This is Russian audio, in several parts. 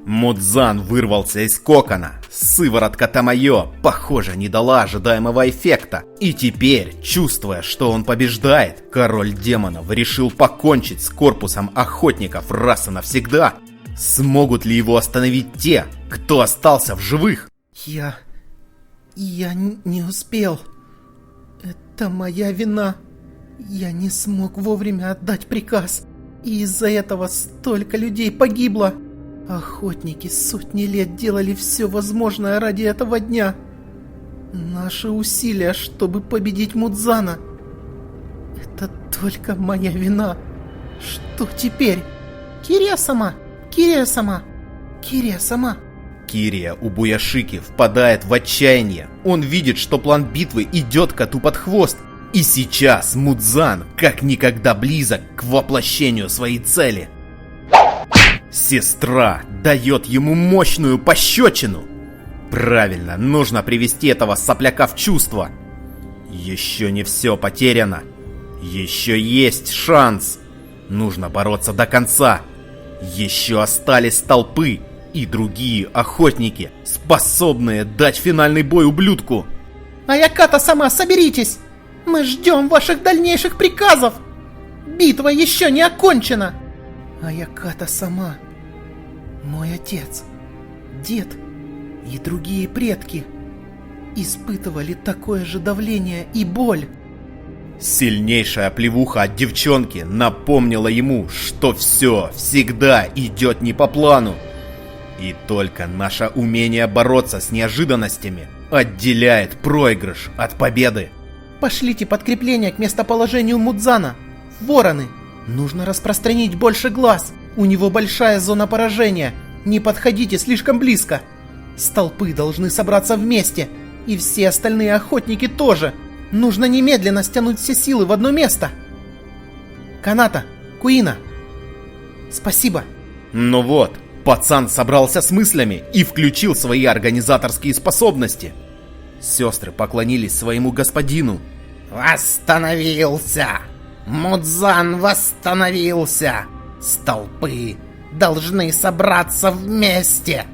Мудзан вырвался из кокона. Сыворотка Тамайо, похоже, не дала ожидаемого эффекта. И теперь, чувствуя, что он побеждает, король демонов решил покончить с корпусом охотников раз и навсегда. Смогут ли его остановить те, кто остался в живых? Я не успел. Это моя вина. Я не смог вовремя отдать приказ. И из-за этого столько людей погибло. Охотники сотни лет делали все возможное ради этого дня. Наши усилия, чтобы победить Мудзана. Это только моя вина. Что теперь? Кирия-сама! Кирия-сама! Кирия-сама! Кирия Убуяшики впадает в отчаяние. Он видит, что план битвы идет коту под хвост. И сейчас Мудзан как никогда близок к воплощению своей цели. Сестра дает ему мощную пощечину. Правильно, нужно привести этого сопляка в чувство. Еще не все потеряно. Еще есть шанс. Нужно бороться до конца. Еще остались столпы и другие охотники, способные дать финальный бой ублюдку. Аяката-сама, соберитесь! Мы ждем ваших дальнейших приказов! Битва еще не окончена! Аяката-сама, мой отец, дед и другие предки испытывали такое же давление и боль. Сильнейшая плевуха от девчонки напомнила ему, что все всегда идет не по плану. И только наше умение бороться с неожиданностями отделяет проигрыш от победы. Пошлите подкрепление к местоположению Мудзана. Вороны! Нужно распространить больше глаз. У него большая зона поражения. Не подходите слишком близко. Столпы должны собраться вместе. И все остальные охотники тоже. Нужно немедленно стянуть все силы в одно место. Каната, Куина, спасибо. Ну вот, пацан собрался с мыслями и включил свои организаторские способности. Сестры поклонились своему господину. Восстановился! Мудзан восстановился! Столпы должны собраться вместе!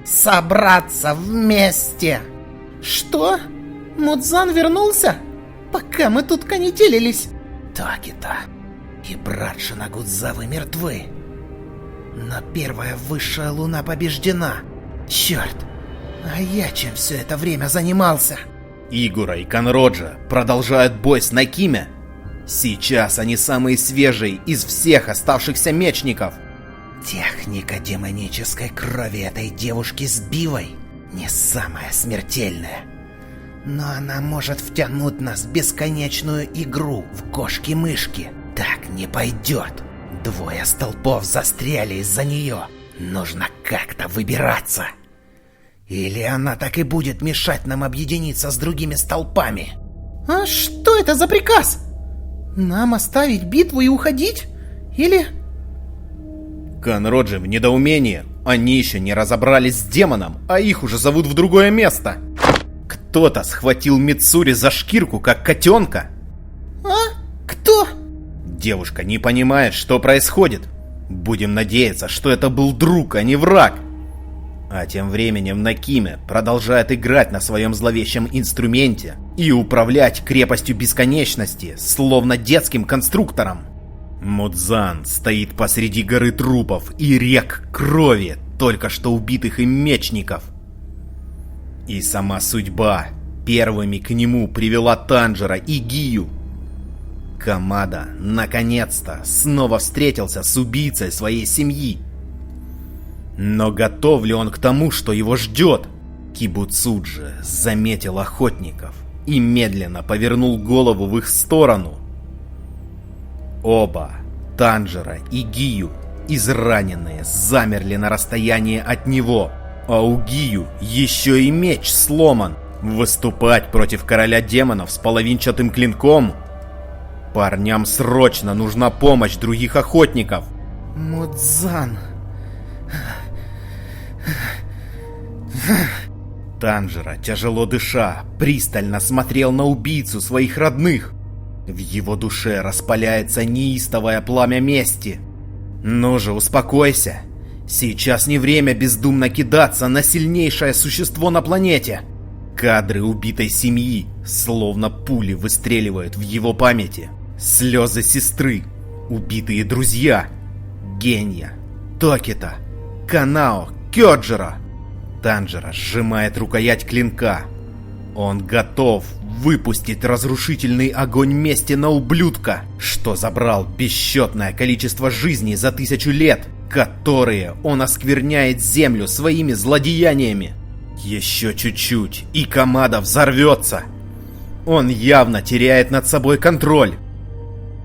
Собраться вместе! Что? Мудзан вернулся? Пока мы тут конетелились. Такита и брат Шинагудзавы мертвы. Но первая высшая луна побеждена. Черт! А я чем все это время занимался? Игура и Канроджа продолжают бой с Накиме. Сейчас они самые свежие из всех оставшихся мечников. Техника демонической крови этой девушки с Бивой не самая смертельная. Но она может втянуть нас в бесконечную игру в кошки-мышки. Так не пойдет. Двое столпов застряли из-за нее. Нужно как-то выбираться. Или она так и будет мешать нам объединиться с другими столпами. А что это за приказ? Нам оставить битву и уходить? Или... Канроджи в недоумении. Они еще не разобрались с демоном, а их уже зовут в другое место. Кто-то схватил Мицури за шкирку, как котенка. А? Кто? Девушка не понимает, что происходит. Будем надеяться, что это был друг, а не враг. А тем временем Накиме продолжает играть на своем зловещем инструменте и управлять крепостью бесконечности, словно детским конструктором. Мудзан стоит посреди горы трупов и рек крови только что убитых им мечников. И сама судьба первыми к нему привела Танжера и Гию. Камада наконец-то снова встретился с убийцей своей семьи. Но готов ли он к тому, что его ждет? Кибуцуджи заметил охотников и медленно повернул голову в их сторону. Оба, Танжера и Гию, израненные, замерли на расстоянии от него, а у Гию еще и меч сломан. Выступать против короля демонов с половинчатым клинком? Парням срочно нужна помощь других охотников. Мудзан... Танжера, тяжело дыша, пристально смотрел на убийцу своих родных. В его душе распаляется неистовое пламя мести. Ну же, успокойся. Сейчас не время бездумно кидаться на сильнейшее существо на планете. Кадры убитой семьи, словно пули, выстреливают в его памяти. Слезы сестры, убитые друзья, Гения, Токита, Канао, Кёджиро. Танжера сжимает рукоять клинка. Он готов выпустить разрушительный огонь мести на ублюдка, что забрал бесчетное количество жизней за 1000 лет, которые он оскверняет землю своими злодеяниями. Еще чуть-чуть, и Камада взорвется. Он явно теряет над собой контроль.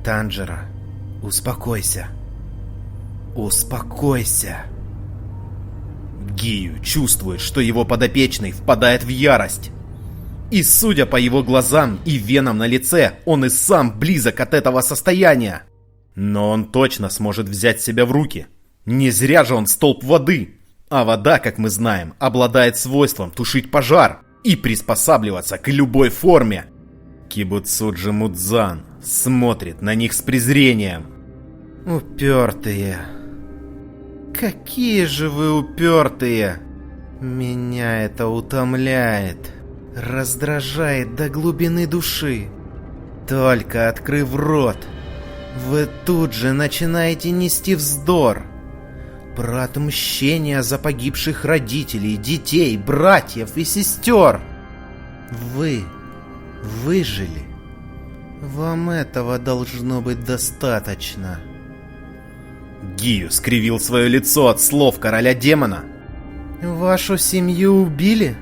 Танжера, успокойся. Успокойся. Гию чувствует, что его подопечный впадает в ярость. И судя по его глазам и венам на лице, он и сам близок от этого состояния. Но он точно сможет взять себя в руки. Не зря же он столб воды. А вода, как мы знаем, обладает свойством тушить пожар и приспосабливаться к любой форме. Кибуцуджи Мудзан смотрит на них с презрением. Упертые. Какие же вы упертые! Меня это утомляет, раздражает до глубины души. Только открыв рот, вы тут же начинаете нести вздор. Про отмщение за погибших родителей, детей, братьев и сестер. Вы выжили. Вам этого должно быть достаточно. Гию скривил свое лицо от слов короля демона. Вашу семью убили?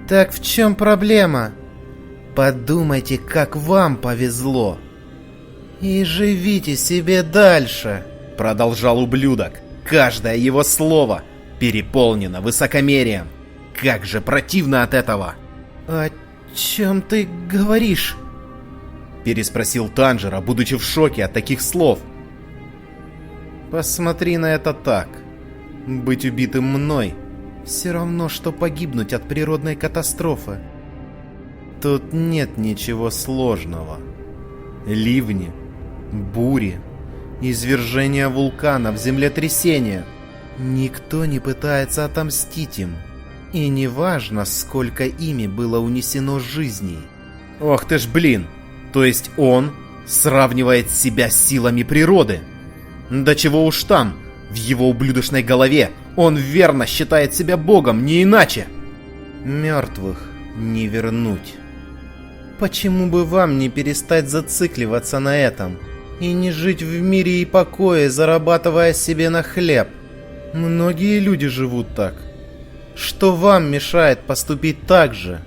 Так в чем проблема? Подумайте, как вам повезло. И живите себе дальше, продолжал ублюдок. Каждое его слово переполнено высокомерием. Как же противно от этого. О чем ты говоришь? Переспросил Танжера, будучи в шоке от таких слов. Посмотри на это так. Быть убитым мной все равно, что погибнуть от природной катастрофы. Тут нет ничего сложного. Ливни, бури, извержение вулканов, землетрясения. Никто не пытается отомстить им. И не важно, сколько ими было унесено жизней. Ох ты ж блин! То есть он сравнивает себя с силами природы. Да чего уж там, в его ублюдочной голове он верно считает себя богом, не иначе. Мертвых не вернуть. Почему бы вам не перестать зацикливаться на этом и не жить в мире и покое, зарабатывая себе на хлеб? Многие люди живут так. Что вам мешает поступить так же?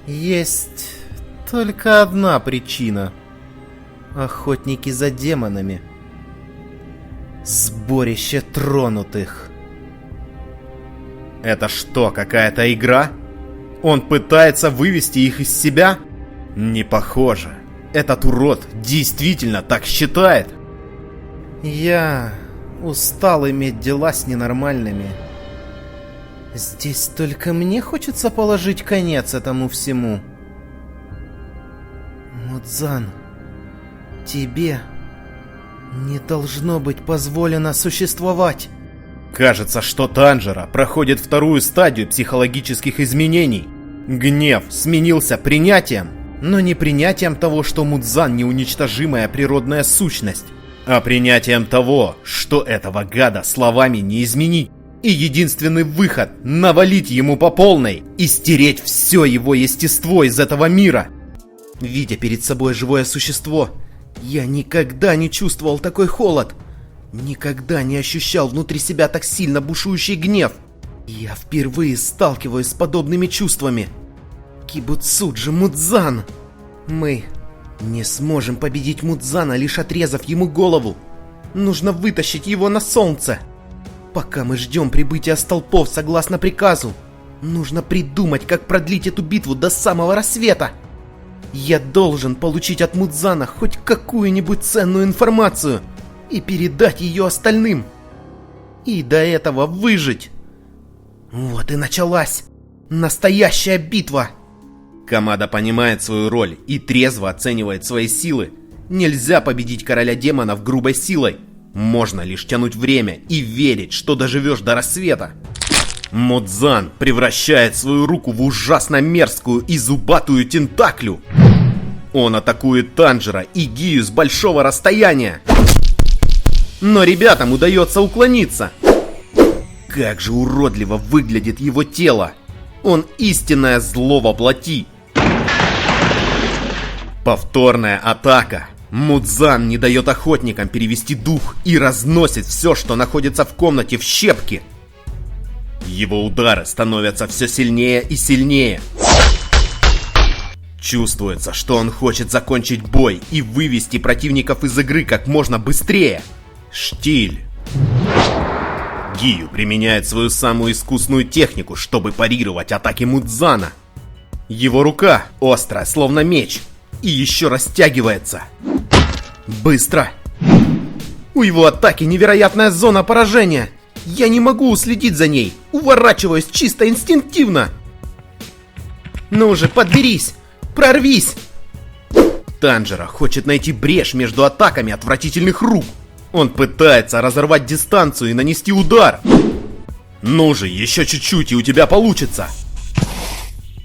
Есть только одна причина. Охотники за демонами. Сборище тронутых. Это что, какая-то игра? Он пытается вывести их из себя? Не похоже. Этот урод действительно так считает. Я устал иметь дела с ненормальными. Здесь только мне хочется положить конец этому всему. Мудзан, тебе не должно быть позволено существовать. Кажется, что Танжера проходит вторую стадию психологических изменений. Гнев сменился принятием, но не принятием того, что Мудзан неуничтожимая природная сущность, а принятием того, что этого гада словами не изменить. И единственный выход — навалить ему по полной и стереть все его естество из этого мира. Видя перед собой живое существо, я никогда не чувствовал такой холод. Никогда не ощущал внутри себя так сильно бушующий гнев. Я впервые сталкиваюсь с подобными чувствами. Кибуцуджи Мудзан. Мы не сможем победить Мудзана, лишь отрезав ему голову. Нужно вытащить его на солнце. Пока мы ждем прибытия столпов согласно приказу, нужно придумать, как продлить эту битву до самого рассвета. Я должен получить от Мудзана хоть какую-нибудь ценную информацию и передать ее остальным. И до этого выжить. Вот и началась настоящая битва. Камада понимает свою роль и трезво оценивает свои силы. Нельзя победить короля демонов грубой силой. Можно лишь тянуть время и верить, что доживешь до рассвета. Мудзан превращает свою руку в ужасно мерзкую и зубатую тентаклю. Он атакует Танжера и Гию с большого расстояния. Но ребятам удается уклониться. Как же уродливо выглядит его тело. Он истинное зло во плоти. Повторная атака. Мудзан не дает охотникам перевести дух и разносит все, что находится в комнате, в щепки. Его удары становятся все сильнее и сильнее. Чувствуется, что он хочет закончить бой и вывести противников из игры как можно быстрее. Штиль. Гию применяет свою самую искусную технику, чтобы парировать атаки Мудзана. Его рука острая, словно меч, и еще растягивается. Быстро. У его атаки невероятная зона поражения. Я не могу уследить за ней, уворачиваюсь чисто инстинктивно. Ну же, подберись, прорвись. Танжера хочет найти брешь между атаками отвратительных рук. Он пытается разорвать дистанцию и нанести удар. Ну же, еще чуть-чуть, и у тебя получится.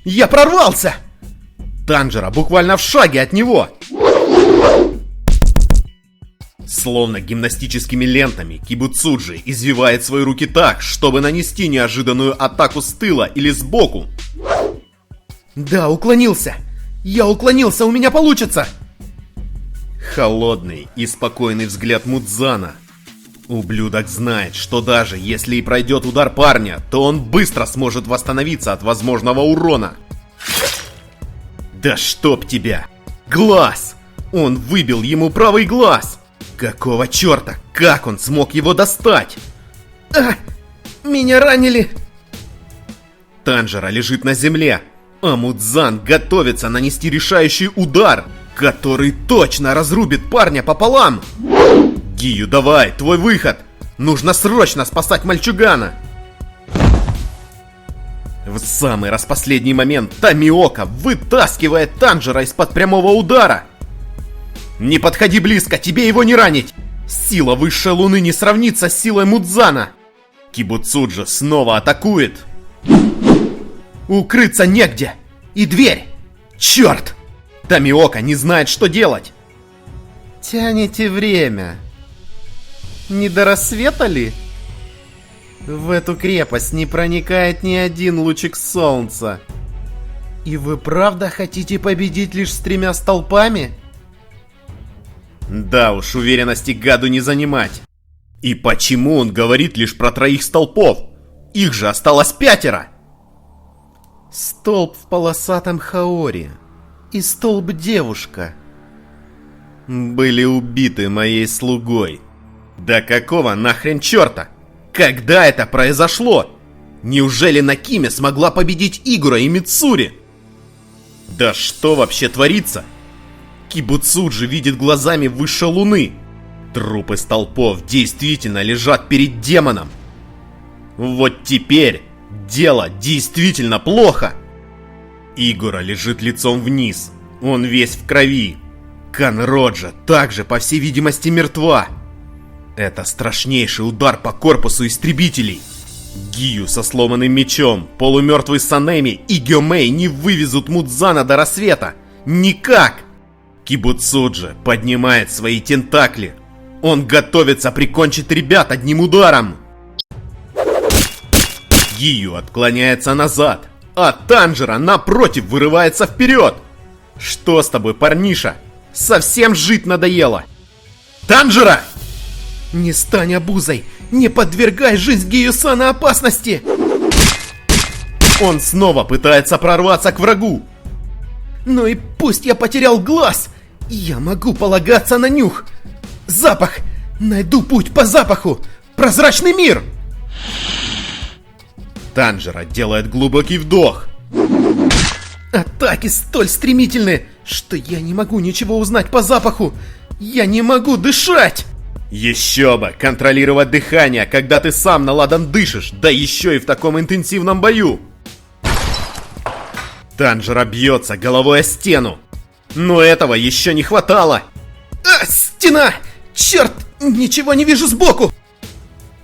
Я прорвался! Танжера буквально в шаге от него. Словно гимнастическими лентами, Кибуцуджи извивает свои руки так, чтобы нанести неожиданную атаку с тыла или сбоку. Да, уклонился! Я уклонился, у меня получится! Холодный и спокойный взгляд Мудзана. Ублюдок знает, что даже если и пройдет удар парня, то он быстро сможет восстановиться от возможного урона. Да чтоб тебя! Глаз! Он выбил ему правый глаз! Какого черта? Как он смог его достать? Меня ранили! Танжера лежит на земле, а Мудзан готовится нанести решающий удар, который точно разрубит парня пополам. Гию, давай, твой выход! Нужно срочно спасать мальчугана! В самый распоследний момент Томиока вытаскивает Танжера из-под прямого удара. Не подходи близко, тебе его не ранить! Сила высшей луны не сравнится с силой Мудзана! Кибуцуджи снова атакует. Укрыться негде! И дверь! Черт! Томиока не знает, что делать! Тяните время. Не до рассвета ли? В эту крепость не проникает ни один лучик солнца. И вы правда хотите победить лишь с 3 столпами? Да уж, уверенности гаду не занимать. И почему он говорит лишь про 3 столпов? Их же осталось 5. Столб в полосатом хаоре и столб девушка были убиты моей слугой. Да какого нахрен черта? Когда это произошло? Неужели Накиме смогла победить Игура и Мицури? Да что вообще творится? Кибуцуджи видит глазами высшей луны. Трупы столпов действительно лежат перед демоном. Вот теперь дело действительно плохо. Игура лежит лицом вниз. Он весь в крови. Канроджа также, по всей видимости, мертва. Это страшнейший удар по корпусу истребителей. Гию со сломанным мечом, полумертвый Санеми и Гёмэй не вывезут Мудзана до рассвета. Никак! Кибуцуджи поднимает свои тентакли. Он готовится прикончить ребят одним ударом. Гию отклоняется назад, а Танжера напротив вырывается вперед. Что с тобой, парниша? Совсем жить надоело. Танжера! Не стань обузой! Не подвергай жизнь Гию-сана опасности! Он снова пытается прорваться к врагу. Ну и пусть я потерял глаз, я могу полагаться на нюх. Запах! Найду путь по запаху! Прозрачный мир! Танжера делает глубокий вдох. Атаки столь стремительны, что я не могу ничего узнать по запаху. Я не могу дышать! Еще бы, контролировать дыхание, когда ты сам наладан дышишь, да еще и в таком интенсивном бою. Танжера бьется головой о стену. Но этого еще не хватало. Стена! Черт! Ничего не вижу сбоку!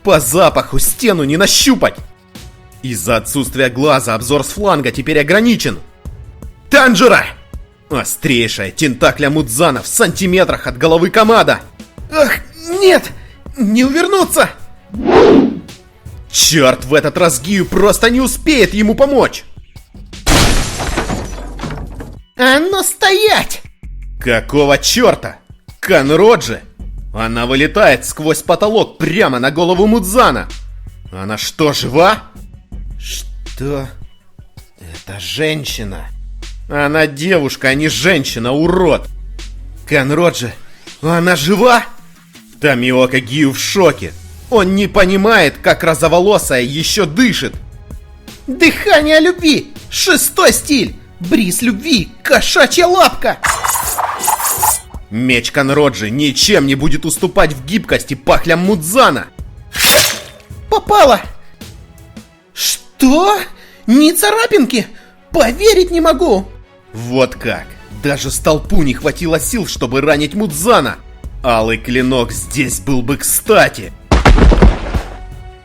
По запаху стену не нащупать! Из-за отсутствия глаза обзор с фланга теперь ограничен. Танжера! Острейшая тентакля Мудзана в сантиметрах от головы Камада! Ах, нет! Не увернуться! Черт, в этот раз Гию просто не успеет ему помочь! А ну стоять! Какого черта? Канроджи! Она вылетает сквозь потолок прямо на голову Мудзана! Она что, жива? Что? Это женщина. Она девушка, а не женщина, урод! Канроджи, она жива? Томиока Гию в шоке. Он не понимает, как розоволосая еще дышит. Дыхание любви! 6-й стиль! Бриз любви! Кошачья лапка! Меч Канроджи ничем не будет уступать в гибкости пахлям Мудзана. Попала! Что? Ни царапинки? Поверить не могу! Вот как! Даже столпу не хватило сил, чтобы ранить Мудзана. Алый клинок здесь был бы кстати.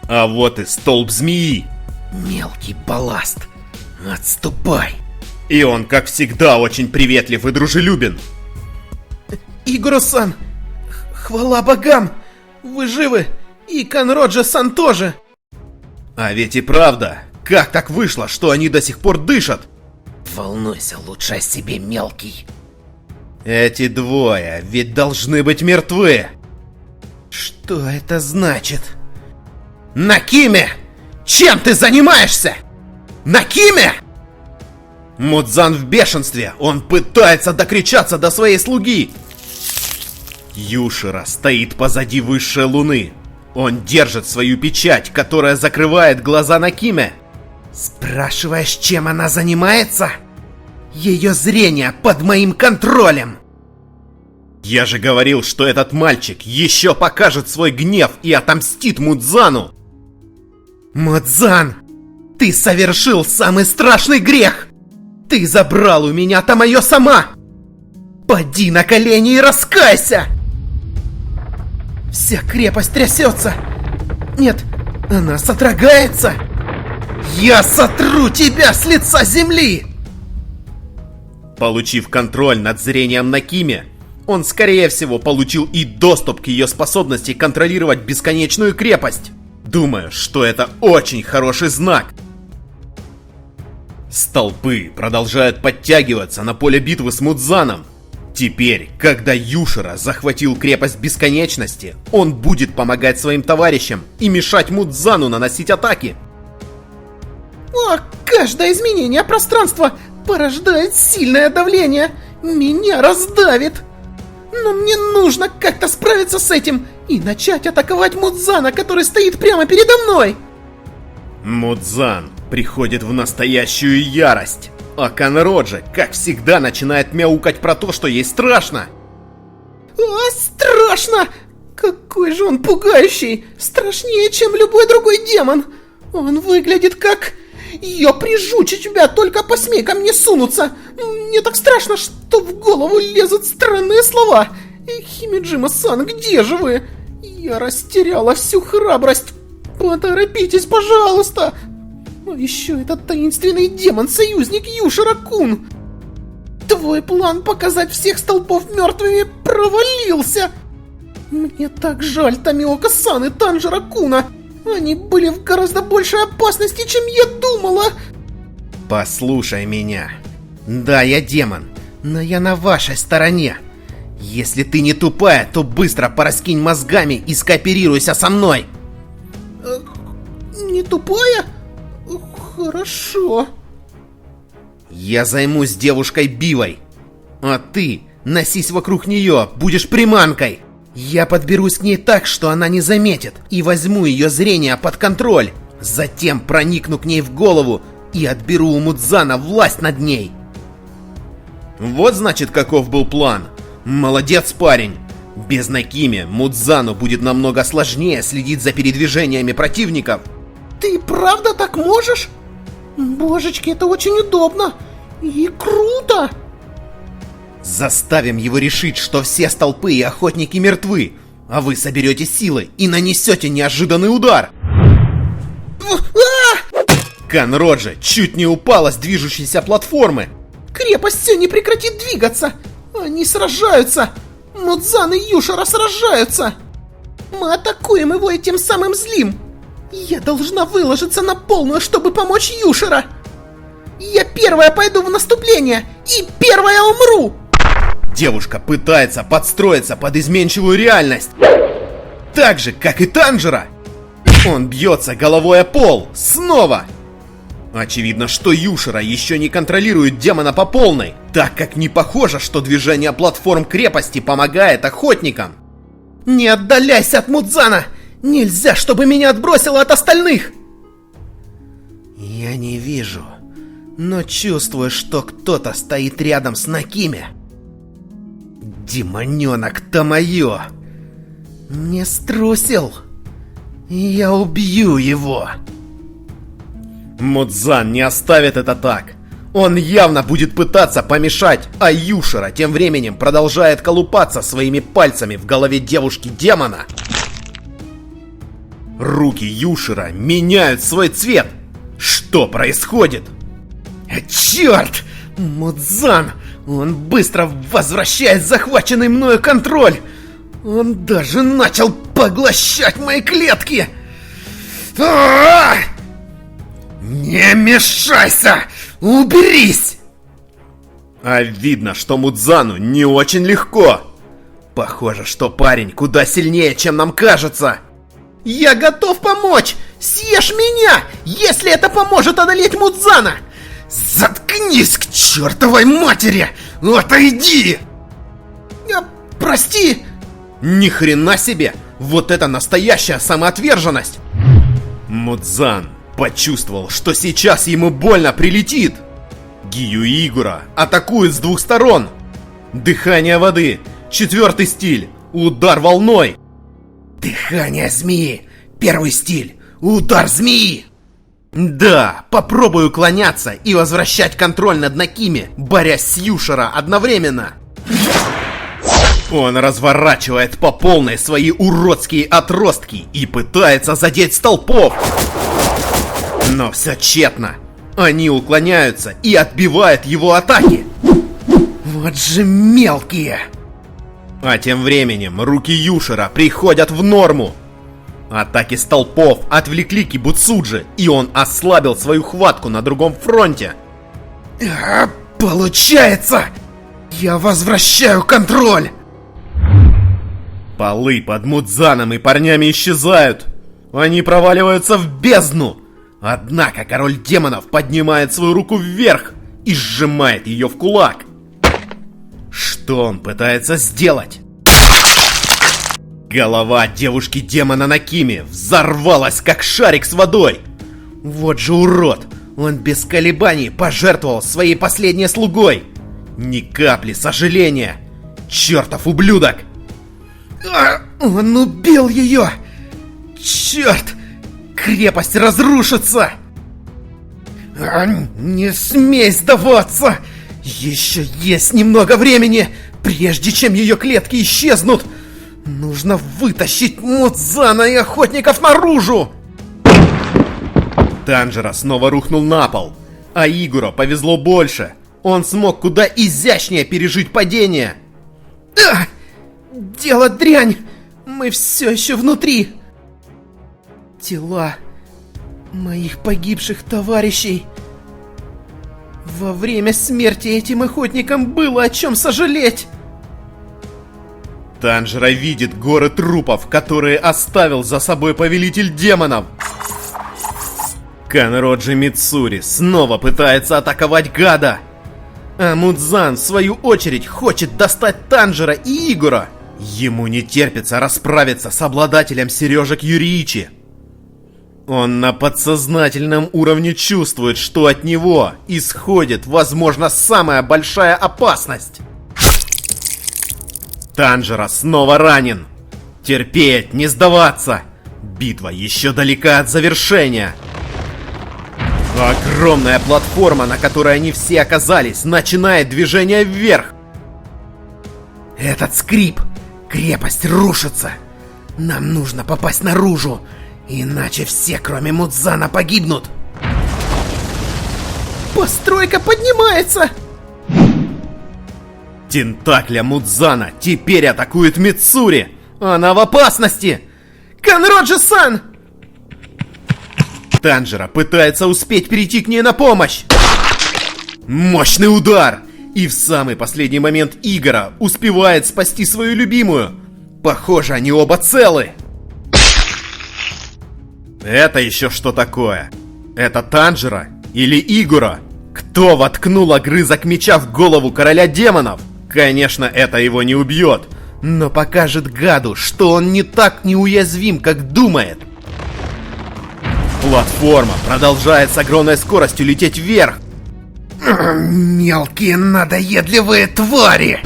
А вот и столб змеи. Мелкий балласт. Отступай. И он, как всегда, очень приветлив и дружелюбен. Игору-сан, хвала богам! Вы живы! И Канроджа-сан тоже! А ведь и правда, как так вышло, что они до сих пор дышат? Волнуйся лучше о себе, мелкий. Эти двое ведь должны быть мертвы. Что это значит? Накиме! Чем ты занимаешься? Накиме! Мудзан в бешенстве, он пытается докричаться до своей слуги. Юшира стоит позади высшей луны. Он держит свою печать, которая закрывает глаза Накиме. Спрашиваешь, чем она занимается? Ее зрение под моим контролем. Я же говорил, что этот мальчик еще покажет свой гнев и отомстит Мудзану. Мудзан, ты совершил самый страшный грех. Ты забрал у меня Тамайо сама. Поди на колени и раскайся. Вся крепость трясется. Нет, она содрогается. Я сотру тебя с лица земли. Получив контроль над зрением Накиме, он, скорее всего, получил и доступ к ее способности контролировать бесконечную крепость. Думаю, что это очень хороший знак. Столпы продолжают подтягиваться на поле битвы с Мудзаном. Теперь, когда Юшира захватил крепость бесконечности, он будет помогать своим товарищам и мешать Мудзану наносить атаки. О, каждое изменение пространства порождает сильное давление. Меня раздавит. Но мне нужно как-то справиться с этим и начать атаковать Мудзана, который стоит прямо передо мной. Мудзан приходит в настоящую ярость, а Канроджи, как всегда, начинает мяукать про то, что ей страшно. Страшно! Какой же он пугающий! Страшнее, чем любой другой демон! Он выглядит как... Я прижучу тебя, только посмей ко мне сунуться! Мне так страшно, что в голову лезут странные слова! Химиджима-сан, где же вы? Я растеряла всю храбрость! Поторопитесь, пожалуйста! А еще этот таинственный демон-союзник Юшира-кун! Твой план показать всех столпов мертвыми провалился! Мне так жаль Томиока-сан и Танжера-куна! Они были в гораздо большей опасности, чем я думала! Послушай меня. Да, я демон, но я на вашей стороне. Если ты не тупая, то быстро пораскинь мозгами и скооперируйся со мной. Не тупая? Хорошо. Я займусь девушкой Бивой, а ты носись вокруг нее, будешь приманкой. Я подберусь к ней так, что она не заметит, и возьму ее зрение под контроль. Затем проникну к ней в голову и отберу у Мудзана власть над ней. Вот значит, каков был план. Молодец, парень. Без Накиме Мудзану будет намного сложнее следить за передвижениями противников. Ты правда так можешь? Божечки, это очень удобно и круто! Заставим его решить, что все столпы и охотники мертвы, а вы соберете силы и нанесете неожиданный удар. Канроджи чуть не упала с движущейся платформы. Крепость все не прекратит двигаться. Они сражаются. Мудзан и Юшара сражаются. Мы атакуем его и тем самым злим. Я должна выложиться на полную, чтобы помочь Юшара. Я первая пойду в наступление и первая умру. Девушка пытается подстроиться под изменчивую реальность. Так же, как и Танжера. Он бьется головой о пол. Снова. Очевидно, что Юшара еще не контролирует демона по полной, так как не похоже, что движение платформ крепости помогает охотникам. Не отдаляйся от Мудзана! Нельзя, чтобы меня отбросило от остальных! Я не вижу, но чувствую, что кто-то стоит рядом с Накиме. Демоненок Тамайо не струсил. Я убью его. Мудзан не оставит это так. Он явно будет пытаться помешать, а Юшара тем временем продолжает колупаться своими пальцами в голове девушки-демона. Руки Юшара меняют свой цвет. Что происходит? Черт! Мудзан! Он быстро возвращает захваченный мною контроль! Он даже начал поглощать мои клетки! Не мешайся! Уберись! А видно, что Мудзану не очень легко. Похоже, что парень куда сильнее, чем нам кажется. Я готов помочь! Съешь меня, если это поможет одолеть Мудзана! Заткнись к чертовой матери! Отойди! Прости! Ни хрена себе! Вот это настоящая самоотверженность! Мудзан почувствовал, что сейчас ему больно прилетит. Гию Игура атакует с двух сторон. Дыхание воды, 4-й стиль, удар волной. Дыхание змеи, 1-й стиль, удар змеи. Да, попробую уклоняться и возвращать контроль над Накиме, борясь с Юшара одновременно. Он разворачивает по полной свои уродские отростки и пытается задеть столпов. Но все тщетно. Они уклоняются и отбивают его атаки. Вот же мелкие! А тем временем руки Юшара приходят в норму. Атаки столпов отвлекли Кибуцуджи, и он ослабил свою хватку на другом фронте. Получается! Я возвращаю контроль! Полы под Мудзаном и парнями исчезают. Они проваливаются в бездну. Однако король демонов поднимает свою руку вверх и сжимает ее в кулак. Что он пытается сделать? Голова девушки-демона Накими взорвалась, как шарик с водой. Вот же урод! Он без колебаний пожертвовал своей последней слугой. Ни капли сожаления. Чертов ублюдок! Он убил ее! Черт! Крепость разрушится! Не смей сдаваться! Еще есть немного времени, прежде чем ее клетки исчезнут! Нужно вытащить Мудзана и охотников наружу! Танжера снова рухнул на пол, а Игуро повезло больше. Он смог куда изящнее пережить падение. Дело дрянь! Мы все еще внутри! Тела моих погибших товарищей. Во время смерти этим охотникам было о чем сожалеть. Танжера видит горы трупов, которые оставил за собой повелитель демонов. Канроджи Мицури снова пытается атаковать гада. А Мудзан, в свою очередь, хочет достать Танжера и Игура. Ему не терпится расправиться с обладателем сережек Юриичи. Он на подсознательном уровне чувствует, что от него исходит, возможно, самая большая опасность. Танжера снова ранен. Терпеть, не сдаваться. Битва еще далека от завершения. Огромная платформа, на которой они все оказались, начинает движение вверх. Этот скрип! Крепость рушится! Нам нужно попасть наружу, иначе все, кроме Мудзана, погибнут. Постройка поднимается! Тентакля Мудзана теперь атакует Мицури! Она в опасности! Канроджи-сан! Танжера пытается успеть перейти к ней на помощь! Мощный удар! И в самый последний момент Игора успевает спасти свою любимую! Похоже, они оба целы! Это еще что такое? Это Танжера или Игора? Кто воткнул огрызок меча в голову короля демонов? Конечно, это его не убьет, но покажет гаду, что он не так неуязвим, как думает. Платформа продолжает с огромной скоростью лететь вверх. Мелкие надоедливые твари!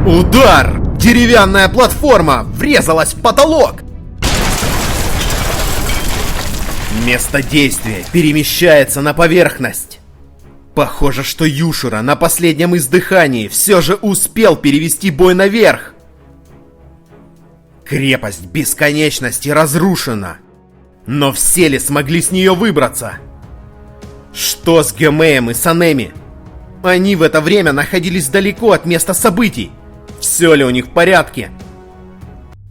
Удар! Деревянная платформа врезалась в потолок! Место действия перемещается на поверхность. Похоже, что Юшура на последнем издыхании все же успел перевести бой наверх. Крепость бесконечности разрушена. Но все ли смогли с нее выбраться? Что с Гэмэем и Санеми? Они в это время находились далеко от места событий. Все ли у них в порядке?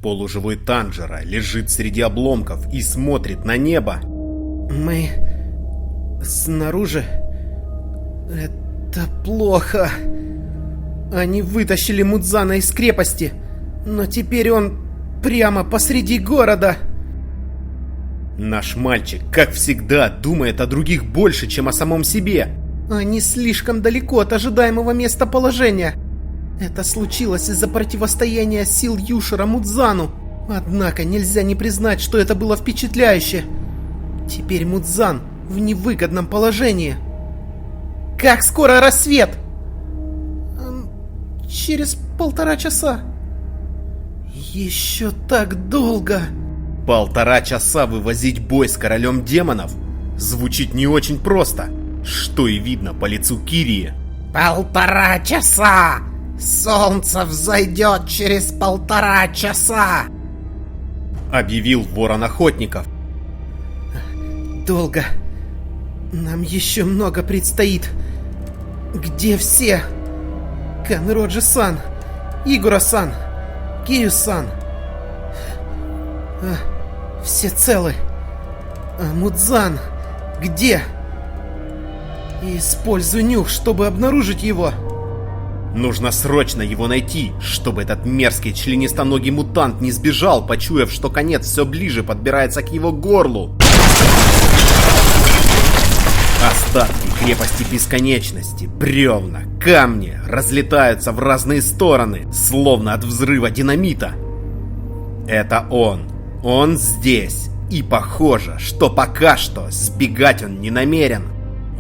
Полуживой Танжера лежит среди обломков и смотрит на небо. Мы снаружи. Это плохо. Они вытащили Мудзана из крепости, но теперь он прямо посреди города. Наш мальчик, как всегда, думает о других больше, чем о самом себе. Они слишком далеко от ожидаемого местоположения. Это случилось из-за противостояния сил Юшира Мудзану. Однако нельзя не признать, что это было впечатляюще. Теперь Мудзан в невыгодном положении. Как скоро рассвет? Через 1,5 часа. Еще так долго. 1,5 часа вывозить бой с королем демонов звучит не очень просто, что и видно по лицу Кирии. 1,5 часа! Солнце взойдет через 1,5 часа! Объявил ворон охотников. Долго. Нам еще много предстоит. Где все? Канроджи-сан, Игора-сан, Кию-сан. Все целы. А Мудзан где? Используй нюх, чтобы обнаружить его. Нужно срочно его найти, чтобы этот мерзкий членистоногий мутант не сбежал, почуяв, что конец все ближе подбирается к его горлу. Остатки крепости бесконечности, бревна, камни разлетаются в разные стороны, словно от взрыва динамита. Это он. Он здесь. И похоже, что пока что сбегать он не намерен.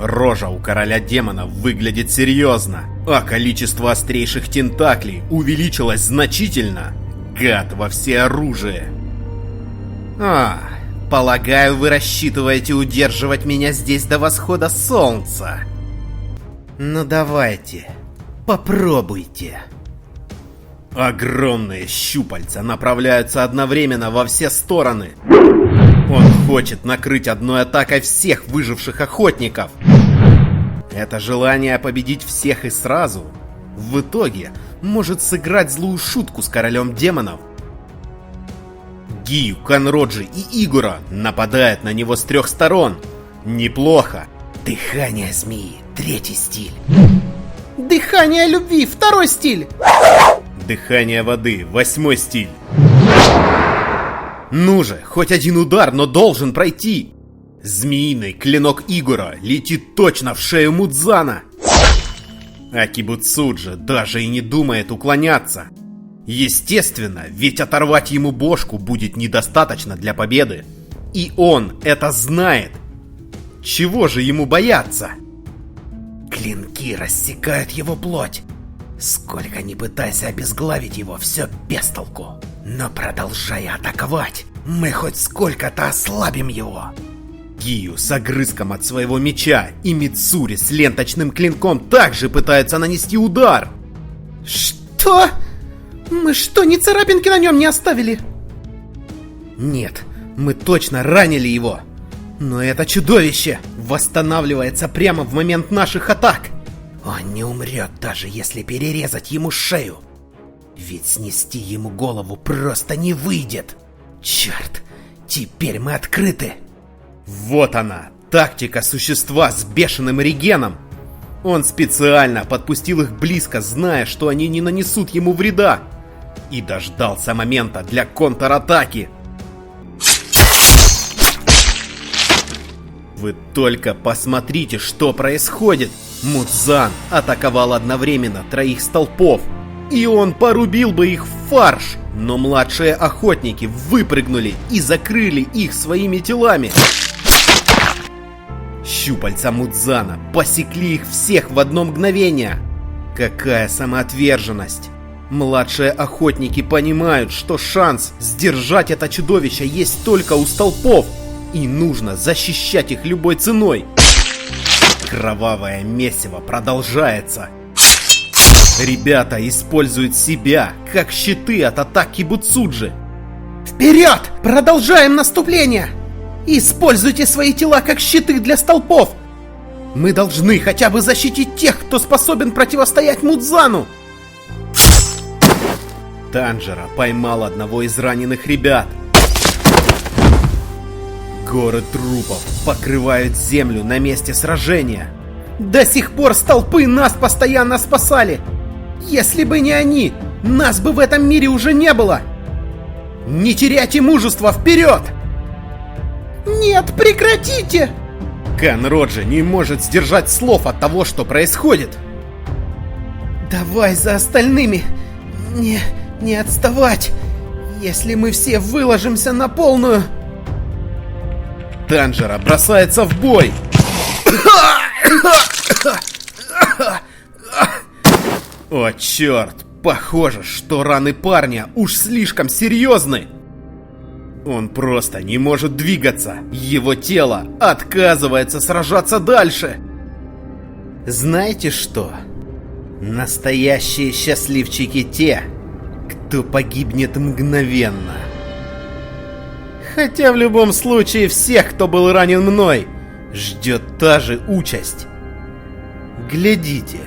Рожа у короля демонов выглядит серьезно, а количество острейших тентаклей увеличилось значительно. Гад во всеоружие. Полагаю, вы рассчитываете удерживать меня здесь до восхода солнца. Ну давайте, попробуйте. Огромные щупальца направляются одновременно во все стороны. Он хочет накрыть одной атакой всех выживших охотников. Это желание победить всех и сразу в итоге может сыграть злую шутку с королем демонов. Гию, Канроджи и Игора нападают на него с 3 сторон. Неплохо. Дыхание змеи, 3-й стиль. Дыхание любви, 2-й стиль. Дыхание воды, 8-й стиль. Ну же, хоть один удар, но должен пройти. Змеиный клинок Игора летит точно в шею Мудзана. Акибуцуджи даже и не думает уклоняться. Естественно, ведь оторвать ему бошку будет недостаточно для победы. И он это знает. Чего же ему бояться? Клинки рассекают его плоть. Сколько ни пытайся обезглавить его, все без толку. Но продолжая атаковать, мы хоть сколько-то ослабим его. Гию с огрызком от своего меча и Мицури с ленточным клинком также пытаются нанести удар. Что? Мы что, ни царапинки на нем не оставили? Нет, мы точно ранили его. Но это чудовище восстанавливается прямо в момент наших атак. Он не умрет, даже если перерезать ему шею. Ведь снести ему голову просто не выйдет. Черт, теперь мы открыты. Вот она, тактика существа с бешеным регеном. Он специально подпустил их близко, зная, что они не нанесут ему вреда. И дождался момента для контратаки. Вы только посмотрите, что происходит. Мудзан атаковал одновременно 3 столпов. И он порубил бы их в фарш. Но младшие охотники выпрыгнули и закрыли их своими телами. Щупальца Мудзана посекли их всех в одно мгновение. Какая самоотверженность! Младшие охотники понимают, что шанс сдержать это чудовище есть только у столпов, и нужно защищать их любой ценой. Кровавое месиво продолжается. Ребята используют себя как щиты от атаки Кибуцуджи. Вперед! Продолжаем наступление! Используйте свои тела как щиты для столпов! Мы должны хотя бы защитить тех, кто способен противостоять Мудзану! Танжера поймал одного из раненых ребят. Горы трупов покрывают землю на месте сражения. До сих пор столпы нас постоянно спасали! Если бы не они, нас бы в этом мире уже не было! Не теряйте мужества, вперед! Нет, прекратите! Канроджи не может сдержать слов от того, что происходит. Давай за остальными! Не отставать! Если мы все выложимся на полную... Танжера бросается в бой. О, черт! Похоже, что раны парня уж слишком серьезны. Он просто не может двигаться. Его тело отказывается сражаться дальше. Знаете что? Настоящие счастливчики те, кто погибнет мгновенно. Хотя в любом случае всех, кто был ранен мной, ждет та же участь. Глядите.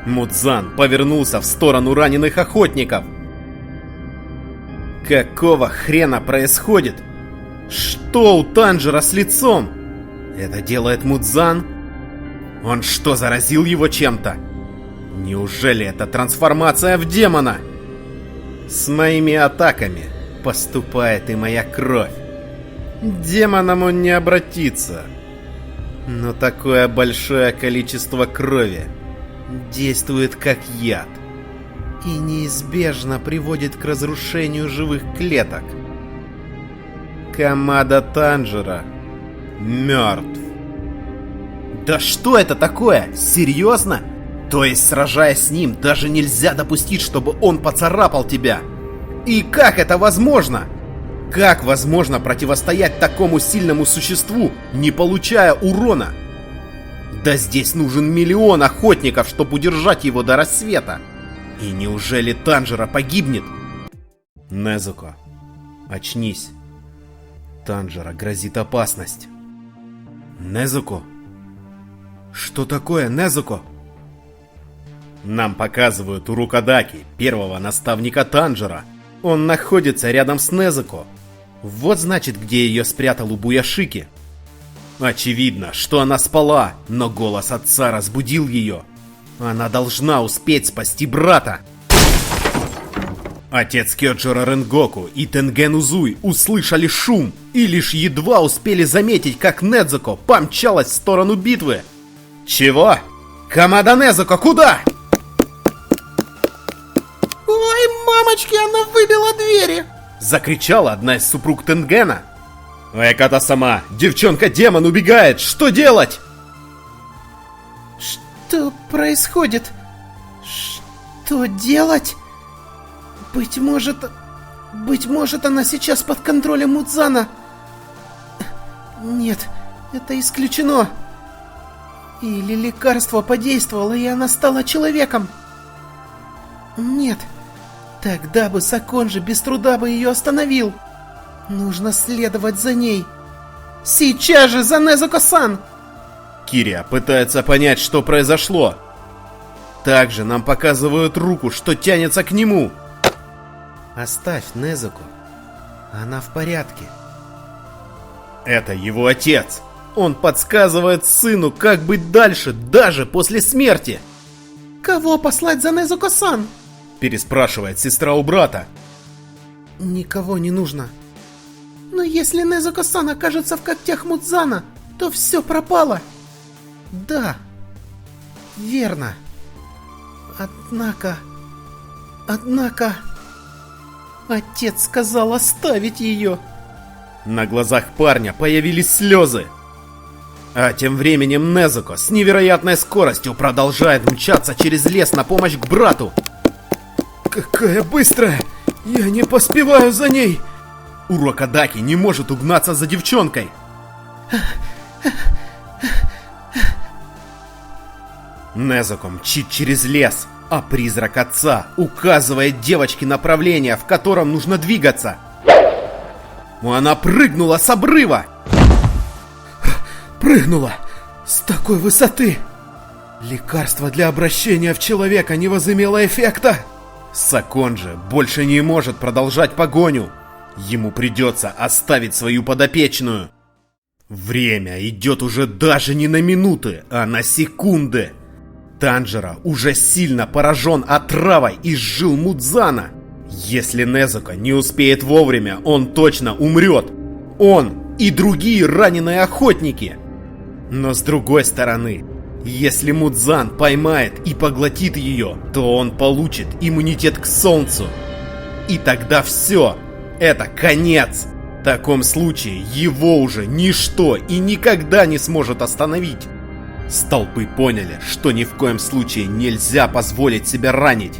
Мудзан повернулся в сторону раненых охотников. Какого хрена происходит? Что у Танжера с лицом? Это делает Мудзан? Он что, заразил его чем-то? Неужели это трансформация в демона? С моими атаками поступает и моя кровь. Демоном он не обратится. Но такое большое количество крови действует как яд и неизбежно приводит к разрушению живых клеток. Камада Танжера мертв. Да что это такое? Серьезно? То есть, сражаясь с ним, даже нельзя допустить, чтобы он поцарапал тебя? И как это возможно? Как возможно противостоять такому сильному существу, не получая урона? Да здесь нужен 1 000 000 охотников, чтобы удержать его до рассвета. И неужели Танжера погибнет? Незуко, очнись. Танжера грозит опасность. Незуко? Что такое, Незуко? Нам показывают Урукадаки, первого наставника Танжера. Он находится рядом с Незуко. Вот значит, где ее спрятал Убуяшики. Очевидно, что она спала, но голос отца разбудил ее. Она должна успеть спасти брата. Отец Кёджиро Ренгоку и Тенген Узуй услышали шум и лишь едва успели заметить, как Недзуко помчалась в сторону битвы. Чего? Камада Незуко, куда? Ой, мамочки, она выбила двери! Закричала одна из супруг Тенгена. Эката-сама, девчонка-демон убегает, что делать? Что происходит? Что делать? Быть может, она сейчас под контролем Мудзана. Нет, это исключено. Или лекарство подействовало, и она стала человеком. Нет, тогда бы Саконжи без труда бы ее остановил. Нужно следовать за ней. Сейчас же за Незуко-сан! Кирия пытается понять, что произошло. Также нам показывают руку, что тянется к нему. Оставь Незуко. Она в порядке. Это его отец. Он подсказывает сыну, как быть дальше, даже после смерти. Кого послать за Незуко-сан? Переспрашивает сестра у брата. Никого не нужно. Но если Незуко-сан окажется в когтях Мудзана, то все пропало. Да, верно. Однако... Отец сказал оставить ее. На глазах парня появились слезы. А тем временем Незуко с невероятной скоростью продолжает мчаться через лес на помощь к брату. Какая быстрая! Я не поспеваю за ней! Урокадаки не может угнаться за девчонкой. Незуко мчит через лес, а призрак отца указывает девочке направление, в котором нужно двигаться. Она прыгнула с обрыва. Прыгнула! С такой высоты! Лекарство для обращения в человека не возымело эффекта! Сакон же больше не может продолжать погоню. Ему придется оставить свою подопечную. Время идет уже даже не на минуты, а на секунды. Танжера уже сильно поражен отравой из жил Мудзана. Если Незуко не успеет вовремя, он точно умрет. Он и другие раненые охотники. Но с другой стороны, если Мудзан поймает и поглотит ее, то он получит иммунитет к солнцу. И тогда все. Это конец. В таком случае его уже ничто и никогда не сможет остановить. Столпы поняли, что ни в коем случае нельзя позволить себя ранить.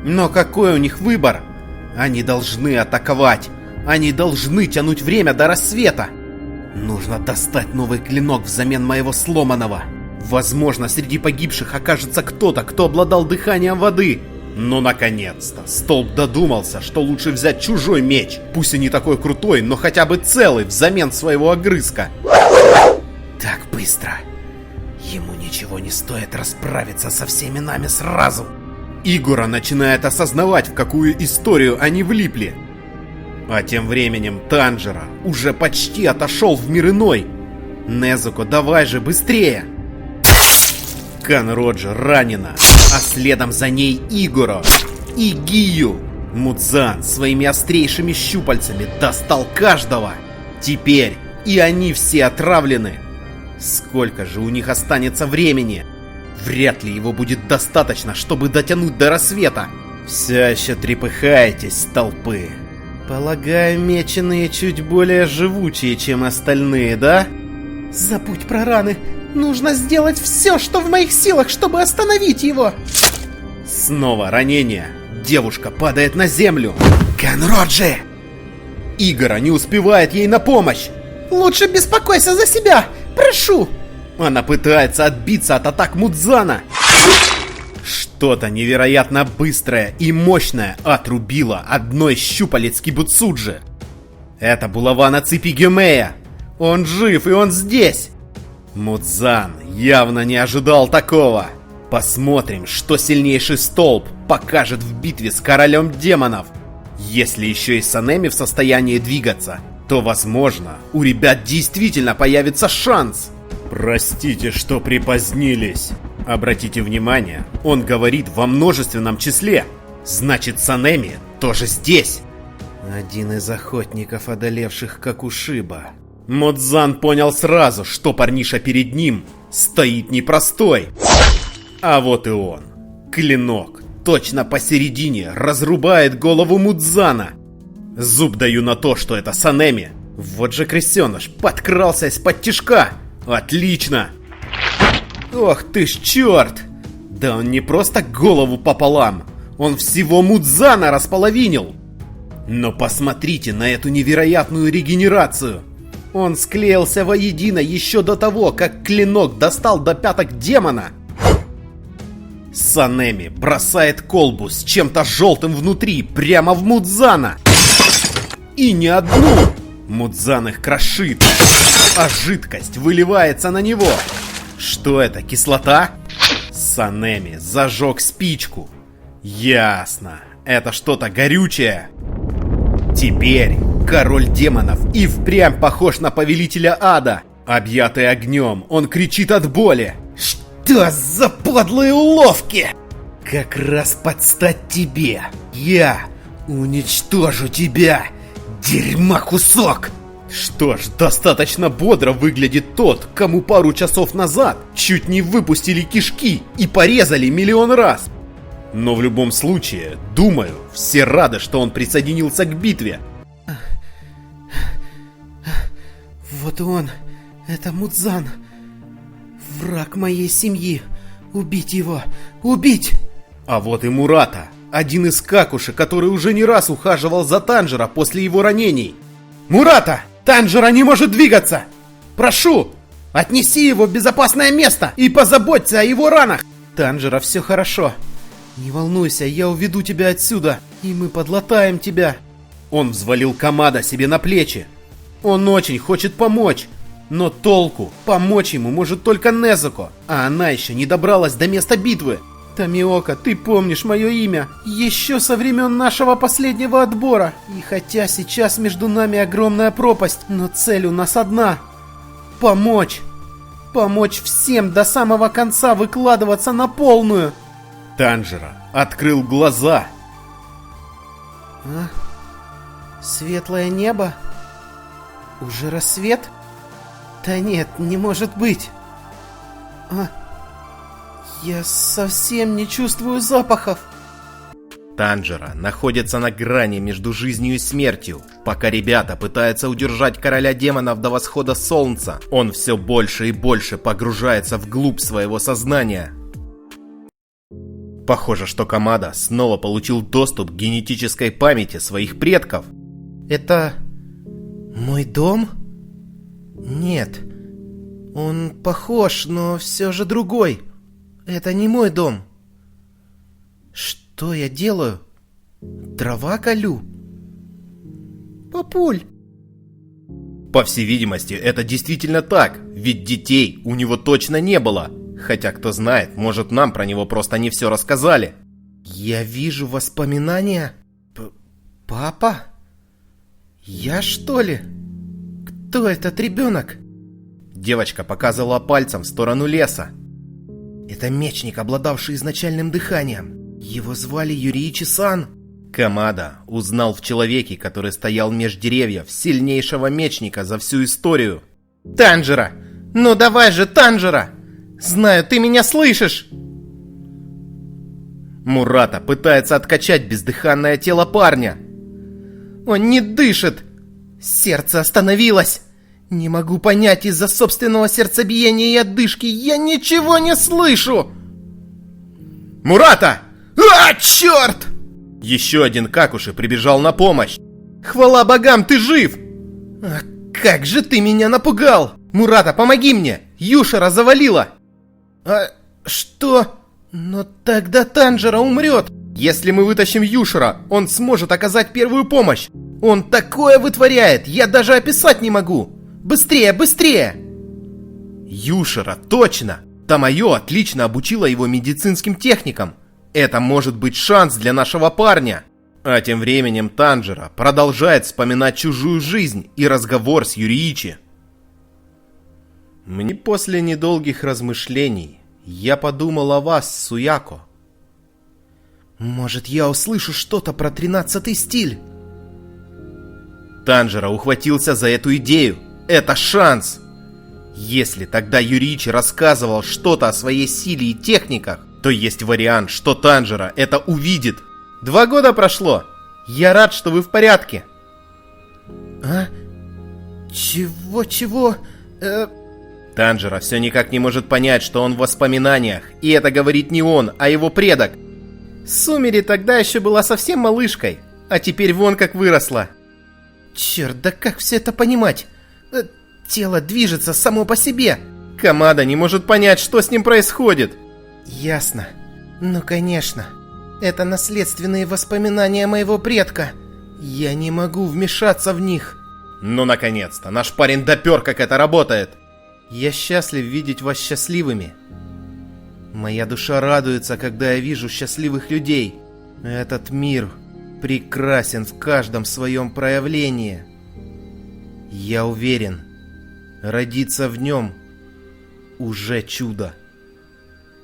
Но какой у них выбор? Они должны атаковать. Они должны тянуть время до рассвета. Нужно достать новый клинок взамен моего сломанного. Возможно, среди погибших окажется кто-то, кто обладал дыханием воды. Но наконец-то Столп додумался, что лучше взять чужой меч. Пусть и не такой крутой, но хотя бы целый взамен своего огрызка. Так быстро. Ему ничего не стоит расправиться со всеми нами сразу. Игора начинает осознавать, в какую историю они влипли. А тем временем Танжера уже почти отошел в мир иной. Незуко, давай же, быстрее! Канроджи ранена, а следом за ней Игоро и Гию. Мудзан своими острейшими щупальцами достал каждого. Теперь и они все отравлены. Сколько же у них останется времени? Вряд ли его будет достаточно, чтобы дотянуть до рассвета. Все еще трепыхаетесь, столпы. Полагаю, меченые чуть более живучие, чем остальные, да? Забудь про раны. Нужно сделать все, что в моих силах, чтобы остановить его. Снова ранение. Девушка падает на землю. Канроджи! Игора не успевает ей на помощь. Лучше беспокойся за себя. Прошу. Она пытается отбиться от атак Мудзана. Что-то невероятно быстрое и мощное отрубило одной щупалец Кибуцуджи. Это булава на цепи Гюмея. Он жив и он здесь. Мудзан явно не ожидал такого. Посмотрим, что сильнейший столб покажет в битве с королем демонов. Если еще и Санеми в состоянии двигаться, то, возможно, у ребят действительно появится шанс. Простите, что припозднились. Обратите внимание, он говорит во множественном числе. Значит, Санеми тоже здесь. Один из охотников, одолевших Какушиба. Мудзан понял сразу, что парниша перед ним стоит непростой. А вот и он. Клинок точно посередине разрубает голову Мудзана. Зуб даю на то, что это Санеми. Вот же крысеныш подкрался из-под тишка. Отлично. Ох ты ж черт. Да он не просто голову пополам. Он всего Мудзана располовинил. Но посмотрите на эту невероятную регенерацию. Он склеился воедино еще до того, как клинок достал до пяток демона. Санеми бросает колбу с чем-то желтым внутри прямо в Мудзана. И не одну! Мудзан их крошит, а жидкость выливается на него. Что это, кислота? Санеми зажег спичку. Ясно, это что-то горючее. Теперь король демонов и впрямь похож на повелителя ада. Объятый огнем, он кричит от боли. Что за подлые уловки? Как раз под стать тебе. Я уничтожу тебя, дерьма кусок. Что ж, достаточно бодро выглядит тот, кому пару часов назад чуть не выпустили кишки и порезали миллион раз. Но в любом случае, думаю, все рады, что он присоединился к битве. Вот он, это Мудзан. Враг моей семьи. Убить его, убить! А вот и Мурата, один из Какуши, который уже не раз ухаживал за Танжера после его ранений. Мурата! Танжера не может двигаться! Прошу, отнеси его в безопасное место и позаботься о его ранах! Танжера, все хорошо. Не волнуйся, я уведу тебя отсюда, и мы подлатаем тебя. Он взвалил Камада себе на плечи. Он очень хочет помочь, но толку помочь ему может только Незуко, а она еще не добралась до места битвы. Томиока, ты помнишь мое имя еще со времен нашего последнего отбора. И хотя сейчас между нами огромная пропасть, но цель у нас одна. Помочь. Помочь всем до самого конца выкладываться на полную. Танжера открыл глаза. А? Светлое небо? Уже рассвет? Да нет, не может быть. Я совсем не чувствую запахов. Танжера находится на грани между жизнью и смертью. Пока ребята пытаются удержать короля демонов до восхода солнца, он все больше и больше погружается вглубь своего сознания. Похоже, что Камада снова получил доступ к генетической памяти своих предков. Это мой дом? Нет. Он похож, но все же другой. Это не мой дом. Что я делаю? Дрова колю? Папуль! По всей видимости, это действительно так, ведь детей у него точно не было. Хотя, кто знает, может, нам про него просто не все рассказали. Я вижу воспоминания. Папа? Я, что ли? Кто этот ребенок? Девочка показывала пальцем в сторону леса. Это мечник, обладавший изначальным дыханием. Его звали Юриичи-сан. Камада узнал в человеке, который стоял меж деревьев, сильнейшего мечника за всю историю. Танжера! Ну давай же, Танжера! Знаю, ты меня слышишь! Мурата пытается откачать бездыханное тело парня. Он не дышит! Сердце остановилось! Не могу понять, из-за собственного сердцебиения и отдышки я ничего не слышу! Мурата! А, черт! Еще один Какуши прибежал на помощь. Хвала богам, ты жив! А как же ты меня напугал! Мурата, помоги мне! Юшара завалила! А что? Но тогда Танжера умрет! Если мы вытащим Юшара, он сможет оказать первую помощь. Он такое вытворяет, я даже описать не могу! Быстрее, быстрее! Юшара, точно! Тамайо отлично обучила его медицинским техникам. Это может быть шанс для нашего парня. А тем временем Танжера продолжает вспоминать чужую жизнь и разговор с Юриичи. Мне после недолгих размышлений я подумал о вас, Суяко. Может, я услышу что-то про 13-й стиль? Танжера ухватился за эту идею. Это шанс! Если тогда Юриичи рассказывал что-то о своей силе и техниках, то есть вариант, что Танжера это увидит. 2 года прошло. Я рад, что вы в порядке. А? Чего? Танжера все никак не может понять, что он в воспоминаниях. И это говорит не он, а его предок. Сумери тогда еще была совсем малышкой, а теперь вон как выросла. Черт, да как все это понимать? Тело движется само по себе. Камада не может понять, что с ним происходит. Ясно. Ну, конечно. Это наследственные воспоминания моего предка. Я не могу вмешаться в них. Ну, наконец-то, наш парень допер, как это работает. Я счастлив видеть вас счастливыми. Моя душа радуется, когда я вижу счастливых людей. Этот мир прекрасен в каждом своем проявлении. Я уверен, родиться в нем уже чудо.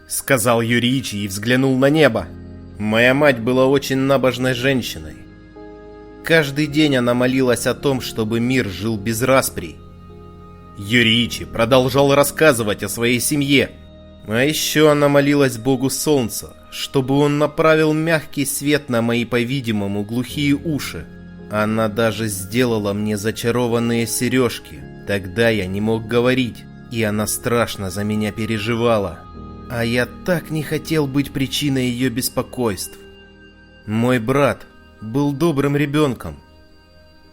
Сказал Юриичи и взглянул на небо. Моя мать была очень набожной женщиной. Каждый день она молилась о том, чтобы мир жил без расприй. Юриичи продолжал рассказывать о своей семье. А еще она молилась Богу Солнца, чтобы он направил мягкий свет на мои, по-видимому, глухие уши. Она даже сделала мне зачарованные сережки. Тогда я не мог говорить, и она страшно за меня переживала. А я так не хотел быть причиной ее беспокойств. Мой брат был добрым ребенком.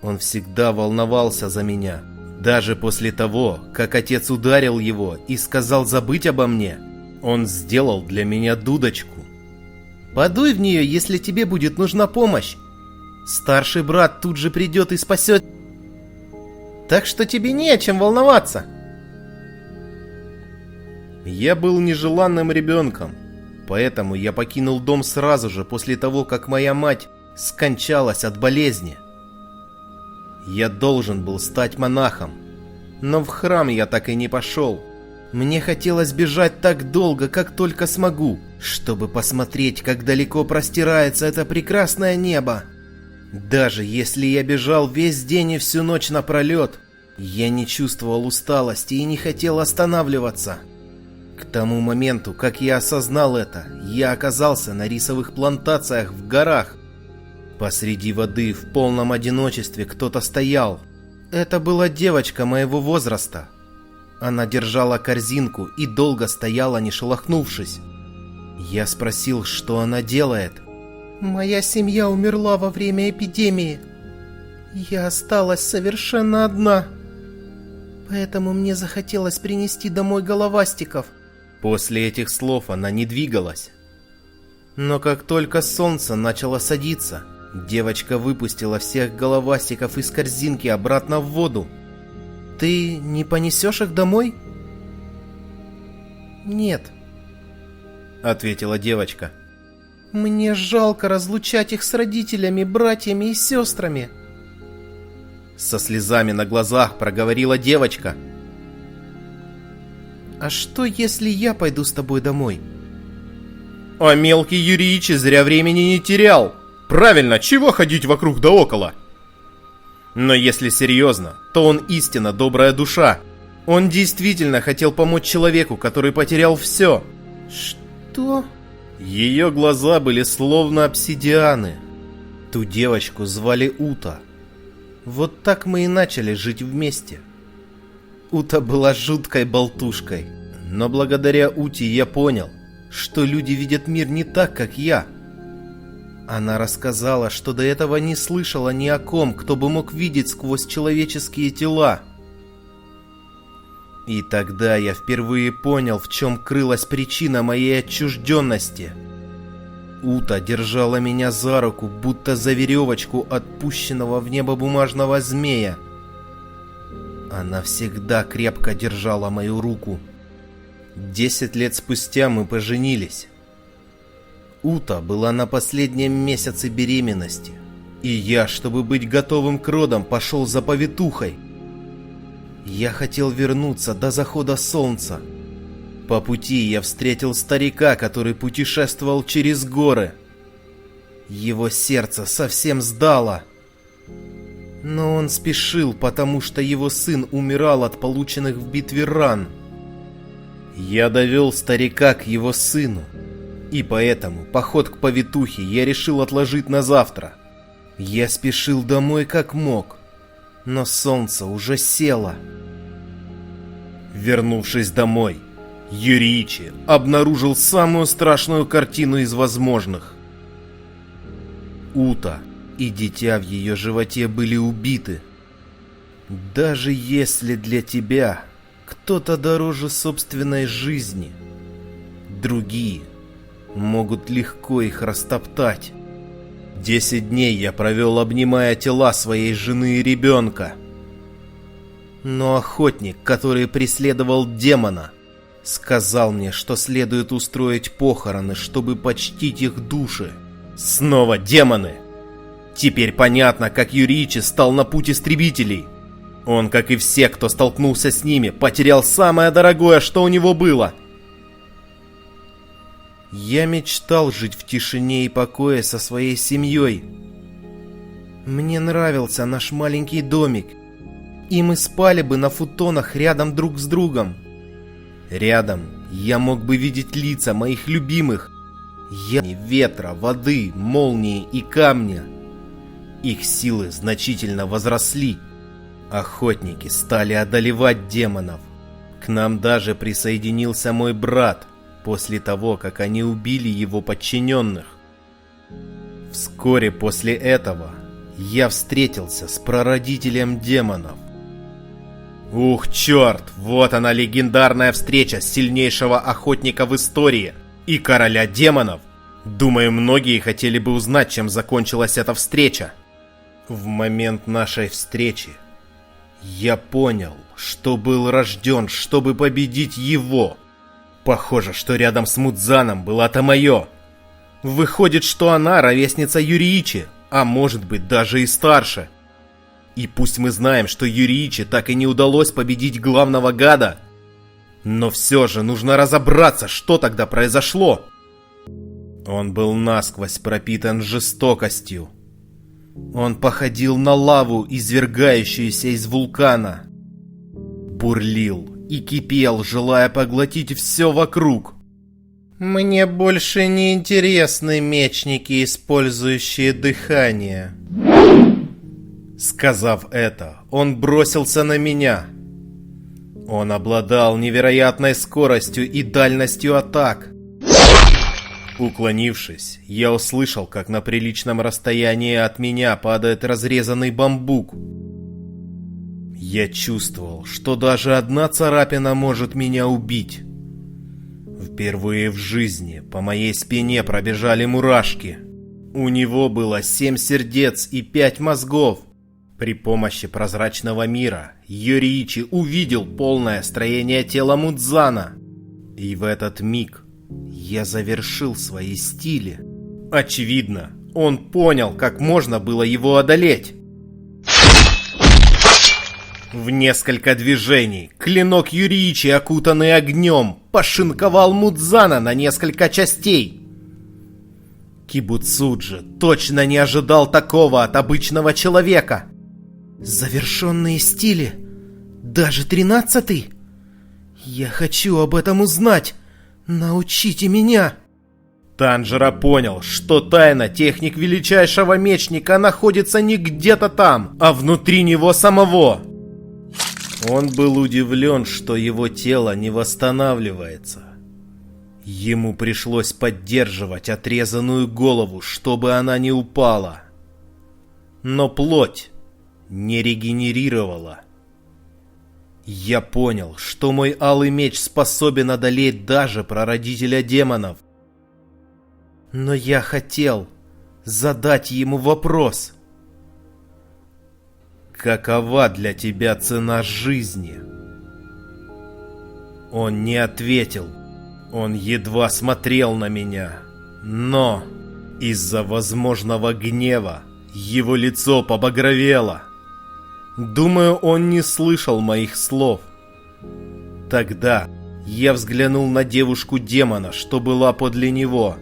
Он всегда волновался за меня. Даже после того, как отец ударил его и сказал забыть обо мне, он сделал для меня дудочку. Подуй в нее, если тебе будет нужна помощь. Старший брат тут же придет и спасет. Так что тебе не о чем волноваться. Я был нежеланным ребенком, поэтому я покинул дом сразу же после того, как моя мать скончалась от болезни. Я должен был стать монахом, но в храм я так и не пошел. Мне хотелось бежать так долго, как только смогу, чтобы посмотреть, как далеко простирается это прекрасное небо. Даже если я бежал весь день и всю ночь напролет, я не чувствовал усталости и не хотел останавливаться. К тому моменту, как я осознал это, я оказался на рисовых плантациях в горах. Посреди воды в полном одиночестве кто-то стоял. Это была девочка моего возраста. Она держала корзинку и долго стояла, не шелохнувшись. Я спросил, что она делает. Моя семья умерла во время эпидемии. Я осталась совершенно одна. Поэтому мне захотелось принести домой головастиков. После этих слов она не двигалась. Но как только солнце начало садиться, девочка выпустила всех головастиков из корзинки обратно в воду. Ты не понесешь их домой? Нет, ответила девочка. Мне жалко разлучать их с родителями, братьями и сестрами. Со слезами на глазах проговорила девочка. А что, если я пойду с тобой домой? А мелкий Юриичи зря времени не терял. Правильно, чего ходить вокруг да около? Но если серьезно, то он истинно добрая душа. Он действительно хотел помочь человеку, который потерял все. Что? Ее глаза были словно обсидианы. Ту девочку звали Ута. Вот так мы и начали жить вместе. Ута была жуткой болтушкой, но благодаря Уте я понял, что люди видят мир не так, как я. Она рассказала, что до этого не слышала ни о ком, кто бы мог видеть сквозь человеческие тела. И тогда я впервые понял, в чем крылась причина моей отчужденности. Ута держала меня за руку, будто за веревочку отпущенного в небо бумажного змея. Она всегда крепко держала мою руку. 10 лет спустя мы поженились. Ута была на последнем месяце беременности, и я, чтобы быть готовым к родам, пошел за повитухой. Я хотел вернуться до захода солнца. По пути я встретил старика, который путешествовал через горы. Его сердце совсем сдало. Но он спешил, потому что его сын умирал от полученных в битве ран. Я довел старика к его сыну, и поэтому поход к повитухе я решил отложить на завтра. Я спешил домой как мог, но солнце уже село. Вернувшись домой, Юриичи обнаружил самую страшную картину из возможных. Ута и дитя в ее животе были убиты. Даже если для тебя кто-то дороже собственной жизни, другие могут легко их растоптать. 10 дней я провел, обнимая тела своей жены и ребенка. Но охотник, который преследовал демона, сказал мне, что следует устроить похороны, чтобы почтить их души. Снова демоны! Теперь понятно, как Юриичи стал на путь истребителей. Он, как и все, кто столкнулся с ними, потерял самое дорогое, что у него было. Я мечтал жить в тишине и покое со своей семьей. Мне нравился наш маленький домик, и мы спали бы на футонах рядом друг с другом. Рядом я мог бы видеть лица моих любимых, ветра, воды, молнии и камня. Их силы значительно возросли. Охотники стали одолевать демонов. К нам даже присоединился мой брат, после того, как они убили его подчиненных. Вскоре после этого я встретился с прародителем демонов. Ух, черт! Вот она, легендарная встреча сильнейшего охотника в истории и короля демонов. Думаю, многие хотели бы узнать, чем закончилась эта встреча. В момент нашей встречи я понял, что был рожден, чтобы победить его. Похоже, что рядом с Мудзаном была Тамайо. Выходит, что она ровесница Юриичи, а может быть даже и старше. И пусть мы знаем, что Юриичи так и не удалось победить главного гада, но все же нужно разобраться, что тогда произошло. Он был насквозь пропитан жестокостью. Он походил на лаву, извергающуюся из вулкана. Бурлил и кипел, желая поглотить все вокруг. Мне больше не интересны мечники, использующие дыхание. Сказав это, он бросился на меня. Он обладал невероятной скоростью и дальностью атак. Уклонившись, я услышал, как на приличном расстоянии от меня падает разрезанный бамбук. Я чувствовал, что даже одна царапина может меня убить. Впервые в жизни по моей спине пробежали мурашки. У него было 7 сердец и 5 мозгов. При помощи прозрачного мира Юриичи увидел полное строение тела Мудзана. И в этот миг я завершил свои стили. Очевидно, он понял, как можно было его одолеть. В несколько движений клинок Юриичи, окутанный огнем, пошинковал Мудзана на несколько частей. Кибуцуджи точно не ожидал такого от обычного человека. Завершенные стили? Даже 13-й? Я хочу об этом узнать. Научите меня. Танжера понял, что тайна техник величайшего мечника находится не где-то там, а внутри него самого. Он был удивлен, что его тело не восстанавливается. Ему пришлось поддерживать отрезанную голову, чтобы она не упала. Но плоть не регенерировала. Я понял, что мой алый меч способен одолеть даже прародителя демонов. Но я хотел задать ему вопрос. Какова для тебя цена жизни? Он не ответил. Он едва смотрел на меня. Но из-за возможного гнева его лицо побагровело. Думаю, он не слышал моих слов. Тогда я взглянул на девушку-демона, что была подле него.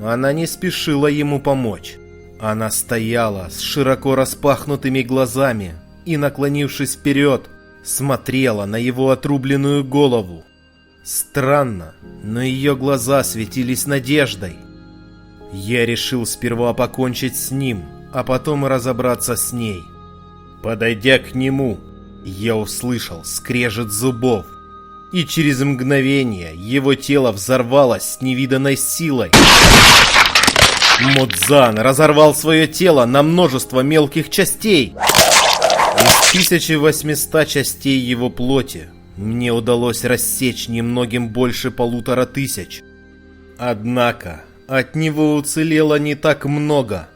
Она не спешила ему помочь. Она стояла с широко распахнутыми глазами и, наклонившись вперед, смотрела на его отрубленную голову. Странно, но ее глаза светились надеждой. Я решил сперва покончить с ним, а потом разобраться с ней. Подойдя к нему, я услышал скрежет зубов, и через мгновение его тело взорвалось с невиданной силой. Мудзан разорвал свое тело на множество мелких частей. Из 1800 частей его плоти мне удалось рассечь немногим больше 1500. Однако от него уцелело не так много,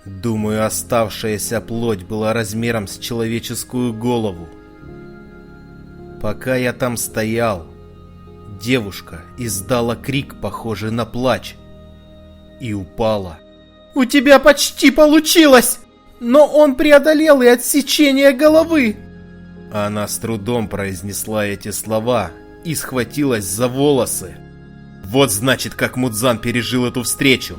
Думаю, оставшаяся плоть была размером с человеческую голову. Пока я там стоял, девушка издала крик, похожий на плач, и упала. У тебя почти получилось! Но он преодолел и отсечение головы! Она с трудом произнесла эти слова и схватилась за волосы. Вот значит, как Мудзан пережил эту встречу.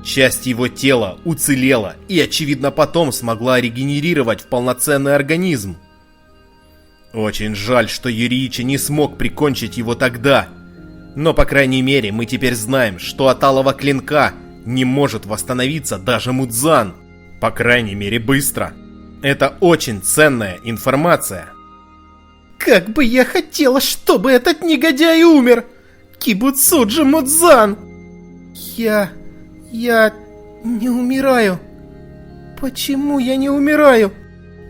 Часть его тела уцелела и, очевидно, потом смогла регенерировать в полноценный организм. Очень жаль, что Юриичи не смог прикончить его тогда. Но, по крайней мере, мы теперь знаем, что от алого клинка не может восстановиться даже Мудзан. По крайней мере, быстро. Это очень ценная информация. Как бы я хотела, чтобы этот негодяй умер! Кибуцуджи Мудзан! Я не умираю. Почему я не умираю?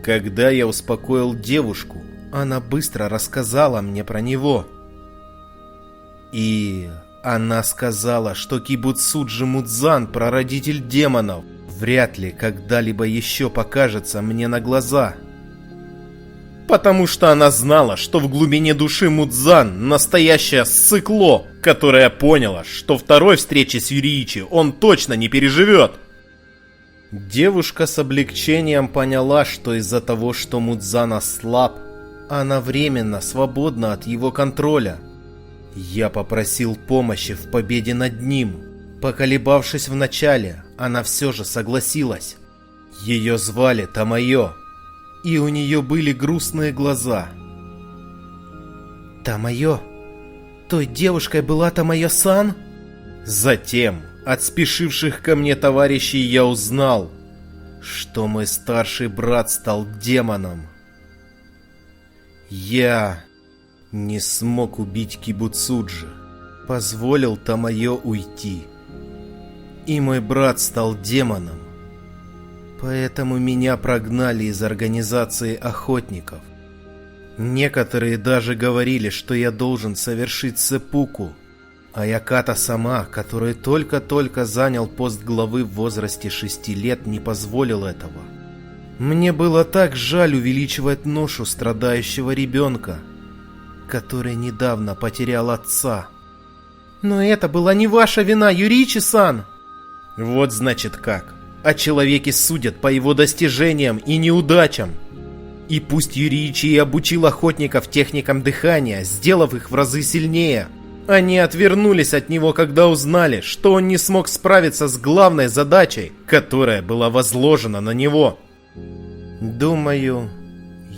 Когда я успокоил девушку, она быстро рассказала мне про него. И она сказала, что Кибуцуджи Мудзан, прародитель демонов, вряд ли когда-либо еще покажется мне на глаза. Потому что она знала, что в глубине души Мудзан настоящее ссыкло, которое поняло, что второй встречи с Юриичи он точно не переживет. Девушка с облегчением поняла, что из-за того, что Мудзан ослаб, она временно свободна от его контроля. Я попросил помощи в победе над ним. Поколебавшись вначале, она все же согласилась. Ее звали Тамайо, и у нее были грустные глаза. Тамайо? Той девушкой была Тамайо-сан? Затем от спешивших ко мне товарищей я узнал, что мой старший брат стал демоном. Я не смог убить Кибуцуджи, позволил Тамайо уйти. И мой брат стал демоном. Поэтому меня прогнали из организации охотников. Некоторые даже говорили, что я должен совершить сэппуку. А Яката сама, который только-только занял пост главы в возрасте 6 лет, не позволил этого. Мне было так жаль увеличивать ношу страдающего ребенка, который недавно потерял отца. Но это была не ваша вина, Юриичи-сан! Вот значит как. О человеке судят по его достижениям и неудачам. И пусть Юриичи и обучил охотников техникам дыхания, сделав их в разы сильнее, они отвернулись от него, когда узнали, что он не смог справиться с главной задачей, которая была возложена на него. Думаю,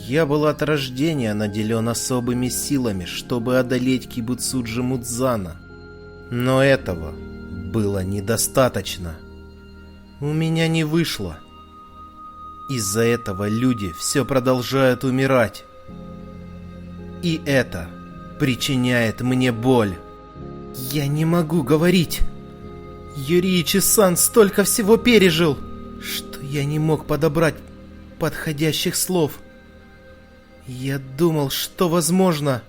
я был от рождения наделен особыми силами, чтобы одолеть Кибуцуджи Мудзана. Но этого было недостаточно. У меня не вышло. Из-за этого люди все продолжают умирать. И это причиняет мне боль. Я не могу говорить. Юриичи-сан столько всего пережил, что я не мог подобрать подходящих слов. Я думал, что возможно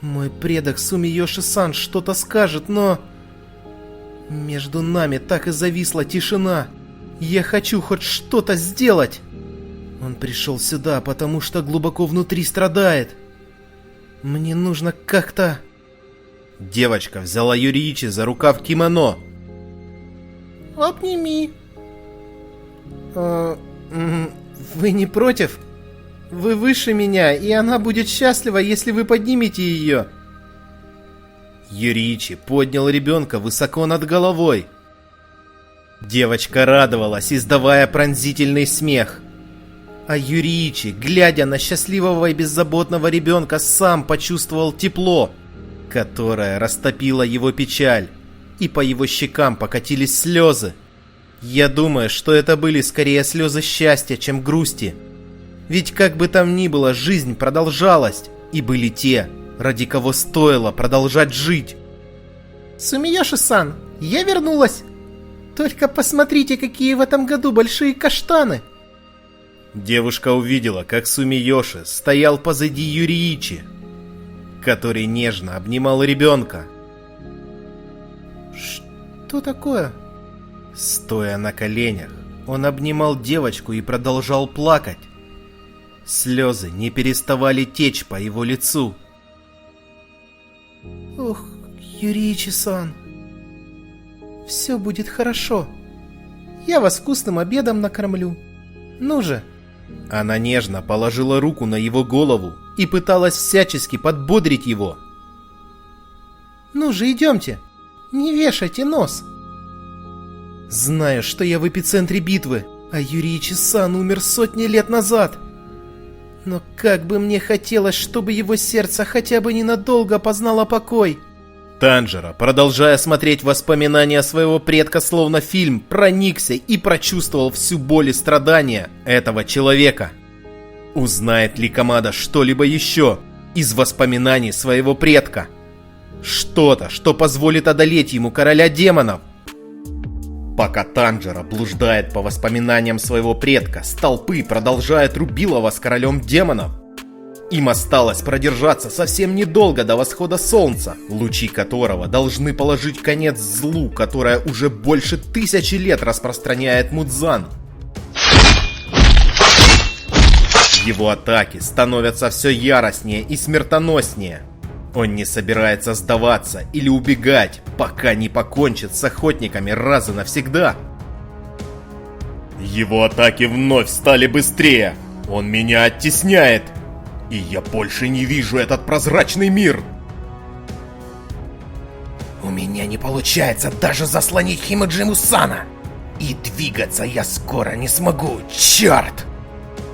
мой предок Сумиёши-сан что-то скажет, но между нами так и зависла тишина. Я хочу хоть что-то сделать. Он пришел сюда, потому что глубоко внутри страдает. Мне нужно как-то... Девочка взяла Юриичи за рукав кимоно. Обними. Вы не против? Вы выше меня, и она будет счастлива, если вы поднимете ее. Юриичи поднял ребенка высоко над головой. Девочка радовалась, издавая пронзительный смех. А Юриичи, глядя на счастливого и беззаботного ребенка, сам почувствовал тепло, которое растопило его печаль, и по его щекам покатились слезы. Я думаю, что это были скорее слезы счастья, чем грусти. Ведь как бы там ни было, жизнь продолжалась, и были те, ради кого стоило продолжать жить. Сумиёши-сан, я вернулась. Только посмотрите, какие в этом году большие каштаны. Девушка увидела, как Сумиёши стоял позади Юриичи, который нежно обнимал ребенка. Что такое? Стоя на коленях, Он обнимал девочку и продолжал плакать. Слезы не переставали течь по его лицу. Ох, Юрий-сан, все будет хорошо. Я вас вкусным обедом накормлю. Ну же. Она нежно положила руку на его голову и пыталась всячески подбодрить его. Ну же, идемте. Не вешайте нос. Знаю, что я в эпицентре битвы, а Юрий-сан умер сотни лет назад. Но как бы мне хотелось, чтобы его сердце хотя бы ненадолго познало покой. Танжера, продолжая смотреть воспоминания своего предка словно фильм, проникся и прочувствовал всю боль и страдания этого человека. Узнает ли Камада что-либо еще из воспоминаний своего предка? Что-то, что позволит одолеть ему короля демонов? Пока Танжера блуждает по воспоминаниям своего предка, столпы продолжают Рубилова с королем демонов. Им осталось продержаться совсем недолго до восхода солнца, лучи которого должны положить конец злу, которое уже больше 1000 лет распространяет Мудзан. Его атаки становятся все яростнее и смертоноснее. Он не собирается сдаваться или убегать, пока не покончит с охотниками раз и навсегда. Его атаки вновь стали быстрее. Он меня оттесняет. И я больше не вижу этот прозрачный мир. У меня не получается даже заслонить Химаджиму-сана. И двигаться я скоро не смогу, черт!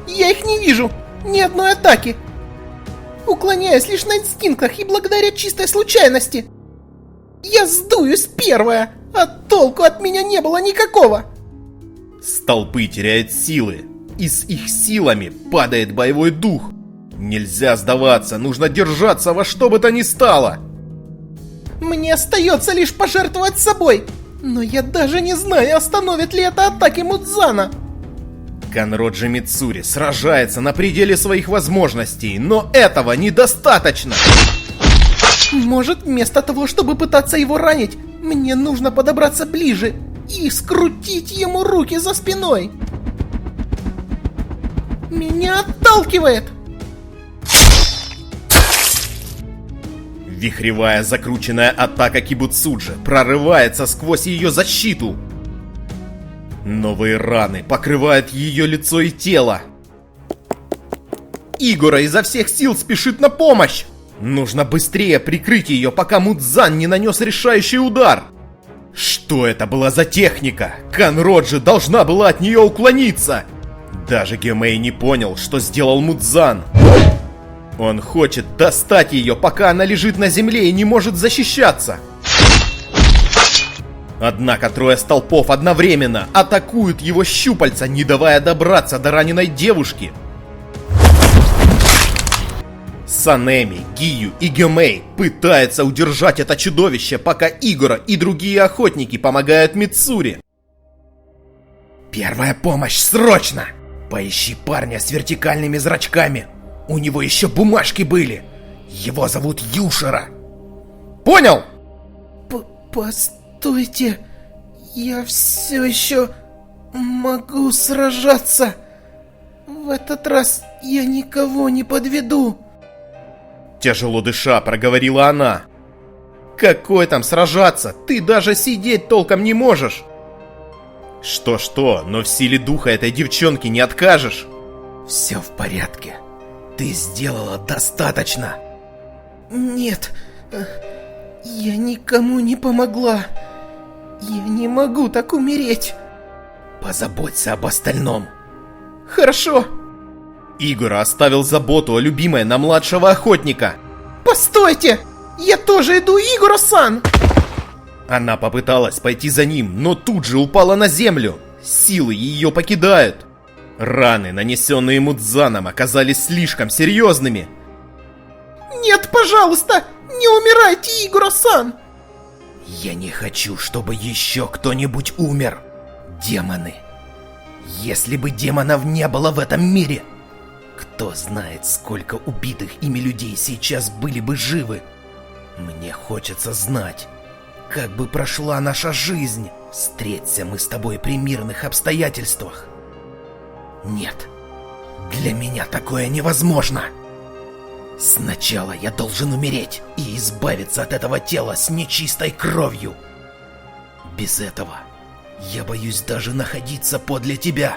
Я их не вижу, ни одной атаки. Уклоняюсь лишь на инстинктах и благодаря чистой случайности. Я сдуюсь первая, а толку от меня не было никакого. Столпы теряют силы, и с их силами падает боевой дух. Нельзя сдаваться, нужно держаться во что бы то ни стало. Мне остается лишь пожертвовать собой, но я даже не знаю, остановит ли это атаки Мудзана. Канроджи Мицури сражается на пределе своих возможностей, но этого недостаточно. Может, вместо того, чтобы пытаться его ранить, мне нужно подобраться ближе и скрутить ему руки за спиной. Меня отталкивает. Вихревая закрученная атака Кибуцуджи прорывается сквозь ее защиту. Новые раны покрывают ее лицо и тело. Игора изо всех сил спешит на помощь. Нужно быстрее прикрыть ее, пока Мудзан не нанес решающий удар. Что это была за техника? Канроджи должна была от нее уклониться. Даже Гемей не понял, что сделал Мудзан. Он хочет достать ее, пока она лежит на земле и не может защищаться. Однако трое столпов одновременно атакуют его щупальца, не давая добраться до раненой девушки. Санеми, Гию и Гемей пытаются удержать это чудовище, пока Игора и другие охотники помогают Мицури. Первая помощь, срочно! Поищи парня с вертикальными зрачками. У него еще бумажки были. Его зовут Юшера. Понял? Постойте, я все еще могу сражаться. В этот раз я никого не подведу. Тяжело дыша, проговорила она. Какой там сражаться? Ты даже сидеть толком не можешь. Что-что, но в силе духа этой девчонки не откажешь. Все в порядке. Ты сделала достаточно. Нет, я никому не помогла. Я не могу так умереть. Позаботься об остальном. Хорошо. Игора оставил заботу о любимой на младшего охотника. Постойте! Я тоже иду, Игора-сан! Она попыталась пойти за ним, но тут же упала на землю. Силы ее покидают. Раны, нанесенные Мудзаном, оказались слишком серьезными. Нет, пожалуйста, не умирайте, Игора-сан! Я не хочу, чтобы еще кто-нибудь умер. Демоны. Если бы демонов не было в этом мире, кто знает, сколько убитых ими людей сейчас были бы живы. Мне хочется знать, как бы прошла наша жизнь. Встреться мы с тобой при мирных обстоятельствах. Нет, для меня такое невозможно. Сначала я должен умереть и избавиться от этого тела с нечистой кровью. Без этого я боюсь даже находиться подле тебя.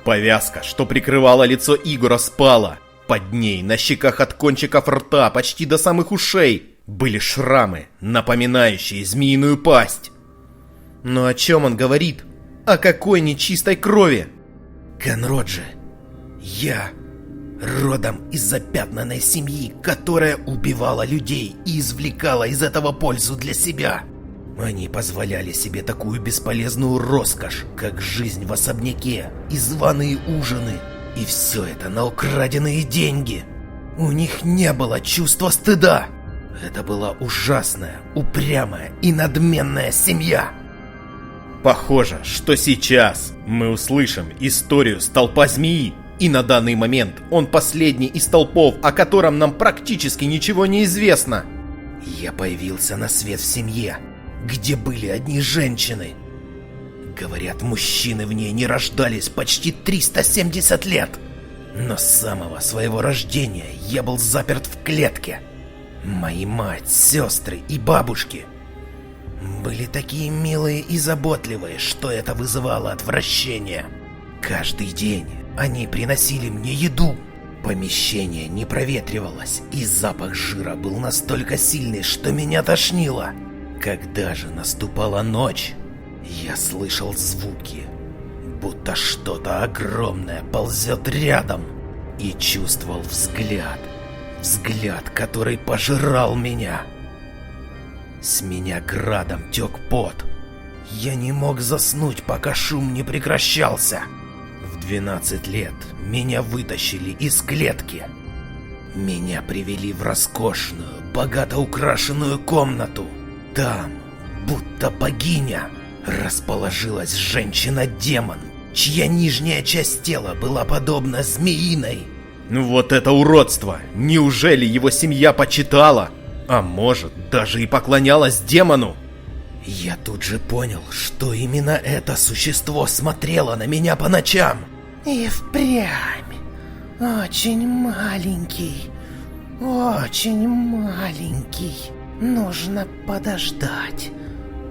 Повязка, что прикрывала лицо Игора, спала. Под ней, на щеках от кончиков рта почти до самых ушей, были шрамы, напоминающие змеиную пасть. Но о чем он говорит? О какой нечистой крови? Канроджи, я родом из запятнанной семьи, которая убивала людей и извлекала из этого пользу для себя. Они позволяли себе такую бесполезную роскошь, как жизнь в особняке и званые ужины. И все это на украденные деньги. У них не было чувства стыда. Это была ужасная, упрямая и надменная семья. Похоже, что сейчас мы услышим историю столпа змеи. И на данный момент он последний из столпов, о котором нам практически ничего не известно. Я появился на свет в семье, где были одни женщины. Говорят, мужчины в ней не рождались почти 370 лет. Но с самого своего рождения я был заперт в клетке. Мои мать, сестры и бабушки были такие милые и заботливые, что это вызывало отвращение. Каждый день они приносили мне еду. Помещение не проветривалось, и запах жира был настолько сильный, что меня тошнило. Когда же наступала ночь, я слышал звуки, будто что-то огромное ползет рядом, и чувствовал взгляд, который пожирал меня. С меня градом тек пот. Я не мог заснуть, пока шум не прекращался. В 12 лет меня вытащили из клетки. Меня привели в роскошную, богато украшенную комнату. Там, будто богиня, расположилась женщина-демон, чья нижняя часть тела была подобна змеиной. Ну вот это уродство! Неужели его семья почитала? А может, даже и поклонялась демону? Я тут же понял, что именно это существо смотрело на меня по ночам. И впрямь очень маленький, очень маленький. Нужно подождать,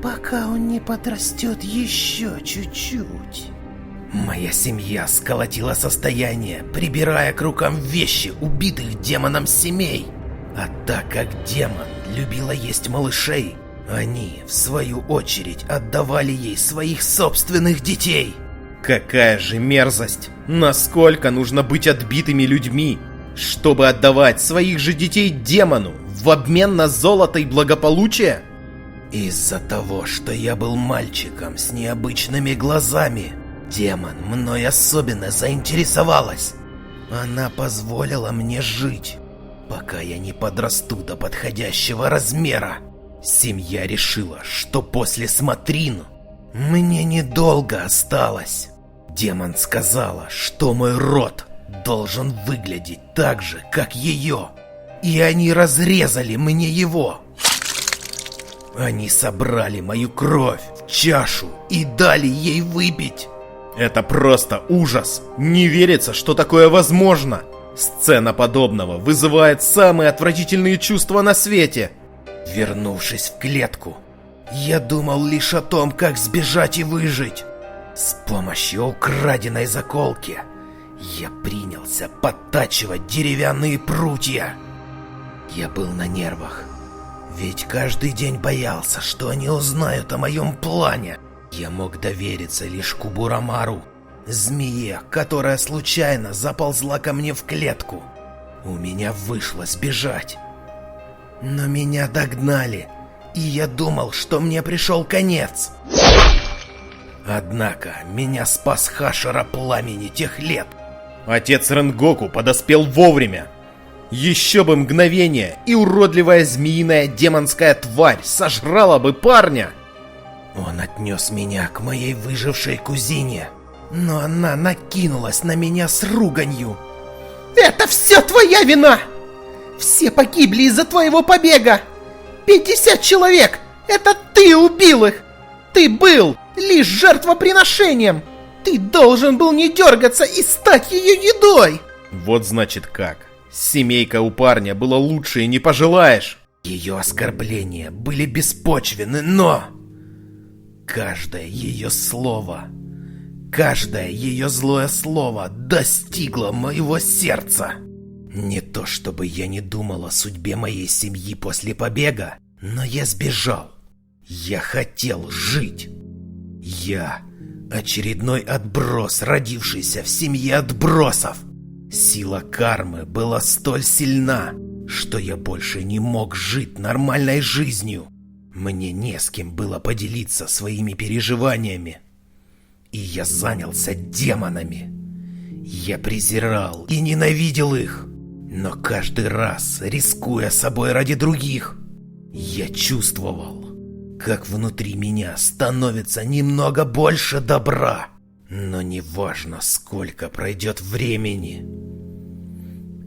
пока он не подрастет еще чуть-чуть. Моя семья сколотила состояние, прибирая к рукам вещи убитых демоном семей. А так как демон любила есть малышей, они, в свою очередь, отдавали ей своих собственных детей. Какая же мерзость! Насколько нужно быть отбитыми людьми, чтобы отдавать своих же детей демону в обмен на золото и благополучие? Из-за того, что я был мальчиком с необычными глазами, демон мной особенно заинтересовалась. Она позволила мне жить, пока я не подрасту до подходящего размера. Семья решила, что после смотрин мне недолго осталось. Демон сказала, что мой род должен выглядеть так же, как ее. И они разрезали мне его. Они собрали мою кровь в чашу и дали ей выпить. Это просто ужас! Не верится, что такое возможно! Сцена подобного вызывает самые отвратительные чувства на свете. Вернувшись в клетку, я думал лишь о том, как сбежать и выжить. С помощью украденной заколки я принялся подтачивать деревянные прутья. Я был на нервах, ведь каждый день боялся, что они узнают о моем плане. Я мог довериться лишь Кубурамару, змее, которая случайно заползла ко мне в клетку. У меня вышло сбежать. Но меня догнали, и я думал, что мне пришел конец. Однако меня спас Хашара Пламени тех лет. Отец Ренгоку подоспел вовремя. Еще бы мгновение, и уродливая змеиная демонская тварь сожрала бы парня. Он отнес меня к моей выжившей кузине, но она накинулась на меня с руганью. Это все твоя вина! Все погибли из-за твоего побега! 50 человек! Это ты убил их! Ты был лишь жертвоприношением! Ты должен был не дергаться и стать ее едой! Вот значит как. Семейка у парня была лучше и не пожелаешь. Ее оскорбления были беспочвенны, но... Каждое ее слово, каждое ее злое слово достигло моего сердца. Не то чтобы я не думал о судьбе моей семьи после побега, но я сбежал. Я хотел жить. Я очередной отброс, родившийся в семье отбросов. Сила кармы была столь сильна, что я больше не мог жить нормальной жизнью. Мне не с кем было поделиться своими переживаниями. И я занялся демонами. Я презирал и ненавидел их. Но каждый раз, рискуя собой ради других, я чувствовал, как внутри меня становится немного больше добра. Но неважно, сколько пройдет времени.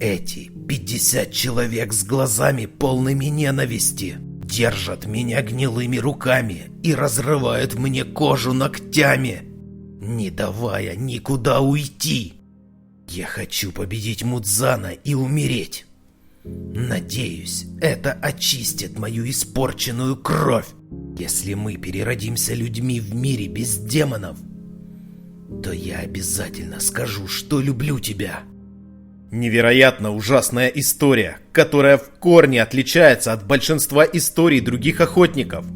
Эти 50 человек с глазами полными ненависти держат меня гнилыми руками и разрывают мне кожу ногтями, не давая никуда уйти. Я хочу победить Мудзана и умереть. Надеюсь, это очистит мою испорченную кровь. Если мы переродимся людьми в мире без демонов, то я обязательно скажу, что люблю тебя. Невероятно ужасная история, которая в корне отличается от большинства историй других охотников.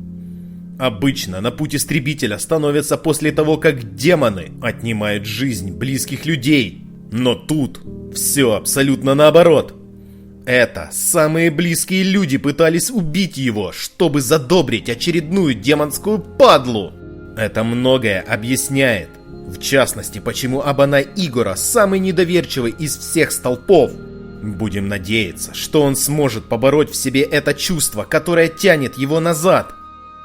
Обычно на путь истребителя становятся после того, как демоны отнимают жизнь близких людей. Но тут все абсолютно наоборот. Это самые близкие люди пытались убить его, чтобы задобрить очередную демонскую падлу. Это многое объясняет. В частности, почему Абана Игора самый недоверчивый из всех столпов. Будем надеяться, что он сможет побороть в себе это чувство, которое тянет его назад.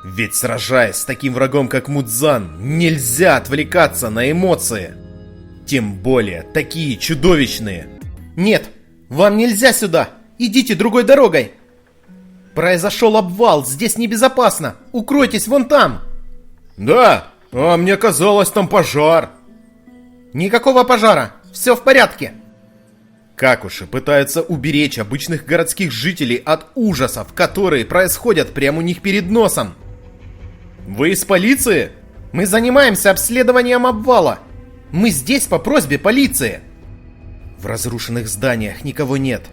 Ведь сражаясь с таким врагом, как Мудзан, нельзя отвлекаться на эмоции. Тем более, такие чудовищные. Нет, вам нельзя сюда! Идите другой дорогой! Произошел обвал, здесь небезопасно! Укройтесь вон там! Да, а мне казалось, там пожар. Никакого пожара, все в порядке! Какуши пытаются уберечь обычных городских жителей от ужасов, которые происходят прямо у них перед носом. Вы из полиции? Мы занимаемся обследованием обвала. Мы здесь по просьбе полиции. В разрушенных зданиях никого нет.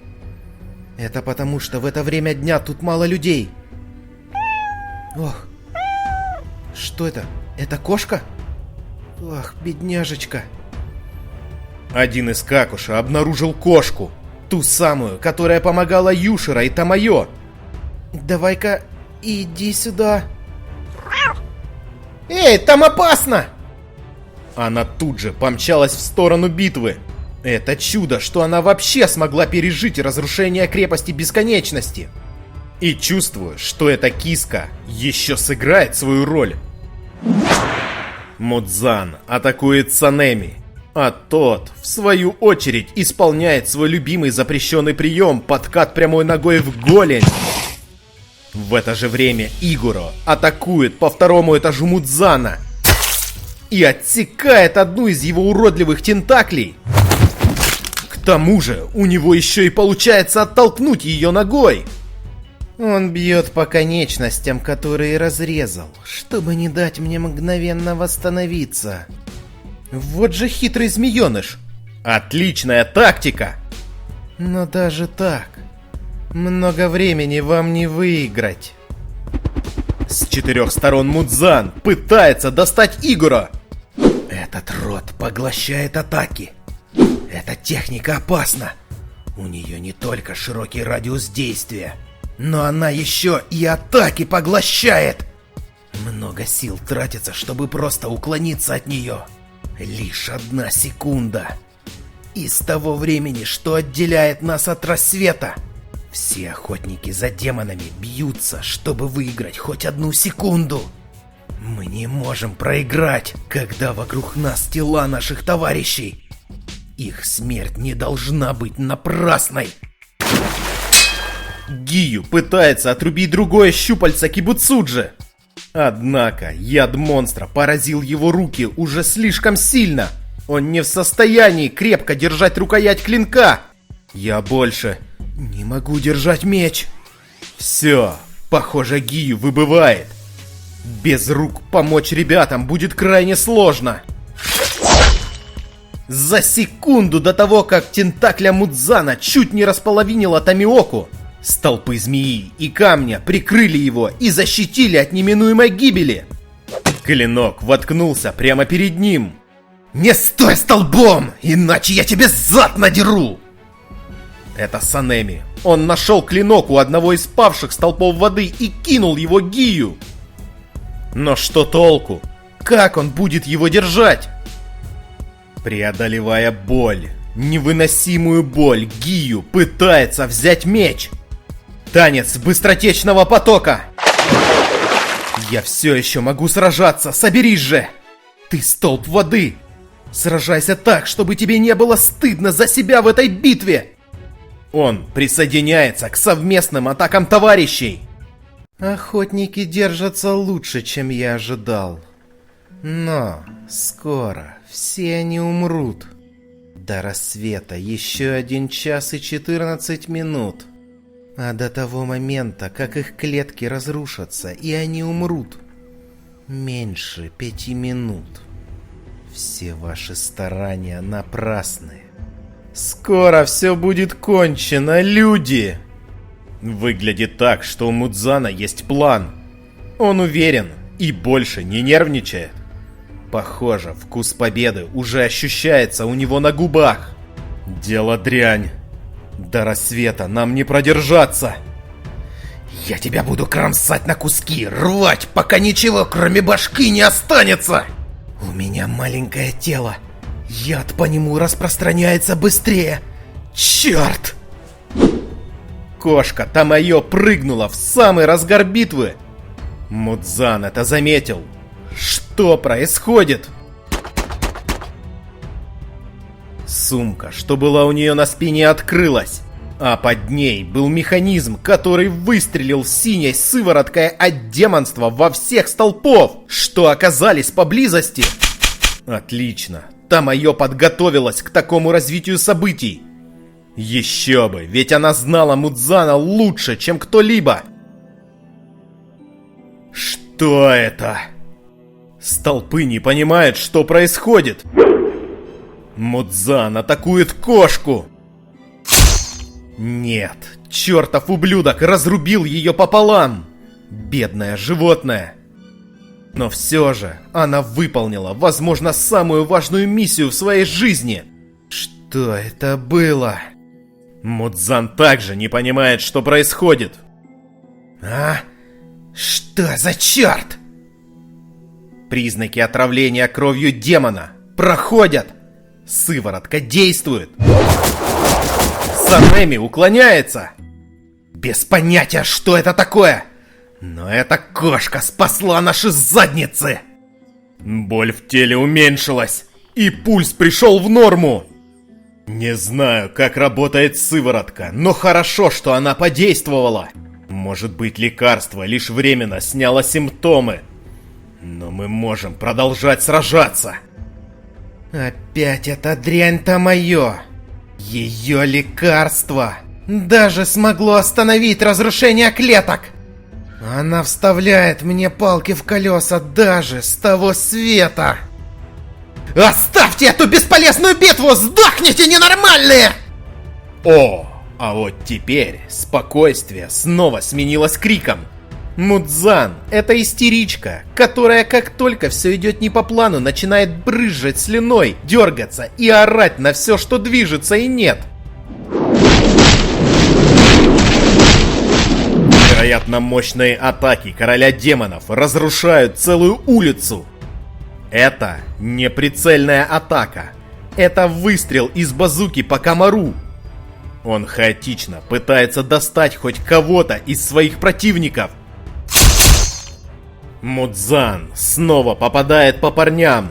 Это потому, что в это время дня тут мало людей. Ох, что это? Это кошка? Ах, бедняжечка. Один из Какуша обнаружил кошку. Ту самую, которая помогала Юшира и Тамайо. Давай-ка иди сюда. Эй, там опасно! Она тут же помчалась в сторону битвы. Это чудо, что она вообще смогла пережить разрушение крепости бесконечности. И чувствую, что эта киска еще сыграет свою роль. Мудзан атакует Санеми, а тот, в свою очередь, исполняет свой любимый запрещенный прием — подкат прямой ногой в голень. В это же время Игоро атакует по второму этажу Мудзана и отсекает одну из его уродливых тентаклей. К тому же у него еще и получается оттолкнуть ее ногой. Он бьет по конечностям, которые разрезал, чтобы не дать мне мгновенно восстановиться. Вот же хитрый змееныш. Отличная тактика. Но даже так, много времени вам не выиграть. С 4 сторон Мудзан пытается достать Игора. Этот род поглощает атаки. Эта техника опасна. У нее не только широкий радиус действия, но она еще и атаки поглощает. Много сил тратится, чтобы просто уклониться от нее. Лишь 1 секунда. Из того времени, что отделяет нас от рассвета. Все охотники за демонами бьются, чтобы выиграть хоть 1 секунду. Мы не можем проиграть, когда вокруг нас тела наших товарищей. Их смерть не должна быть напрасной. Гию пытается отрубить другое щупальце Кибуцуджи. Однако яд монстра поразил его руки уже слишком сильно. Он не в состоянии крепко держать рукоять клинка. Я больше не могу держать меч. Все, похоже, Гию выбывает. Без рук помочь ребятам будет крайне сложно. За секунду до того, как тентакля Мудзана чуть не располовинила Томиоку, столпы змеи и камня прикрыли его и защитили от неминуемой гибели. Клинок воткнулся прямо перед ним. «Не стой столбом, иначе я тебе зад надеру!» Это Санеми. Он нашел клинок у одного из павших столпов воды и кинул его Гию. Но что толку? Как он будет его держать? Преодолевая боль, невыносимую боль, Гию пытается взять меч. Танец быстротечного потока. Я все еще могу сражаться, соберись же! Ты столб воды! Сражайся так, чтобы тебе не было стыдно за себя в этой битве! Он присоединяется к совместным атакам товарищей. Охотники держатся лучше, чем я ожидал. Но скоро все они умрут. До рассвета еще 1 час и 14 минут. А до того момента, как их клетки разрушатся и они умрут, меньше 5 минут. Все ваши старания напрасны. Скоро все будет кончено, люди! Выглядит так, что у Мудзана есть план. Он уверен и больше не нервничает. Похоже, вкус победы уже ощущается у него на губах. Дело дрянь. До рассвета нам не продержаться. Я тебя буду кромсать на куски, рвать, пока ничего кроме башки не останется. У меня маленькое тело. Яд по нему распространяется быстрее. Черт! Кошка Тамайо прыгнула в самый разгар битвы. Мудзан это заметил. Что происходит? Сумка, что была у нее на спине, открылась. А под ней был механизм, который выстрелил синей сывороткой от демонства во всех столпов, что оказались поблизости. Отлично. Тамайо подготовилась к такому развитию событий. Еще бы, ведь она знала Мудзана лучше, чем кто-либо. Что это? Столпы не понимают, что происходит. Мудзан атакует кошку. Нет, чертов ублюдок разрубил ее пополам. Бедное животное. Но все же она выполнила, возможно, самую важную миссию в своей жизни. Что это было? Мудзан также не понимает, что происходит. А? Что за черт? Признаки отравления кровью демона проходят. Сыворотка действует. Санеми уклоняется. Без понятия, что это такое. Но эта кошка спасла наши задницы. Боль в теле уменьшилась, и пульс пришел в норму. Не знаю, как работает сыворотка, но хорошо, что она подействовала. Может быть, лекарство лишь временно сняло симптомы. Но мы можем продолжать сражаться. Опять эта дрянь Тамайо. Ее лекарство даже смогло остановить разрушение клеток. Она вставляет мне палки в колеса даже с того света. Оставьте эту бесполезную битву! Сдохните, ненормальные! О, а вот теперь спокойствие снова сменилось криком. Мудзан — это истеричка, которая, как только все идет не по плану, начинает брызжать слюной, дергаться и орать на все, что движется и нет. Невероятно мощные атаки короля демонов разрушают целую улицу. Это не прицельная атака. Это выстрел из базуки по комару. Он хаотично пытается достать хоть кого-то из своих противников. Мудзан снова попадает по парням.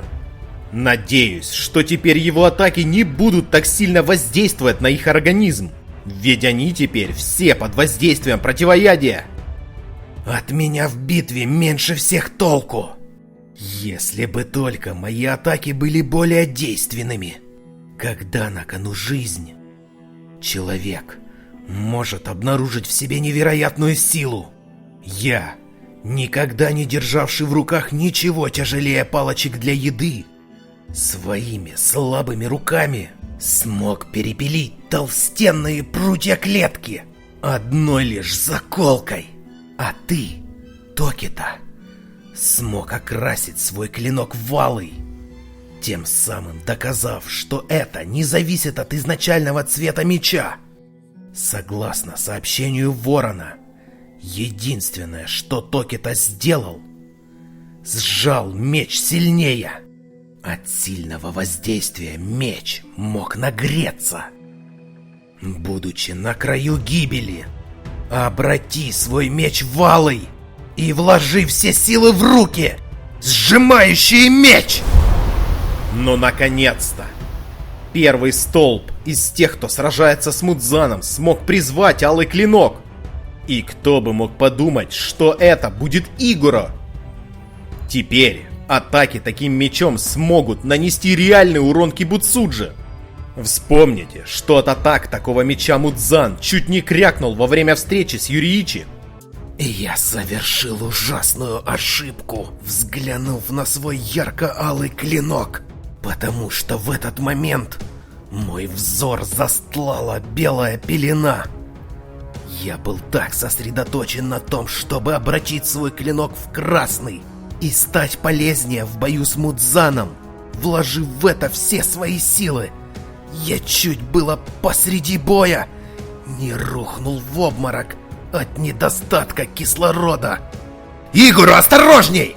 Надеюсь, что теперь его атаки не будут так сильно воздействовать на их организм. Ведь они теперь все под воздействием противоядия. От меня в битве меньше всех толку. Если бы только мои атаки были более действенными. Когда на кону жизнь, человек может обнаружить в себе невероятную силу. Я, никогда не державший в руках ничего тяжелее палочек для еды, своими слабыми руками смог перепилить толстенные прутья клетки одной лишь заколкой. А ты, Токита, смог окрасить свой клинок в алый, тем самым доказав, что это не зависит от изначального цвета меча. Согласно сообщению Ворона, единственное, что Токита сделал, сжал меч сильнее. От сильного воздействия меч мог нагреться. Будучи на краю гибели, обрати свой меч в алый и вложи все силы в руки, сжимающие меч! Но наконец-то! Первый столб из тех, кто сражается с Мудзаном, смог призвать алый клинок. И кто бы мог подумать, что это будет Игуро? Теперь атаки таким мечом смогут нанести реальный урон Кибуцуджи. Вспомните, что от атак такого меча Мудзан чуть не крякнул во время встречи с Юриичи. Я совершил ужасную ошибку, взглянув на свой ярко-алый клинок, потому что в этот момент мой взор застлала белая пелена. Я был так сосредоточен на том, чтобы обратить свой клинок в красный и стать полезнее в бою с Мудзаном, вложив в это все свои силы. Я чуть было посреди боя не рухнул в обморок от недостатка кислорода. «Игуро, осторожней!»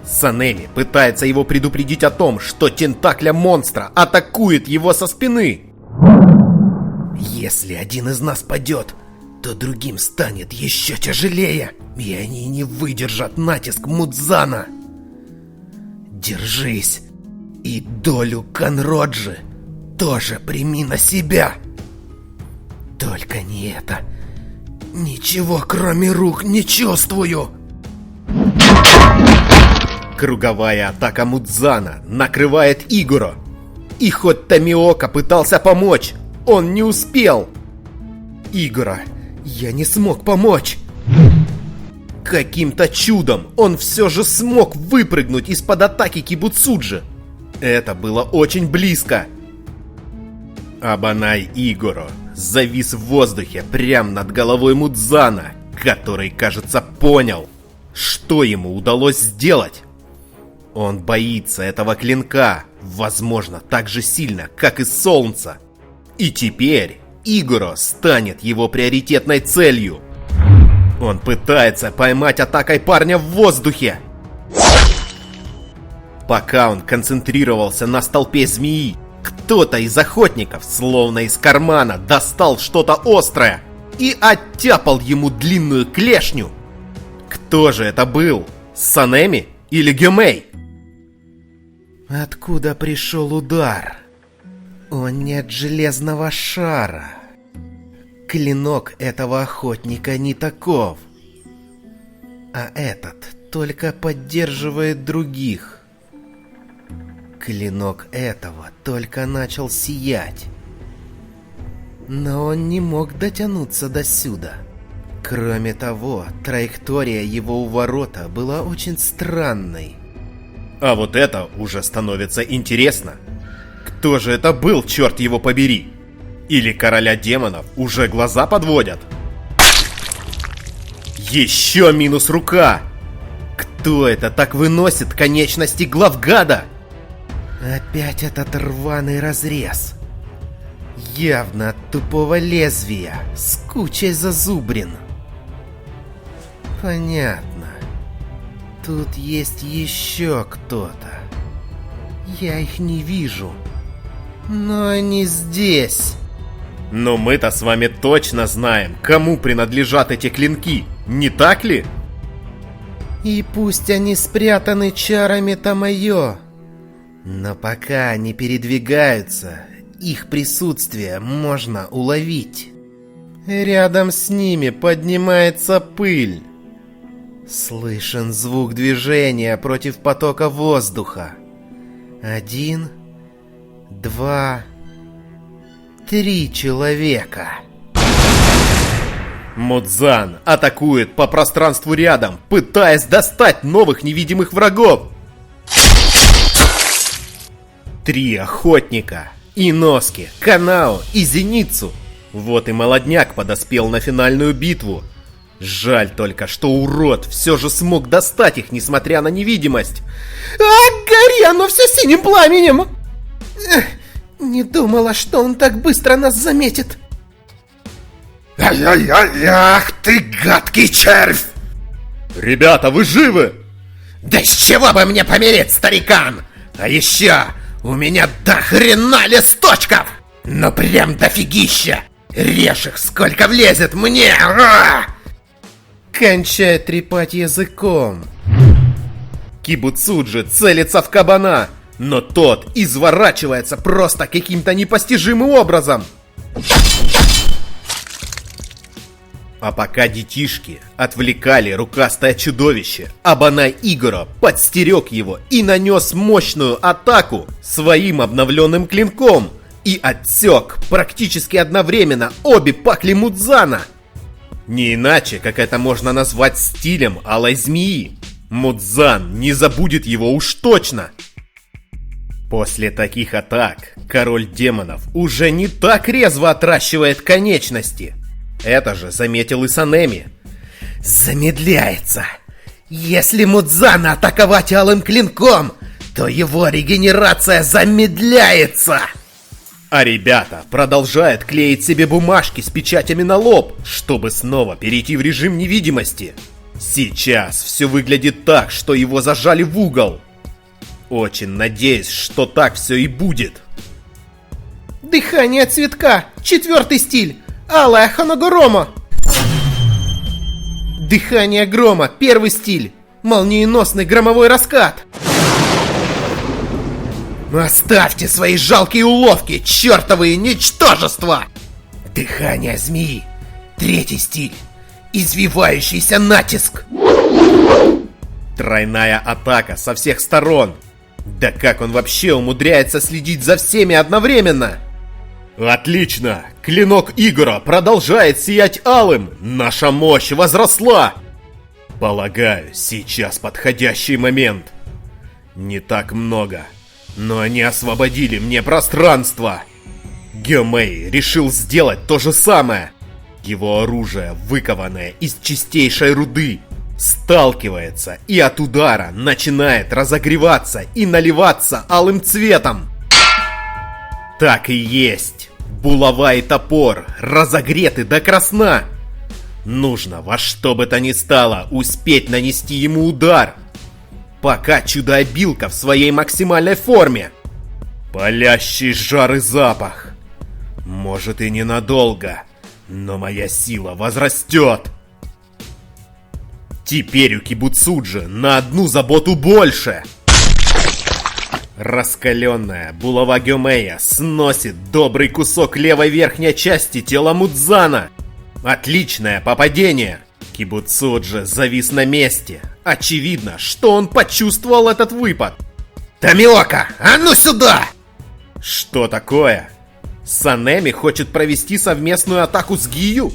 Санеми пытается его предупредить о том, что тентакля монстра атакует его со спины. Если один из нас падет, то другим станет еще тяжелее, и они не выдержат натиск Мудзана. Держись, и долю Канроджи тоже прими на себя. Только не это. Ничего кроме рук не чувствую. Круговая атака Мудзана накрывает Игуро. И хоть Томиока пытался помочь, он не успел. Игуро, я не смог помочь. Каким-то чудом он все же смог выпрыгнуть из-под атаки Кибуцуджи. Это было очень близко. Абанай Игуро завис в воздухе прямо над головой Мудзана, который, кажется, понял, что ему удалось сделать. Он боится этого клинка, возможно, так же сильно, как и солнца. И теперь Игуро станет его приоритетной целью. Он пытается поймать атакой парня в воздухе. Пока он концентрировался на столпе змеи, кто-то из охотников, словно из кармана, достал что-то острое и оттяпал ему длинную клешню. Кто же это был? Санеми или Гюмей? Откуда пришел удар? О, нет железного шара. Клинок этого охотника не таков. А этот только поддерживает других. Клинок этого только начал сиять. Но он не мог дотянуться до сюда. Кроме того, траектория его уворота была очень странной. А вот это уже становится интересно. Кто же это был, черт его побери? Или короля демонов уже глаза подводят? Еще минус рука! Кто это так выносит конечности главгада? Опять этот рваный разрез. Явно от тупого лезвия, с кучей зазубрин. Понятно. Тут есть еще кто-то. Я их не вижу. Но они здесь. Но мы-то с вами точно знаем, кому принадлежат эти клинки, не так ли? И пусть они спрятаны чарами Тамайо, но пока они передвигаются, их присутствие можно уловить. Рядом с ними поднимается пыль. Слышен звук движения против потока воздуха. 1, 2, 3 человека. Мудзан атакует по пространству рядом, пытаясь достать новых невидимых врагов. 3 охотника: Иноски, Канао и Зеницу. Вот и молодняк подоспел на финальную битву. Жаль только, что урод все же смог достать их, несмотря на невидимость. Гори оно все синим пламенем! Не думала, что он так быстро нас заметит. Ах ты гадкий червь! Ребята, вы живы? Да с чего бы мне помереть, старикан? А еще у меня до хрена листочков! Ну прям дофигища! Режь их, сколько влезет мне! Кончай трепать языком. Кибуцуджи целится в кабана, но тот изворачивается просто каким-то непостижимым образом. А пока детишки отвлекали рукастое чудовище, Абанай Игоро подстерег его и нанес мощную атаку своим обновленным клинком и отсек практически одновременно обе пакли Мудзана. Не иначе, как это можно назвать стилем алой змеи. Мудзан не забудет его уж точно. После таких атак король демонов уже не так резво отращивает конечности. Это же заметил и Санеми. Замедляется. Если Мудзана атаковать алым клинком, то его регенерация замедляется. А ребята продолжают клеить себе бумажки с печатями на лоб, чтобы снова перейти в режим невидимости. Сейчас все выглядит так, что его зажали в угол. Очень надеюсь, что так все и будет. Дыхание цветка, 4-й стиль, алая Ханагорома. Дыхание грома, 1-й стиль, молниеносный громовой раскат. Оставьте свои жалкие уловки, чертовые ничтожества! Дыхание змеи, 3-й стиль, извивающийся натиск. Тройная атака со всех сторон. Да как он вообще умудряется следить за всеми одновременно? Отлично! Клинок Игора продолжает сиять алым. Наша мощь возросла. Полагаю, сейчас подходящий момент. Не так много, но они освободили мне пространство. Гёмэй решил сделать то же самое. Его оружие, выкованное из чистейшей руды, сталкивается и от удара начинает разогреваться и наливаться алым цветом. Так и есть. Булава и топор разогреты до красна. Нужно во что бы то ни стало успеть нанести ему удар, пока чудо-обилка в своей максимальной форме. Палящий жар и запах. Может и ненадолго, но моя сила возрастет. Теперь у Кибуцуджи на одну заботу больше. Раскаленная булава Гёмэя сносит добрый кусок левой верхней части тела Мудзана. Отличное попадение. Кибуцуджи завис на месте. Очевидно, что он почувствовал этот выпад. Томиока, а ну сюда! Что такое? Санеми хочет провести совместную атаку с Гию?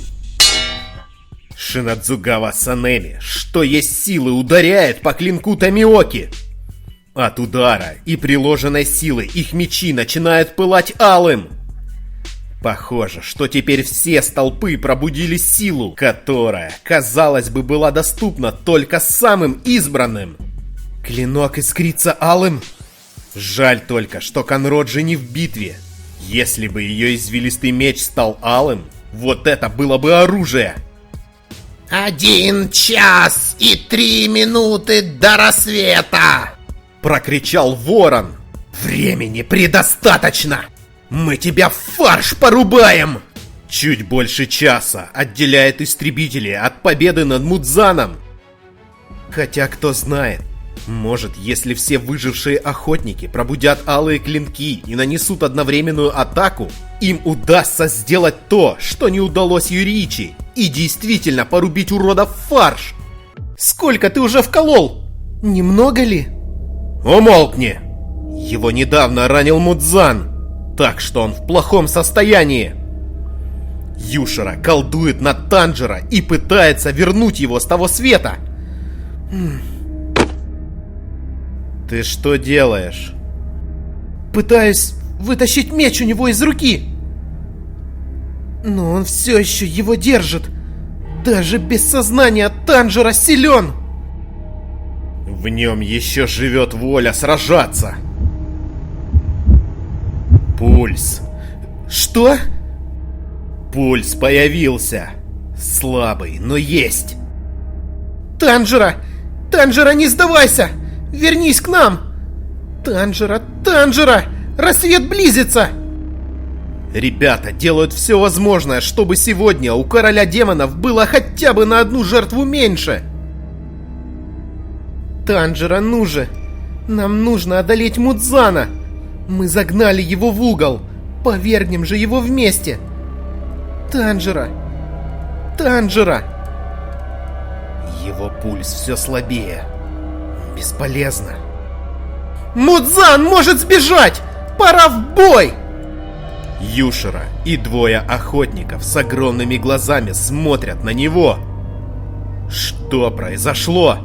Шинадзугава Санеми, что есть силы, ударяет по клинку Томиоки. От удара и приложенной силы их мечи начинают пылать алым. Похоже, что теперь все столпы пробудили силу, которая, казалось бы, была доступна только самым избранным. Клинок искрится алым. Жаль только, что Канроджи не в битве. Если бы ее извилистый меч стал алым, вот это было бы оружие. 1 час и 3 минуты до рассвета! Прокричал ворон. Времени предостаточно! Мы тебя в фарш порубаем! Чуть больше часа отделяет истребители от победы над Мудзаном. Хотя кто знает, может, если все выжившие охотники пробудят алые клинки и нанесут одновременную атаку, им удастся сделать то, что не удалось Юриичи, и действительно порубить урода в фарш. Сколько ты уже вколол? Немного ли? Умолкни! Его недавно ранил Мудзан, так что он в плохом состоянии. Юшара колдует на Танжера и пытается вернуть его с того света. Ты что делаешь? Пытаюсь вытащить меч у него из руки. Но он все еще его держит. Даже без сознания Танжера силен. В нем еще живет воля сражаться. Пульс. Что? Пульс появился. Слабый, но есть. Танжера! Танжера, не сдавайся! Вернись к нам! Танжера! Танжера! Рассвет близится! Ребята делают все возможное, чтобы сегодня у короля демонов было хотя бы на одну жертву меньше. Танжера, ну же! Нам нужно одолеть Мудзана! Мы загнали его в угол! Повергнем же его вместе! Танжера! Танжера! Его пульс все слабее. Бесполезно. Мудзан может сбежать! Пора в бой! Юшара и двое охотников с огромными глазами смотрят на него. Что произошло?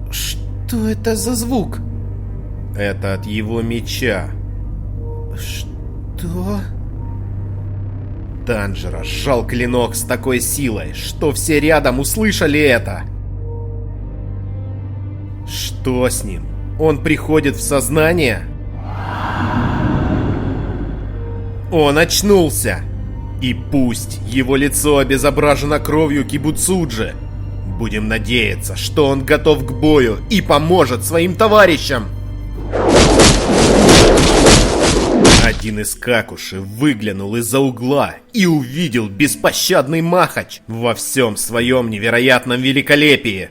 Что это за звук? Это от его меча. Что? Танжера сжал клинок с такой силой, что все рядом услышали это. Что с ним? Он приходит в сознание? Он очнулся. И пусть его лицо обезображено кровью Кибуцуджи, будем надеяться, что он готов к бою и поможет своим товарищам. Один из Какуши выглянул из-за угла и увидел беспощадный Махач во всем своем невероятном великолепии.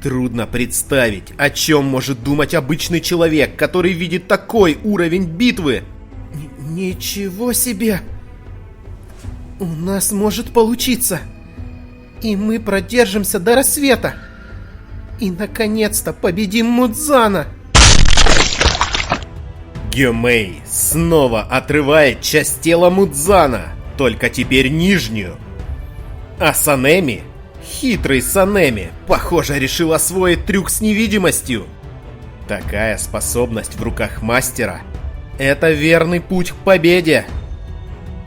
Трудно представить, о чем может думать обычный человек, который видит такой уровень битвы. Ничего себе! У нас может получиться. И мы продержимся до рассвета. И наконец-то победим Мудзана. Гёмэй снова отрывает часть тела Мудзана, только теперь нижнюю. А Санеми, хитрый Санеми, похоже, решил освоить трюк с невидимостью. Такая способность в руках мастера — это верный путь к победе.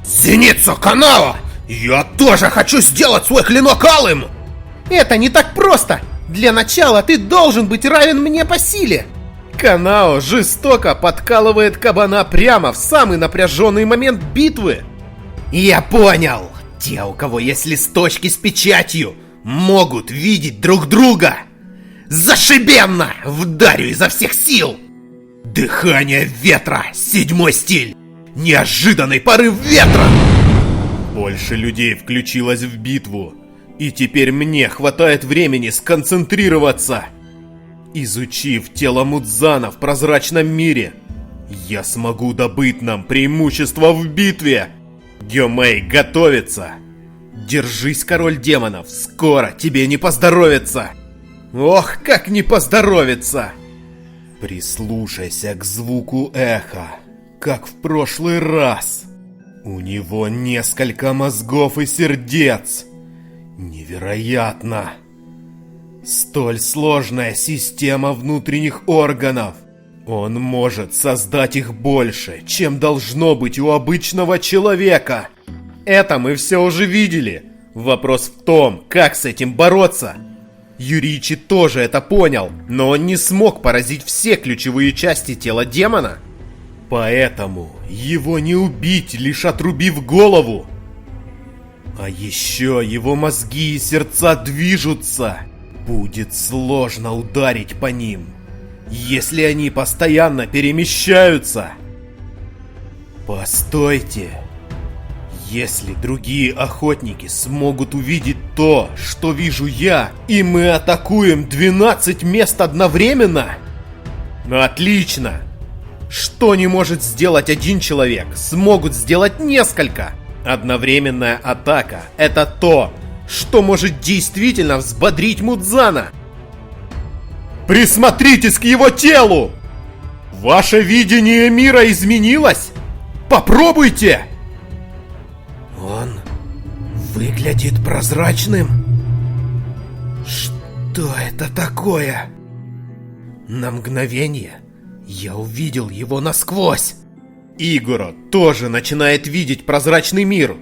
Зеницу Канао! Я тоже хочу сделать свой клинок алым! Это не так просто! Для начала ты должен быть равен мне по силе! Канао жестоко подкалывает кабана прямо в самый напряженный момент битвы. Я понял! Те, у кого есть листочки с печатью, могут видеть друг друга! Зашибенно! Вдарю изо всех сил! Дыхание ветра! 7-й стиль! Неожиданный порыв ветра! Больше людей включилось в битву, и теперь мне хватает времени сконцентрироваться. Изучив тело Мудзана в прозрачном мире, я смогу добыть нам преимущество в битве. Гёмэй готовится. Держись, король демонов, скоро тебе не поздоровится. Ох, как не поздоровится! Прислушайся к звуку эха, как в прошлый раз. У него несколько мозгов и сердец. Невероятно! Столь сложная система внутренних органов. Он может создать их больше, чем должно быть у обычного человека. Это мы все уже видели. Вопрос в том, как с этим бороться. Юричи тоже это понял, но он не смог поразить все ключевые части тела демона. Поэтому его не убить, лишь отрубив голову. А еще его мозги и сердца движутся. Будет сложно ударить по ним, если они постоянно перемещаются. Постойте. Если другие охотники смогут увидеть то, что вижу я, и мы атакуем 12 мест одновременно? Отлично! Что не может сделать один человек, смогут сделать несколько. Одновременная атака – это то, что может действительно взбодрить Мудзана. Присмотритесь к его телу! Ваше видение мира изменилось? Попробуйте! Он выглядит прозрачным. Что это такое? На мгновение я увидел его насквозь. Игоро тоже начинает видеть прозрачный мир.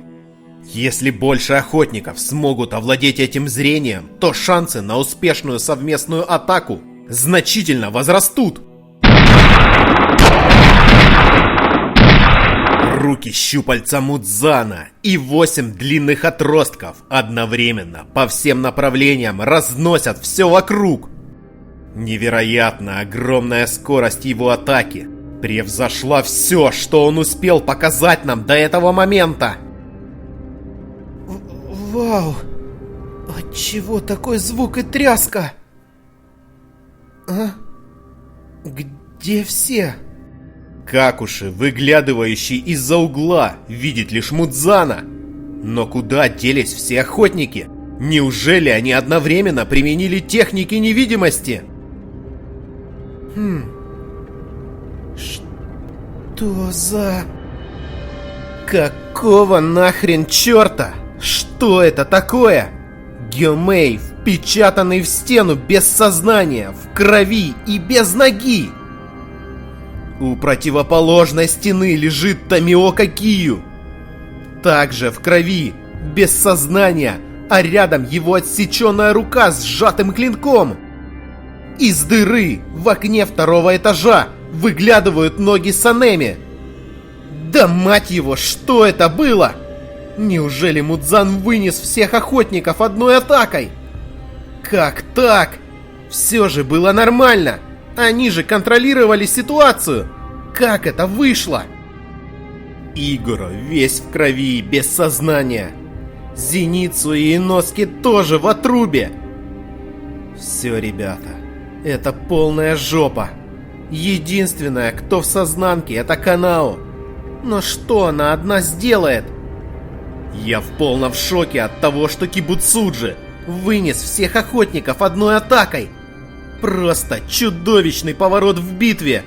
Если больше охотников смогут овладеть этим зрением, то шансы на успешную совместную атаку значительно возрастут. Руки щупальца Мудзана и 8 длинных отростков одновременно по всем направлениям разносят все вокруг. Невероятно огромная скорость его атаки превзошла все, что он успел показать нам до этого момента. Вау! Отчего такой звук и тряска? А? Где все? Какуши, выглядывающий из-за угла, видит лишь Мудзана. Но куда делись все охотники? Неужели они одновременно применили техники невидимости? Что за... Какого нахрен черта? Что это такое? Гёмэй, впечатанный в стену без сознания, в крови и без ноги. У противоположной стены лежит Томиока Кию. Также в крови, без сознания, а рядом его отсеченная рука с сжатым клинком. Из дыры в окне второго этажа выглядывают ноги Санеми. Да мать его, что это было? Неужели Мудзан вынес всех охотников одной атакой? Как так? Все же было нормально. Они же контролировали ситуацию. Как это вышло? Игоро весь в крови, без сознания. Зеницу и Иноски тоже в отрубе. Все, ребята, это полная жопа. Единственная, кто в сознанке, это Канао. Но что она одна сделает? Я в полном шоке от того, что Кибуцуджи вынес всех охотников одной атакой. Просто чудовищный поворот в битве.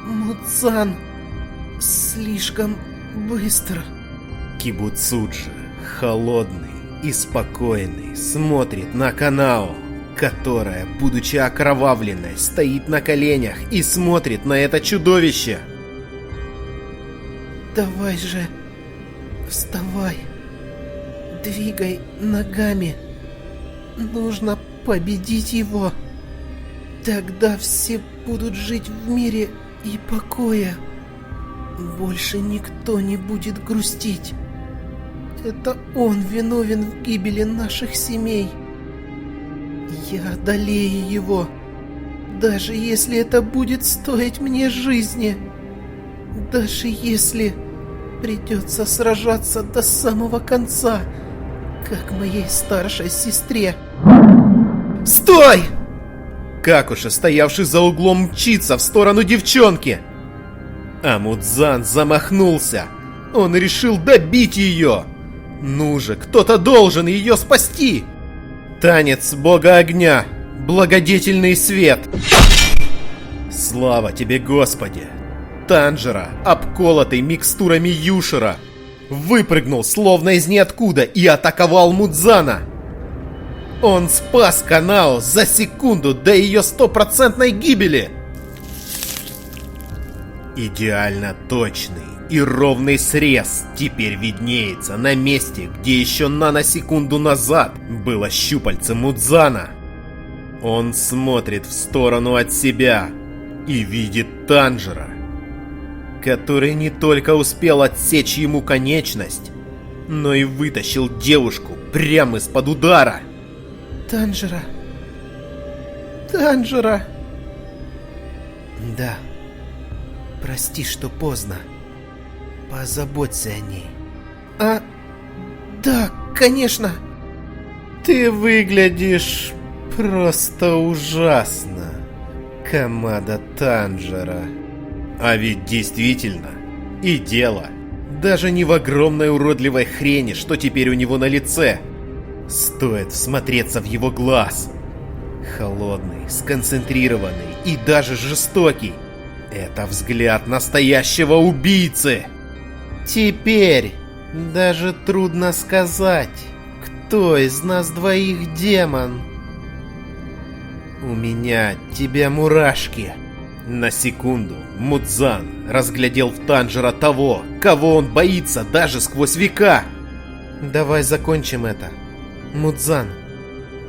Мудзан слишком быстро. Кибуцуджи, холодный и спокойный, смотрит на Канао, которая, будучи окровавленной, стоит на коленях и смотрит на это чудовище. Давай же, вставай, двигай ногами. Нужно победить его. Тогда все будут жить в мире и покое. Больше никто не будет грустить. Это он виновен в гибели наших семей. Я одолею его, даже если это будет стоить мне жизни. Даже если придется сражаться до самого конца, как моей старшей сестре. Стой! Какуша, стоявший за углом, мчится в сторону девчонки. А Мудзан замахнулся. Он решил добить ее. Ну же, кто-то должен ее спасти. Танец бога огня, благодетельный свет. Слава тебе, Господи! Танжера, обколотый микстурами Юшера, выпрыгнул словно из ниоткуда и атаковал Мудзана. Он спас Канао за секунду до ее 100% гибели. Идеально точный и ровный срез теперь виднеется на месте, где еще наносекунду назад было щупальце Мудзана. Он смотрит в сторону от себя и видит Танжера, который не только успел отсечь ему конечность, но и вытащил девушку прямо из-под удара. Танжера. Танжера. Да. Прости, что поздно. Позаботься о ней. Да, конечно. Ты выглядишь просто ужасно, Камада Танжера. А ведь действительно, и дело Даже не в огромной уродливой хрени, что теперь у него на лице. Стоит всмотреться в его глаз. Холодный, сконцентрированный и даже жестокий. Это взгляд настоящего убийцы. Теперь даже трудно сказать, кто из нас двоих демон. У меня от тебя мурашки. На секунду Мудзан разглядел в Танжера того, кого он боится даже сквозь века. Давай закончим это, Мудзан.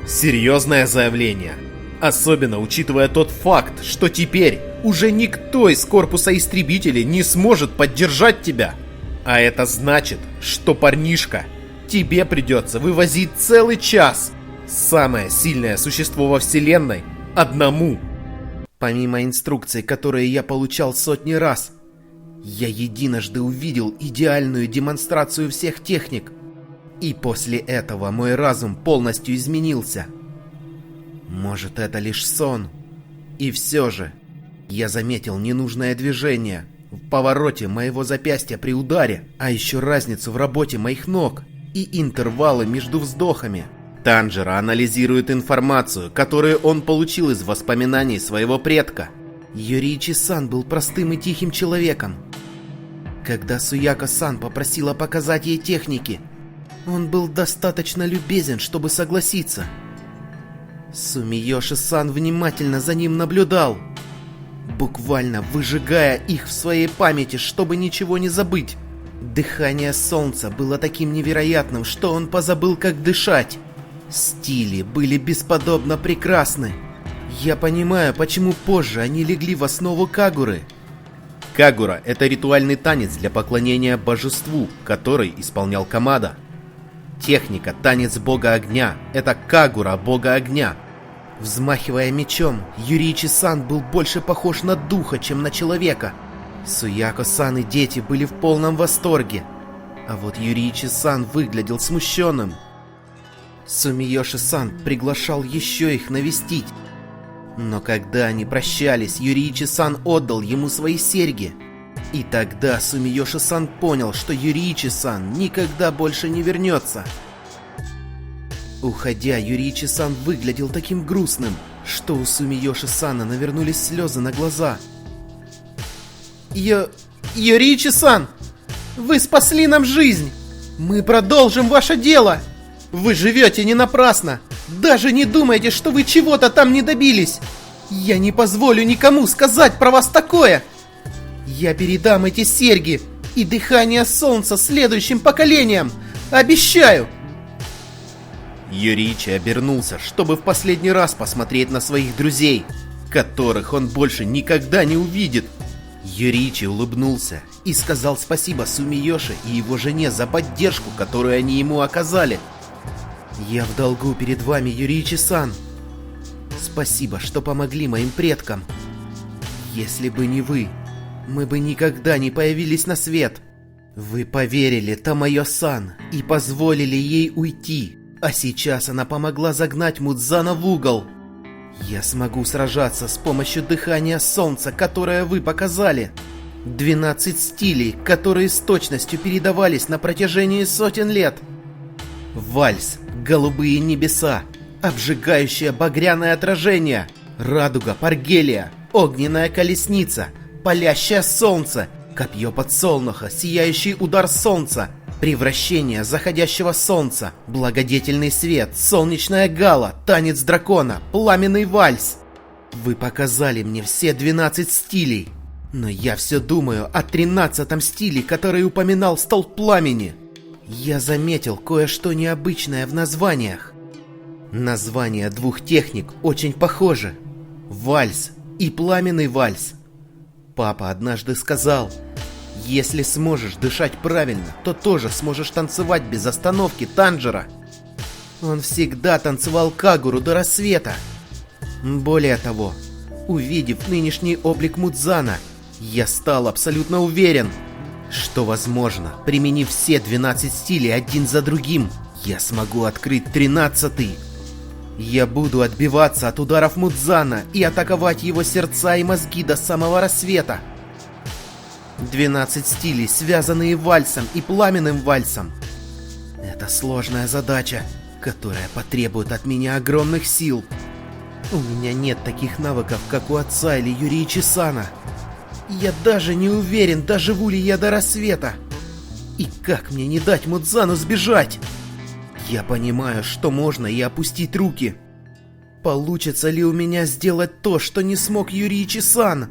Серьезное заявление. Особенно учитывая тот факт, что теперь уже никто из корпуса истребителей не сможет поддержать тебя. А это значит, что, парнишка, тебе придется вывозить целый час самое сильное существо во вселенной одному. Помимо инструкций, которые я получал сотни раз, я единожды увидел идеальную демонстрацию всех техник. И после этого мой разум полностью изменился. Может, это лишь сон. И все же, я заметил ненужное движение в повороте моего запястья при ударе, а еще разницу в работе моих ног и интервалы между вздохами. Танжера анализирует информацию, которую он получил из воспоминаний своего предка. Юриичи-сан был простым и тихим человеком. Когда Суяко-сан попросила показать ей техники, он был достаточно любезен, чтобы согласиться. Сумиёши-сан внимательно за ним наблюдал, буквально выжигая их в своей памяти, чтобы ничего не забыть. Дыхание солнца было таким невероятным, что он позабыл, как дышать. Стили были бесподобно прекрасны. Я понимаю, почему позже они легли в основу кагуры. Кагура – это ритуальный танец для поклонения божеству, который исполнял Камада. Техника «Танец бога огня» – это кагура бога огня. Взмахивая мечом, Юриичи-сан был больше похож на духа, чем на человека. Суяко-сан и дети были в полном восторге. А вот Юриичи-сан выглядел смущенным. Сумиёши-сан приглашал еще их навестить. Но когда они прощались, Юриичи-сан отдал ему свои серьги. И тогда Сумиёши-сан понял, что Юриичи-сан никогда больше не вернется. Уходя, Юриичи-сан выглядел таким грустным, что у Сумиёши-сана навернулись слезы на глаза. Юриичи-сан, вы спасли нам жизнь! Мы продолжим ваше дело! Вы живете не напрасно! Даже не думайте, что вы чего-то там не добились! Я не позволю никому сказать про вас такое! Я передам эти серьги и дыхание солнца следующим поколениям! Обещаю! Юриичи обернулся, чтобы в последний раз посмотреть на своих друзей, которых он больше никогда не увидит. Юриичи улыбнулся и сказал спасибо Сумиёши и его жене за поддержку, которую они ему оказали. «Я в долгу перед вами, Юриичи-сан. Спасибо, что помогли моим предкам. Если бы не вы, мы бы никогда не появились на свет. Вы поверили Тамайо-сан и позволили ей уйти, а сейчас она помогла загнать Мудзана в угол. Я смогу сражаться с помощью дыхания солнца, которое вы показали. 12 стилей, которые с точностью передавались на протяжении сотен лет. Вальс, голубые небеса, обжигающее багряное отражение, радуга Паргелия, огненная колесница, палящее солнце, копье подсолнуха, сияющий удар солнца, превращение заходящего солнца, благодетельный свет, солнечная гала, танец дракона, пламенный вальс. Вы показали мне все 12 стилей, но я все думаю о 13-м стиле, который упоминал столб пламени. Я заметил кое-что необычное в названиях. Названия двух техник очень похожи. Вальс и пламенный вальс. Папа однажды сказал: если сможешь дышать правильно, то тоже сможешь танцевать без остановки, Танжера. Он всегда танцевал кагуру до рассвета. Более того, увидев нынешний облик Мудзана, я стал абсолютно уверен, что, возможно, применив все 12 стилей один за другим, я смогу открыть 13-й. Я буду отбиваться от ударов Мудзана и атаковать его сердца и мозги до самого рассвета. 12 стилей, связанные вальсом и пламенным вальсом. Это сложная задача, которая потребует от меня огромных сил. У меня нет таких навыков, как у отца или Юрии-Чисана. Я даже не уверен, доживу ли я до рассвета. И как мне не дать Мудзану сбежать? Я понимаю, что можно и опустить руки. Получится ли у меня сделать то, что не смог Юрий-Чисан?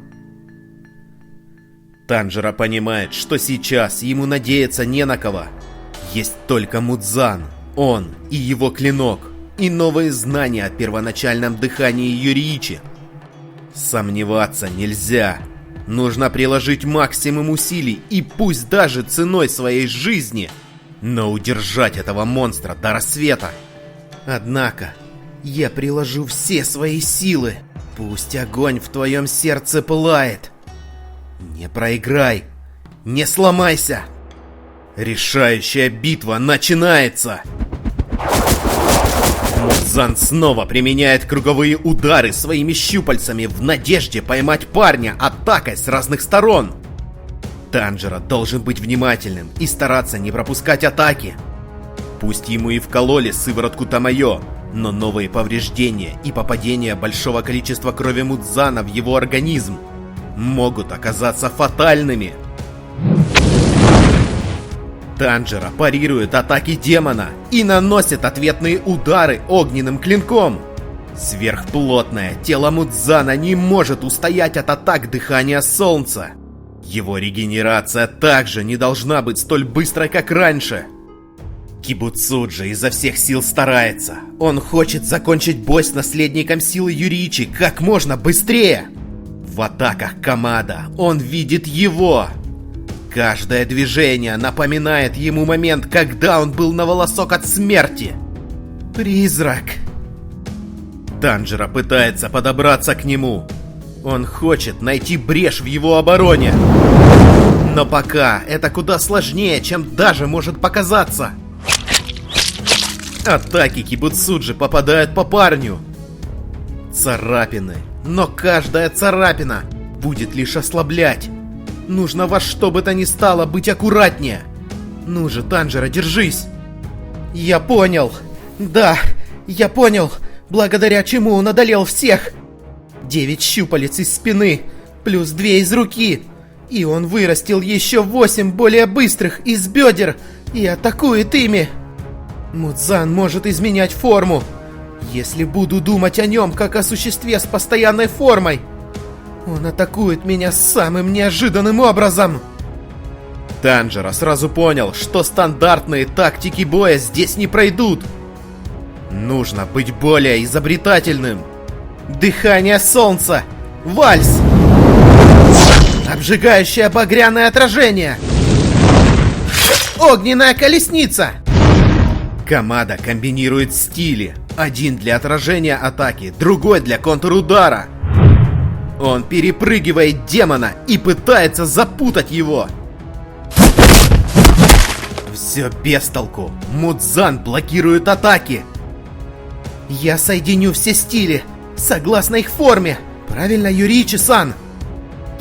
Танжера понимает, что сейчас ему надеяться не на кого. Есть только Мудзан, он и его клинок, и новые знания о первоначальном дыхании Юриичи. Сомневаться нельзя. Нужно приложить максимум усилий, и пусть даже ценой своей жизни, но удержать этого монстра до рассвета. Однако, я приложу все свои силы. Пусть огонь в твоем сердце пылает. Не проиграй, не сломайся. Решающая битва начинается! Мудзан снова применяет круговые удары своими щупальцами в надежде поймать парня атакой с разных сторон. Танжера должен быть внимательным и стараться не пропускать атаки. Пусть ему и вкололи сыворотку Тамайо, но новые повреждения и попадение большого количества крови Мудзана в его организм могут оказаться фатальными. Танжера парирует атаки демона и наносит ответные удары огненным клинком. Сверхплотное тело Мудзана не может устоять от атак дыхания солнца. Его регенерация также не должна быть столь быстрой, как раньше. Кибуцуджи изо всех сил старается. Он хочет закончить бой с наследником силы Юриичи как можно быстрее. В атаках Камада он видит его. Каждое движение напоминает ему момент, когда он был на волосок от смерти. Призрак. Танжера пытается подобраться к нему. Он хочет найти брешь в его обороне. Но пока это куда сложнее, чем даже может показаться. Атаки Кибуцуджи попадают по парню. Царапины. Но каждая царапина будет лишь ослаблять. Нужно во что бы то ни стало быть аккуратнее. Ну же, Танжера, держись. Я понял. Да, я понял, благодаря чему он одолел всех. 9 щупалец из спины, плюс 2 из руки. И он вырастил еще 8 более быстрых из бедер и атакует ими. Мудзан может изменять форму. Если буду думать о нем как о существе с постоянной формой, он атакует меня самым неожиданным образом. Танжера сразу понял, что стандартные тактики боя здесь не пройдут. Нужно быть более изобретательным. Дыхание солнца. Вальс. Обжигающее багряное отражение. Огненная колесница. Камада комбинирует стили. Один для отражения атаки, другой для контрудара. Он перепрыгивает демона и пытается запутать его. Все без толку. Мудзан блокирует атаки. Я соединю все стили, согласно их форме. Правильно, Юрий-Чисан?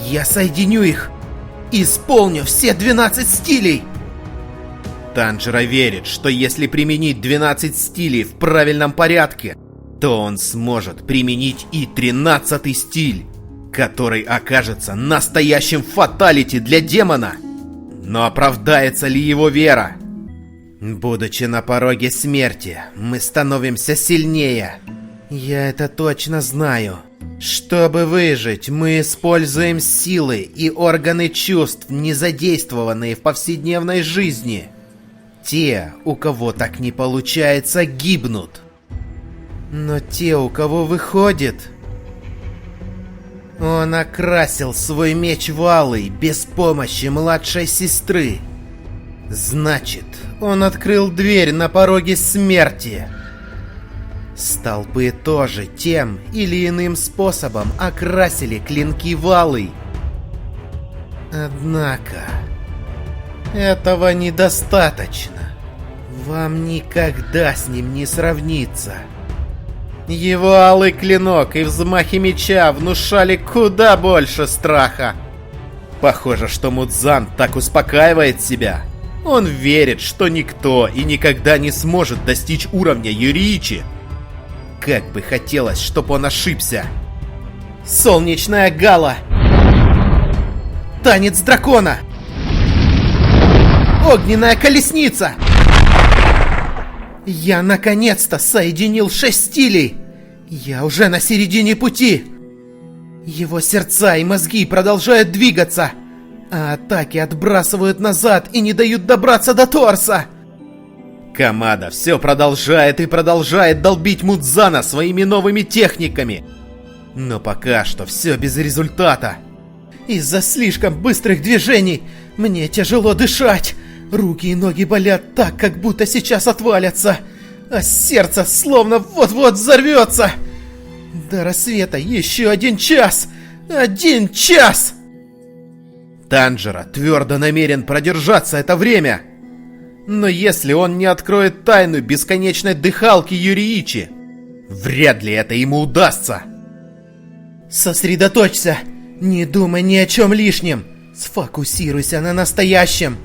Я соединю их. Исполню все 12 стилей. Танжера верит, что если применить 12 стилей в правильном порядке, то он сможет применить и 13-й стиль, который окажется настоящим фаталити для демона. Но оправдается ли его вера? Будучи на пороге смерти, мы становимся сильнее. Я это точно знаю. Чтобы выжить, мы используем силы и органы чувств, не задействованные в повседневной жизни. Те, у кого так не получается, гибнут. Но те, у кого выходит... Он окрасил свой меч в алый без помощи младшей сестры. Значит, он открыл дверь на пороге смерти. Столпы тоже тем или иным способом окрасили клинки в алый. Однако... этого недостаточно. Вам никогда с ним не сравниться. Его алый клинок и взмахи меча внушали куда больше страха. Похоже, что Мудзан так успокаивает себя. Он верит, что никто и никогда не сможет достичь уровня Юриичи. Как бы хотелось, чтобы он ошибся. Солнечная гала! Танец дракона! Огненная колесница! Я наконец-то соединил 6 стилей! Я уже на середине пути! Его сердца и мозги продолжают двигаться, а атаки отбрасывают назад и не дают добраться до торса! Камада все продолжает и продолжает долбить Мудзана своими новыми техниками. Но пока что все без результата. Из-за слишком быстрых движений мне тяжело дышать. Руки и ноги болят так, как будто сейчас отвалятся. А сердце словно вот-вот взорвется. До рассвета еще 1 час. 1 час! Танжера твердо намерен продержаться это время. Но если он не откроет тайну бесконечной дыхалки Юриичи, вряд ли это ему удастся. Сосредоточься. Не думай ни о чем лишнем. Сфокусируйся на настоящем.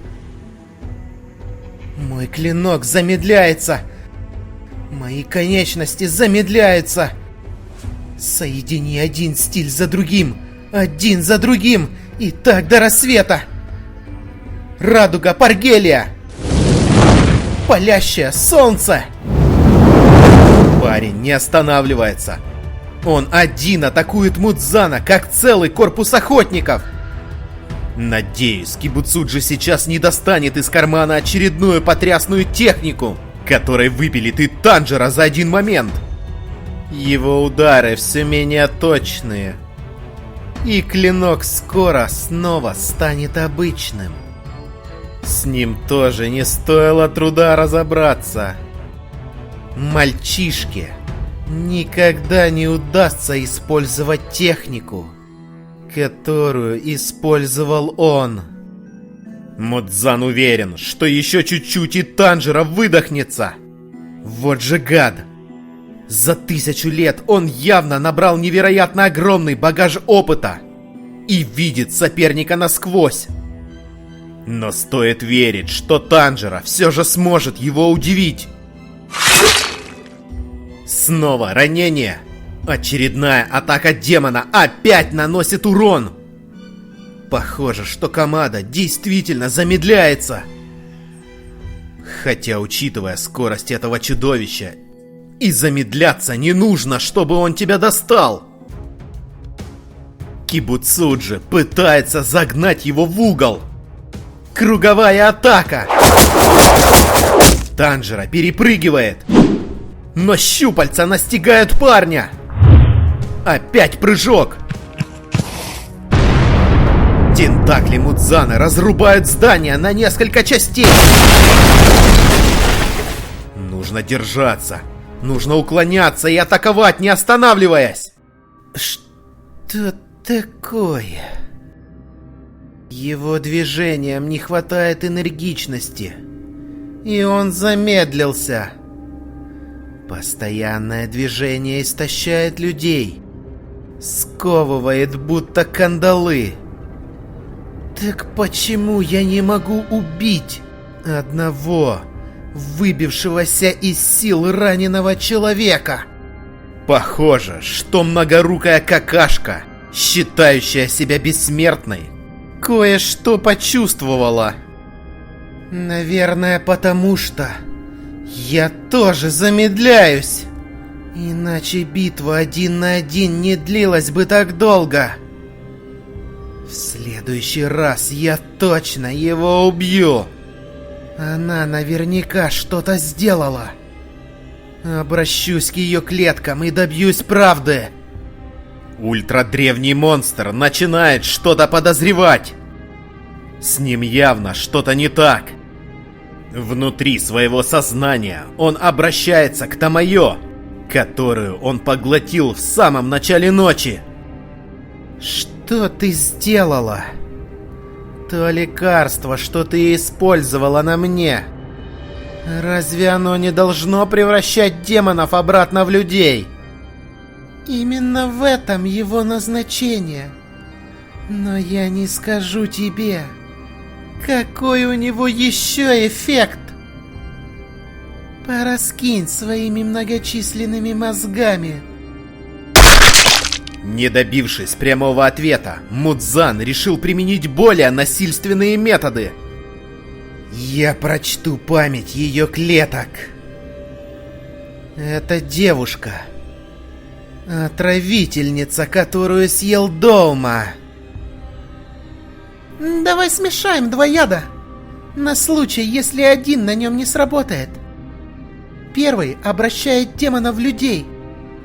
Мой клинок замедляется. Мои конечности замедляются. Соедини один стиль за другим. Один за другим. И так до рассвета. Радуга Паргелия. Палящее солнце. Парень не останавливается. Он один атакует Мудзана, как целый корпус охотников. Надеюсь, Кибуцуджи сейчас не достанет из кармана очередную потрясную технику, которой выпилит и Танжера за один момент. Его удары все менее точные. И клинок скоро снова станет обычным. С ним тоже не стоило труда разобраться. Мальчишке никогда не удастся использовать технику, которую использовал он. Мудзан уверен, что еще чуть-чуть и Танжера выдохнется. Вот же гад! За 1000 лет он явно набрал невероятно огромный багаж опыта и видит соперника насквозь. Но стоит верить, что Танжера все же сможет его удивить. Снова ранение. Очередная атака демона опять наносит урон. Похоже, что Камада действительно замедляется. Хотя, учитывая скорость этого чудовища, и замедляться не нужно, чтобы он тебя достал. Кибуцуджи пытается загнать его в угол. Круговая атака. Танжера перепрыгивает. Но щупальца настигают парня. Опять прыжок. Тентакли Мудзана разрубают здание на несколько частей. Нужно держаться. Нужно уклоняться и атаковать, не останавливаясь. Что такое? Его движениям не хватает энергичности. И он замедлился. Постоянное движение истощает людей. Сковывает, будто кандалы. Так почему я не могу убить одного выбившегося из сил раненого человека? Похоже, что многорукая какашка, считающая себя бессмертной, кое-что почувствовала. Наверное, потому что я тоже замедляюсь. Иначе битва 1 на 1 не длилась бы так долго. В следующий раз я точно его убью. Она наверняка что-то сделала. Обращусь к ее клеткам и добьюсь правды. Ультрадревний монстр начинает что-то подозревать. С ним явно что-то не так. Внутри своего сознания он обращается к Тамайо, которую он поглотил в самом начале ночи. Что ты сделала? То лекарство, что ты использовала на мне. Разве оно не должно превращать демонов обратно в людей? Именно в этом его назначение. Но я не скажу тебе, какой у него еще эффект. Пораскинь своими многочисленными мозгами. Не добившись прямого ответа, Мудзан решил применить более насильственные методы. Я прочту память ее клеток. Это девушка. Отравительница, которую съел Доума. Давай смешаем два яда. На случай, если один на нем не сработает. Первый обращает демона в людей.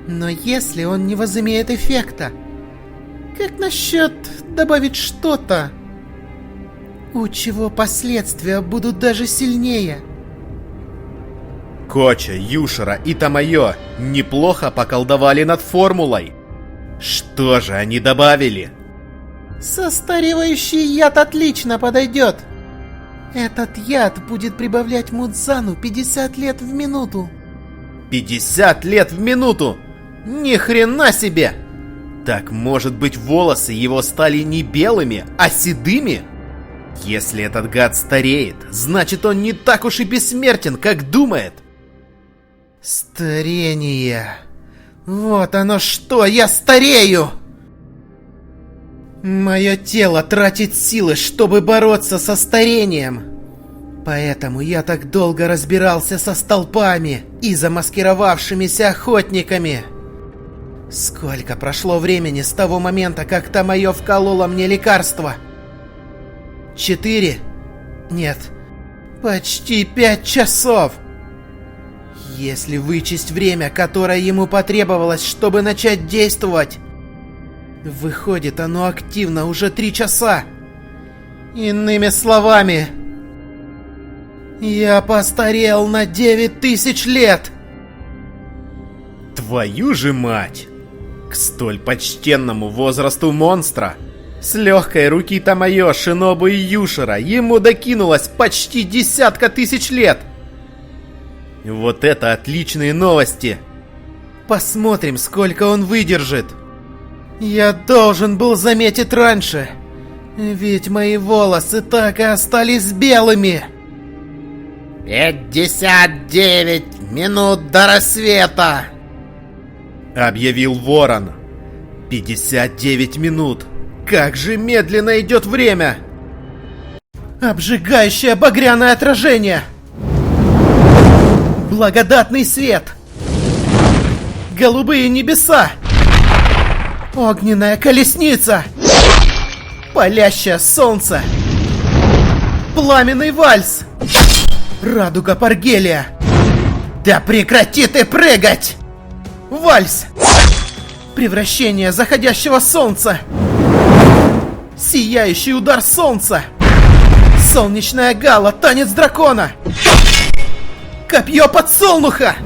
Но если он не возымеет эффекта, как насчет добавить что-то, у чего последствия будут даже сильнее? Коча, Юшера и Тамайо неплохо поколдовали над формулой. Что же они добавили? Состаривающий яд отлично подойдет. Этот яд будет прибавлять Мудзану 50 лет в минуту. 50 лет в минуту! Ни хрена себе! Так, может быть, волосы его стали не белыми, а седыми? Если этот гад стареет, значит, он не так уж и бессмертен, как думает. Старение. Вот оно что, я старею! Мое тело тратит силы, чтобы бороться со старением. Поэтому я так долго разбирался со столпами и замаскировавшимися охотниками. Сколько прошло времени с того момента, как Тамайо вколола мне лекарство? 4? Нет, почти 5 часов. Если вычесть время, которое ему потребовалось, чтобы начать действовать, выходит, оно активно уже 3 часа. Иными словами, я постарел на 9000 лет. Твою же мать! К столь почтенному возрасту монстра с легкой руки Тамайо, Шинобу и Юшера ему докинулось почти 10 000 лет. Вот это отличные новости! Посмотрим, сколько он выдержит. Я должен был заметить раньше, ведь мои волосы так и остались белыми. 59 минут до рассвета, объявил Ворон. 59 минут. Как же медленно идет время! Обжигающее багряное отражение! Благодатный свет! Голубые небеса! Огненная колесница! Палящее солнце! Пламенный вальс! Радуга Паргелия! Да прекрати ты прыгать! Вальс! Превращение заходящего солнца! Сияющий удар солнца! Солнечная гала, танец дракона! Копье подсолнуха!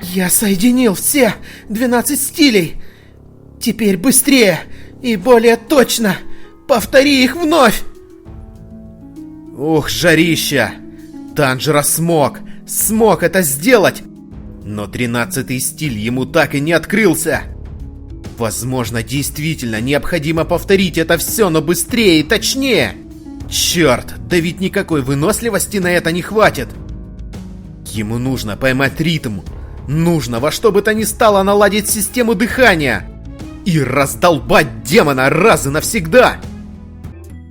Я соединил все 12 стилей! Теперь быстрее и более точно! Повтори их вновь! Ух, жарища! Танжера смог это сделать! Но 13-й стиль ему так и не открылся! Возможно, действительно необходимо повторить это все, но быстрее и точнее! Черт, да ведь никакой выносливости на это не хватит! Ему нужно поймать ритм, нужно во что бы то ни стало наладить систему дыхания и раздолбать демона раз и навсегда!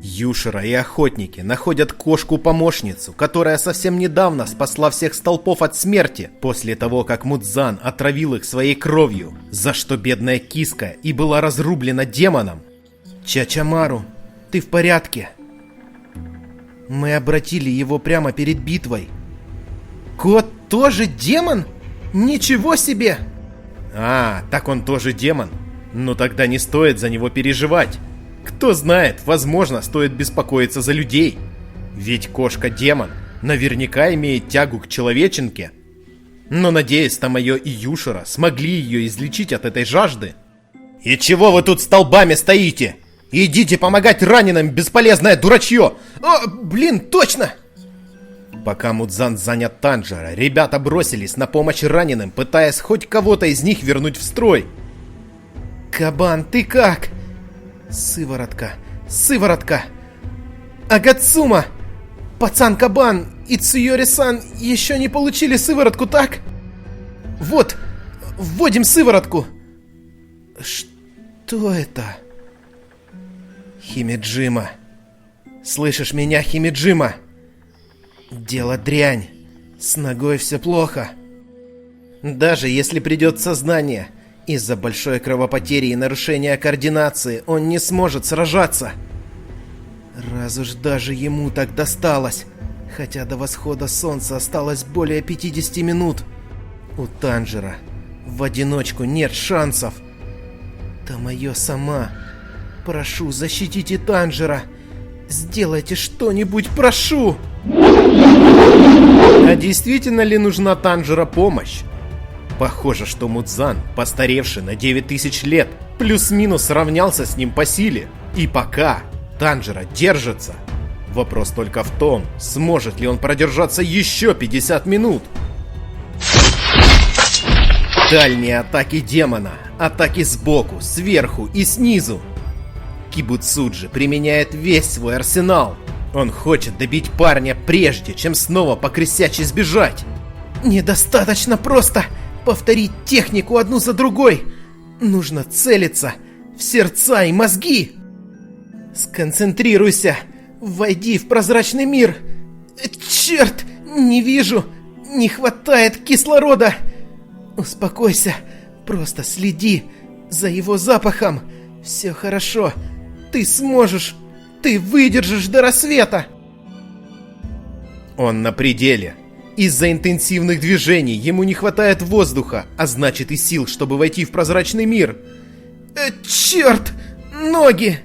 Юшера и охотники находят кошку-помощницу, которая совсем недавно спасла всех столпов от смерти, после того, как Мудзан отравил их своей кровью, за что бедная киска и была разрублена демоном. Чачамару, ты в порядке? Мы обратили его прямо перед битвой. Кот тоже демон? Ничего себе! А, так он тоже демон. Ну тогда не стоит за него переживать. Кто знает, возможно, стоит беспокоиться за людей. Ведь кошка-демон наверняка имеет тягу к человеченке. Но, надеюсь, Тамайо и Юшера смогли ее излечить от этой жажды. И чего вы тут столбами стоите? Идите помогать раненым, бесполезное дурачье! О, блин, точно! Пока Мудзан занят Танжера, ребята бросились на помощь раненым, пытаясь хоть кого-то из них вернуть в строй. Кабан, ты как? Сыворотка, сыворотка! Агацума! Пацан-кабан и Цуйори-сан еще не получили сыворотку, так? Вот, вводим сыворотку. Что это? Химиджима. Слышишь меня, Химиджима? Дело дрянь. С ногой все плохо. Даже если придет сознание, из-за большой кровопотери и нарушения координации он не сможет сражаться. Раз уж даже ему так досталось, хотя до восхода солнца осталось более 50 минут. У Танжера в одиночку нет шансов. Тамайо-сама, прошу, защитите Танжера. Сделайте что-нибудь, прошу! А действительно ли нужна Танжера помощь? Похоже, что Мудзан, постаревший на 9000 лет, плюс-минус равнялся с ним по силе. И пока Танжера держится. Вопрос только в том, сможет ли он продержаться еще 50 минут. Дальние атаки демона, атаки сбоку, сверху и снизу. Кибуцуджи применяет весь свой арсенал. Он хочет добить парня прежде, чем снова по-крысячи сбежать. Недостаточно просто повторить технику одну за другой. Нужно целиться в сердца и мозги. Сконцентрируйся. Войди в прозрачный мир. Черт, не вижу. Не хватает кислорода. Успокойся. Просто следи за его запахом. Все хорошо. Ты сможешь. Ты выдержишь до рассвета. Он на пределе. Из-за интенсивных движений ему не хватает воздуха, а значит и сил, чтобы войти в прозрачный мир. Черт! Ноги!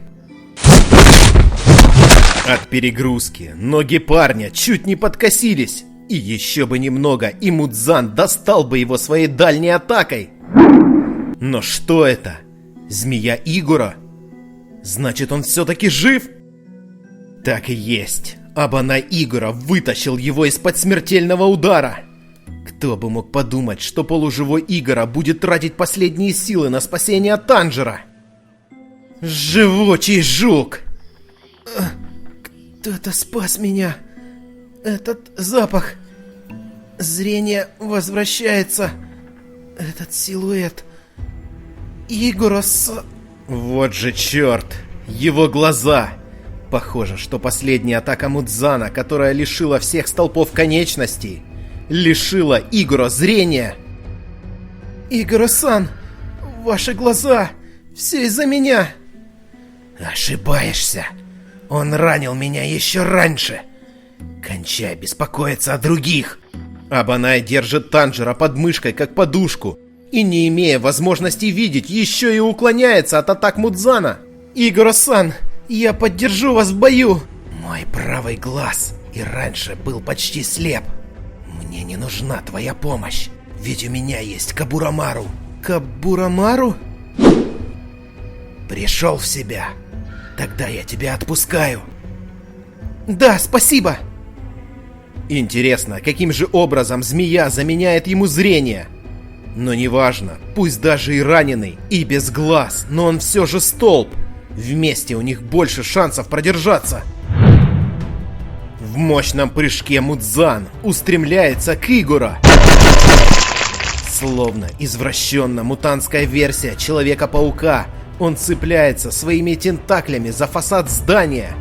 От перегрузки ноги парня чуть не подкосились. И еще бы немного, и Мудзан достал бы его своей дальней атакой. Но что это? Змея Игора? Значит, он все-таки жив? Так и есть. Абана Игора вытащил его из-под смертельного удара. Кто бы мог подумать, что полуживой Игора будет тратить последние силы на спасение Танжера? Живучий жук! Кто-то спас меня. Этот запах. Зрение возвращается. Этот силуэт. Игора-сан... Вот же черт! Его глаза! Похоже, что последняя атака Мудзана, которая лишила всех столпов конечностей, лишила Игора зрения. Игора-сан, ваши глаза, все из-за меня. Ошибаешься. Он ранил меня еще раньше. Кончай беспокоиться о других. Абанай держит Танжера под мышкой, как подушку, и, не имея возможности видеть, еще и уклоняется от атак Мудзана. Игора-сан, я поддержу вас в бою. Мой правый глаз и раньше был почти слеп. Мне не нужна твоя помощь, ведь у меня есть Кабурамару. Кабурамару? Пришел в себя. Тогда я тебя отпускаю. Да, спасибо. Интересно, каким же образом змея заменяет ему зрение? Но неважно, пусть даже и раненый, и без глаз, но он все же столб. Вместе у них больше шансов продержаться. В мощном прыжке Мудзан устремляется к Игора. Словно извращенная мутантская версия Человека-паука, он цепляется своими тентаклями за фасад здания.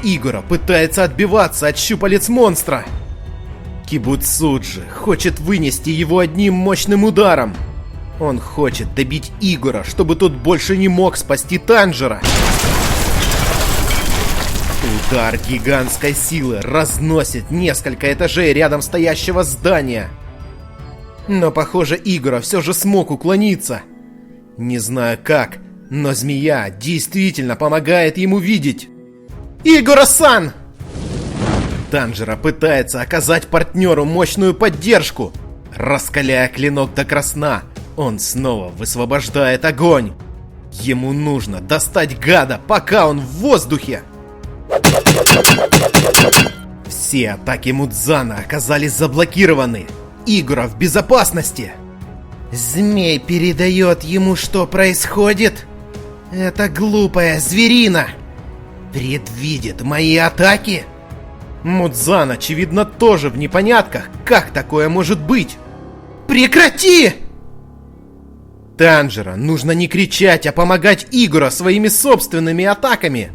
Игора пытается отбиваться от щупалец монстра. Кибуцуджи хочет вынести его одним мощным ударом. Он хочет добить Игора, чтобы тот больше не мог спасти Танжера. Удар гигантской силы разносит несколько этажей рядом стоящего здания. Но, похоже, Игора все же смог уклониться. Не знаю как, но змея действительно помогает ему видеть. Игора-сан! Танжера пытается оказать партнеру мощную поддержку. Раскаляя клинок до красна, он снова высвобождает огонь. Ему нужно достать гада, пока он в воздухе. Все атаки Мудзана оказались заблокированы. Игора в безопасности. Змей передает ему, что происходит. Эта глупая зверина предвидит мои атаки? Мудзан, очевидно, тоже в непонятках. Как такое может быть? Прекрати! Танжера, нужно не кричать, а помогать Игора своими собственными атаками.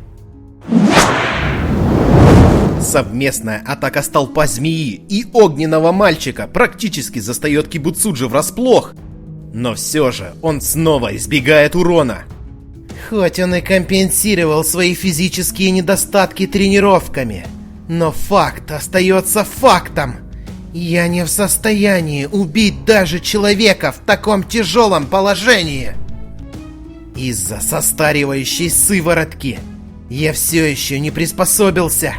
Совместная атака столпа змеи и огненного мальчика практически застает Кибуцуджи врасплох. Но все же он снова избегает урона. Хоть он и компенсировал свои физические недостатки тренировками, но факт остается фактом. Я не в состоянии убить даже человека в таком тяжелом положении. Из-за состаривающей сыворотки я все еще не приспособился,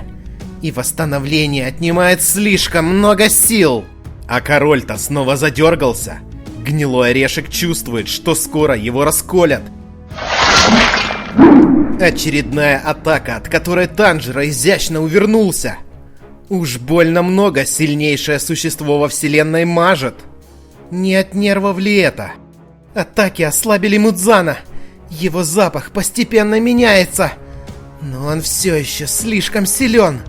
и восстановление отнимает слишком много сил. А король-то снова задергался. Гнилой орешек чувствует, что скоро его расколят. Очередная атака, от которой Танжера изящно увернулся. Уж больно много сильнейшее существо во вселенной мажет. Не от нервов ли это? Атаки ослабили Мудзана. Его запах постепенно меняется. Но он все еще слишком силен.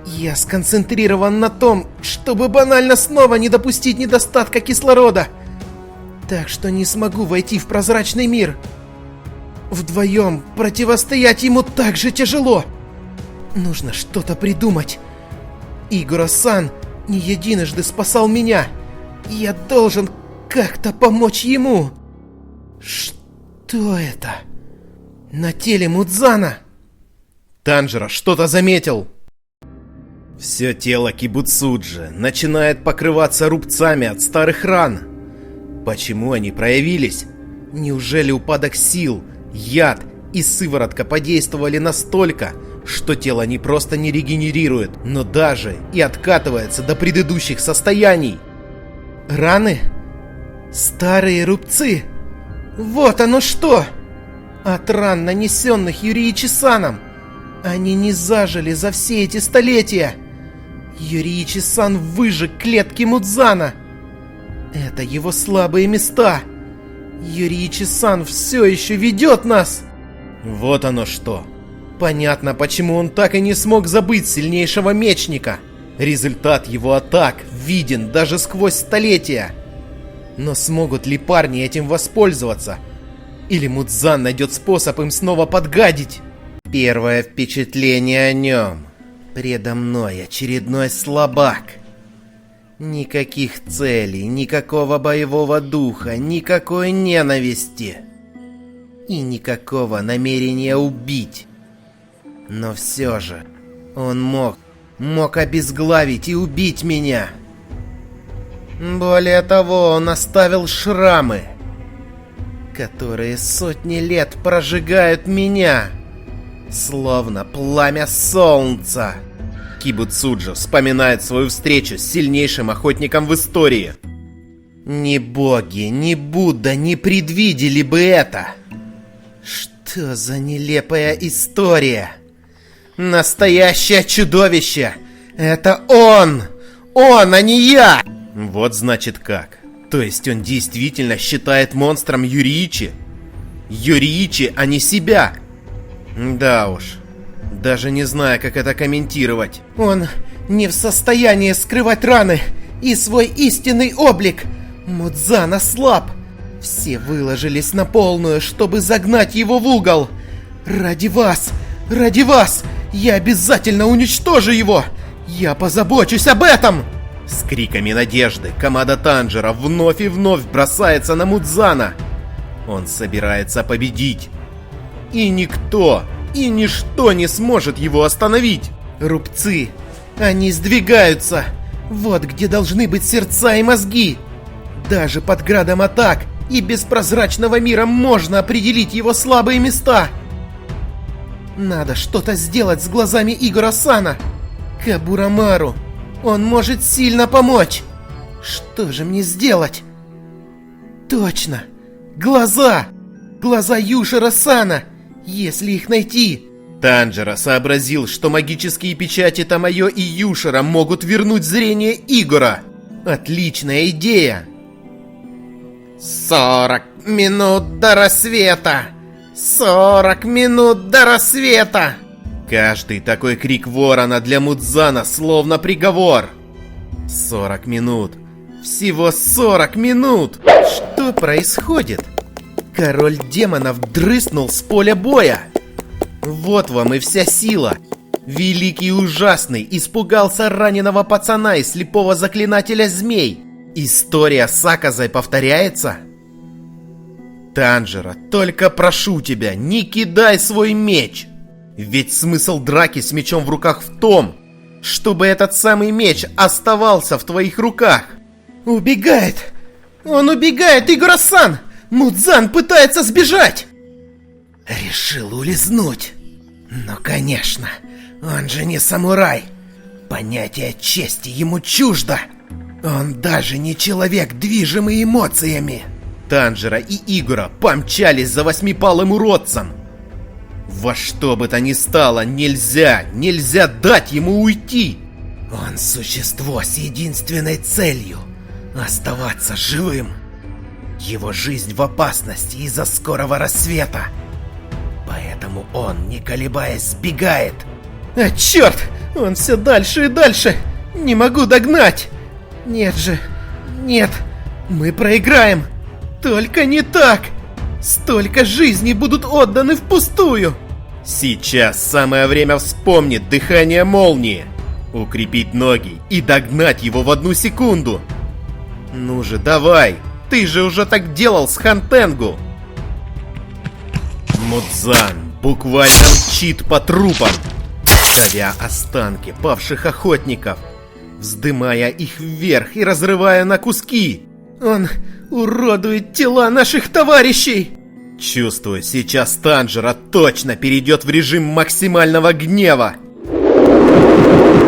Я сконцентрирован на том, чтобы банально снова не допустить недостатка кислорода. Так что не смогу войти в прозрачный мир. Вдвоем противостоять ему так же тяжело. Нужно что-то придумать. Игора-сан не единожды спасал меня. Я должен как-то помочь ему. Что это? На теле Мудзана. Танжера что-то заметил. Все тело Кибуцуджи начинает покрываться рубцами от старых ран. Почему они проявились? Неужели упадок сил, яд и сыворотка подействовали настолько, что тело не просто не регенерирует, но даже и откатывается до предыдущих состояний? Раны? Старые рубцы? Вот оно что! От ран, нанесенных Юриичи-саном. Они не зажили за все эти столетия. Юриичи-сан выжег клетки Мудзана. Это его слабые места. Юриичи-сан все еще ведет нас. Вот оно что. Понятно, почему он так и не смог забыть сильнейшего мечника. Результат его атак виден даже сквозь столетия. Но смогут ли парни этим воспользоваться? Или Мудзан найдет способ им снова подгадить? Первое впечатление о нем. Предо мной очередной слабак. Никаких целей, никакого боевого духа, никакой ненависти. И никакого намерения убить. Но все же он мог обезглавить и убить меня. Более того, он оставил шрамы, которые сотни лет прожигают меня, словно пламя солнца. Кибуцуджи вспоминает свою встречу с сильнейшим охотником в истории. Ни боги, ни Будда не предвидели бы это. Что за нелепая история? Настоящее чудовище! Это он! Он, а не я! Вот значит как. То есть он действительно считает монстром Юриичи? Юриичи, а не себя? Да уж. Даже не знаю, как это комментировать. Он не в состоянии скрывать раны и свой истинный облик. Мудзан ослаб. Все выложились на полную, чтобы загнать его в угол. Ради вас, я обязательно уничтожу его. Я позабочусь об этом. С криками надежды команда Танжера вновь и вновь бросается на Мудзана. Он собирается победить. И никто и ничто не сможет его остановить. Рубцы, они сдвигаются. Вот где должны быть сердца и мозги. Даже под градом атак и без прозрачного мира можно определить его слабые места. Надо что-то сделать с глазами Игора-сана. Кабурамару, он может сильно помочь. Что же мне сделать? Точно, глаза! Глаза Юшира-сана! Если их найти... Танжера сообразил, что магические печати Тамайо и Юшира могут вернуть зрение Игора. Отличная идея. 40 минут до рассвета. 40 минут до рассвета! Каждый такой крик ворона для Мудзана словно приговор. 40 минут. Всего 40 минут! Что происходит? Король демонов дрыснул с поля боя. Вот вам и вся сила. Великий и ужасный испугался раненого пацана и слепого заклинателя змей. История с Аказой повторяется? Танжера, только прошу тебя, не кидай свой меч. Ведь смысл драки с мечом в руках в том, чтобы этот самый меч оставался в твоих руках. Убегает! Он убегает, Игура-сан! Мудзан пытается сбежать! Решил улизнуть. Ну, конечно, он же не самурай. Понятие чести ему чуждо. Он даже не человек, движимый эмоциями. Танжера и Игора помчались за восьмипалым уродцем. Во что бы то ни стало, нельзя дать ему уйти. Он существо с единственной целью — оставаться живым. Его жизнь в опасности из-за скорого рассвета. Поэтому он, не колебаясь, сбегает. А черт! Он все дальше и дальше! Не могу догнать! Нет же! Нет! Мы проиграем! Только не так! Столько жизней будут отданы впустую! Сейчас самое время вспомнить дыхание молнии, укрепить ноги и догнать его в 1 секунду. Ну же, давай! Ты же уже так делал с Хантенгу! Мудзан буквально мчит по трупам, давя останки павших охотников, вздымая их вверх и разрывая на куски. Он уродует тела наших товарищей! Чувствую, сейчас Танжера точно перейдет в режим максимального гнева.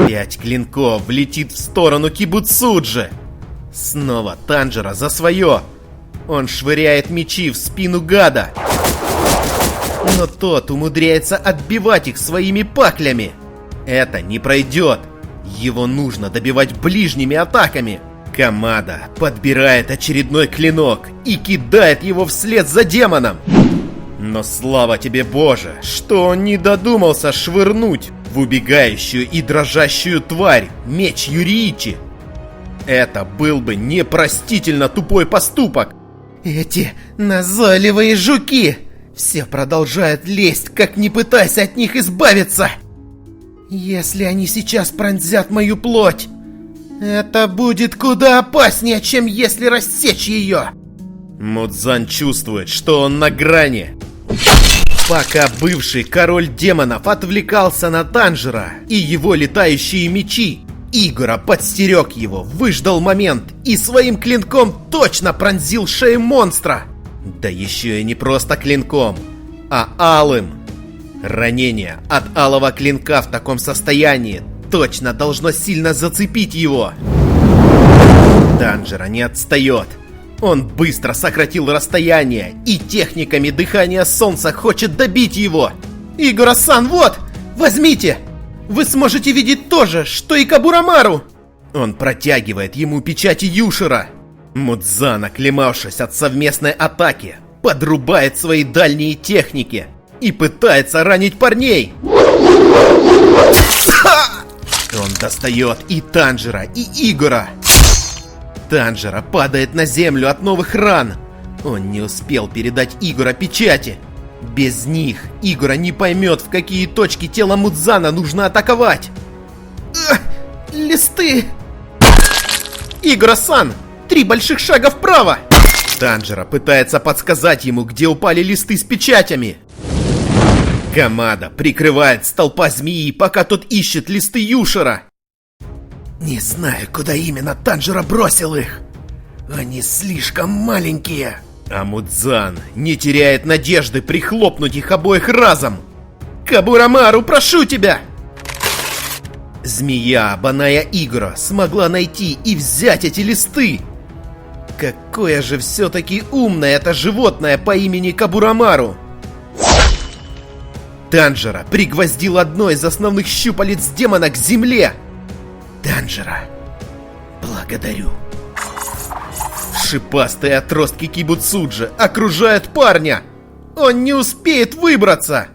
5 клинков влетит в сторону Кибуцуджи. Снова Танжера за свое. Он швыряет мечи в спину гада. Но тот умудряется отбивать их своими паклями. Это не пройдет. Его нужно добивать ближними атаками. Камада подбирает очередной клинок и кидает его вслед за демоном. Но слава тебе, Боже, что он не додумался швырнуть в убегающую и дрожащую тварь меч Юриичи. Это был бы непростительно тупой поступок. Эти назойливые жуки! Все продолжают лезть, как не пытаясь от них избавиться! Если они сейчас пронзят мою плоть, это будет куда опаснее, чем если рассечь ее! Мудзан чувствует, что он на грани. Пока бывший король демонов отвлекался на Танжера и его летающие мечи, Игора подстерег его, выждал момент и своим клинком точно пронзил шею монстра. Да еще и не просто клинком, а алым. Ранение от алого клинка в таком состоянии точно должно сильно зацепить его. Танжера не отстает. Он быстро сократил расстояние и техниками дыхания солнца хочет добить его. Игора-сан, вот! Возьмите! Вы сможете видеть то же, что и Кабурамару! Он протягивает ему печати Юшира. Мудзан, оклемавшись от совместной атаки, подрубает свои дальние техники и пытается ранить парней. Он достает и Танжера, и Игора. Танжера падает на землю от новых ран. Он не успел передать Игора печати. Без них Игора не поймет, в какие точки тела Мудзана нужно атаковать. Листы! Игора-сан! 3 больших шага вправо! Танжера пытается подсказать ему, где упали листы с печатями. Камада прикрывает столпа змеи, пока тот ищет листы Юшира. Не знаю, куда именно Танжера бросил их. Они слишком маленькие. А Мудзан не теряет надежды прихлопнуть их обоих разом. Кабурамару, прошу тебя! Змея, Баная Игора, смогла найти и взять эти листы. Какое же все-таки умное это животное по имени Кабурамару. Танжера пригвоздил одно из основных щупалец демона к земле. Танжера, благодарю. Шипастые отростки Кибуцуджи окружают парня. Он не успеет выбраться!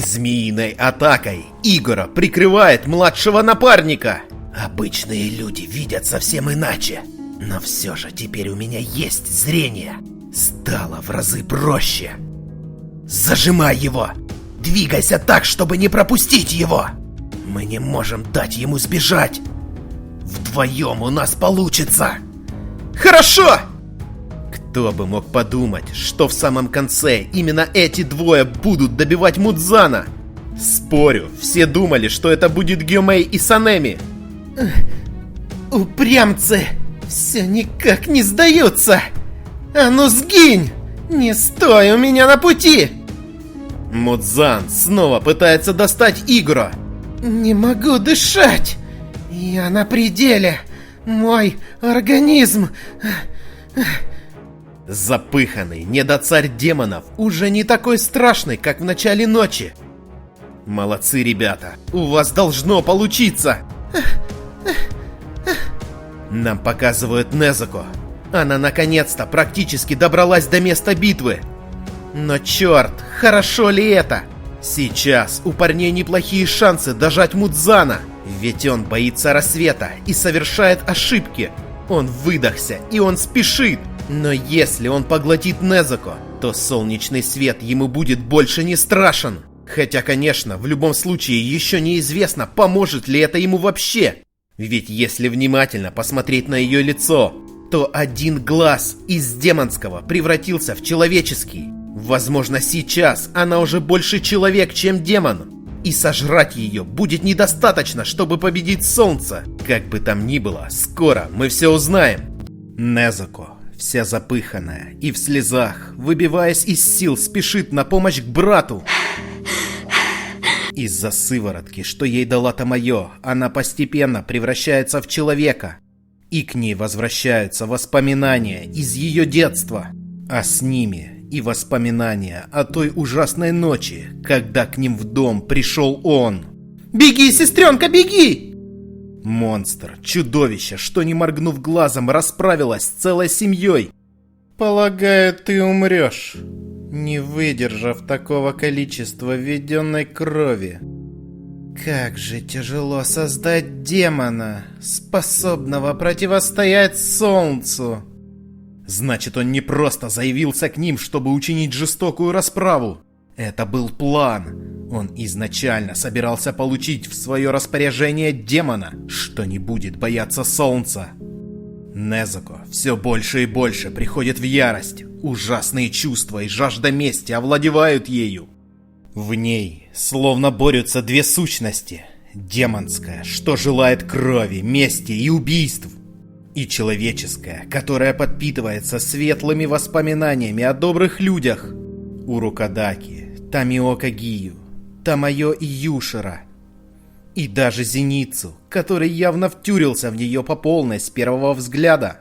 Змеиной атакой Игора прикрывает младшего напарника. Обычные люди видят совсем иначе. Но все же теперь у меня есть зрение. Стало в разы проще. Зажимай его! Двигайся так, чтобы не пропустить его! Мы не можем дать ему сбежать. Вдвоем у нас получится. Хорошо! Кто бы мог подумать, что в самом конце именно эти двое будут добивать Мудзана? Спорю, все думали, что это будет Гюмей и Санеми. Упрямцы! Все никак не сдаются! А ну сгинь! Не стой у меня на пути! Мудзан снова пытается достать Игора. Не могу дышать! Я на пределе! Мой организм... Запыханный недоцарь демонов уже не такой страшный, как в начале ночи. Молодцы, ребята, у вас должно получиться. Нам показывают Незуко. Она наконец-то практически добралась до места битвы. Но черт, хорошо ли это? Сейчас у парней неплохие шансы дожать Мудзана, ведь он боится рассвета и совершает ошибки. Он выдохся и он спешит. Но если он поглотит Незуко, то солнечный свет ему будет больше не страшен. Хотя, конечно, в любом случае еще неизвестно, поможет ли это ему вообще. Ведь если внимательно посмотреть на ее лицо, то один глаз из демонского превратился в человеческий. Возможно, сейчас она уже больше человек, чем демон. И сожрать ее будет недостаточно, чтобы победить солнце. Как бы там ни было, скоро мы все узнаем. Незуко, вся запыханная и в слезах, выбиваясь из сил, спешит на помощь к брату. Из-за сыворотки, что ей дала Тамайо, она постепенно превращается в человека. И к ней возвращаются воспоминания из ее детства. А с ними и воспоминания о той ужасной ночи, когда к ним в дом пришел он. Беги, сестренка, беги! Монстр, чудовище, что не моргнув глазом, расправилась с целой семьей. Полагаю, ты умрешь, не выдержав такого количества введенной крови. Как же тяжело создать демона, способного противостоять солнцу. Значит, он не просто заявился к ним, чтобы учинить жестокую расправу. Это был план. Он изначально собирался получить в свое распоряжение демона, что не будет бояться солнца. Незуко все больше и больше приходит в ярость. Ужасные чувства и жажда мести овладевают ею. В ней словно борются две сущности. Демонская, что желает крови, мести и убийств. И человеческая, которая подпитывается светлыми воспоминаниями о добрых людях. Урукадаки, Тамиока Гию, Тамайо и Юшира. И даже Зеницу, который явно втюрился в нее по полной с первого взгляда.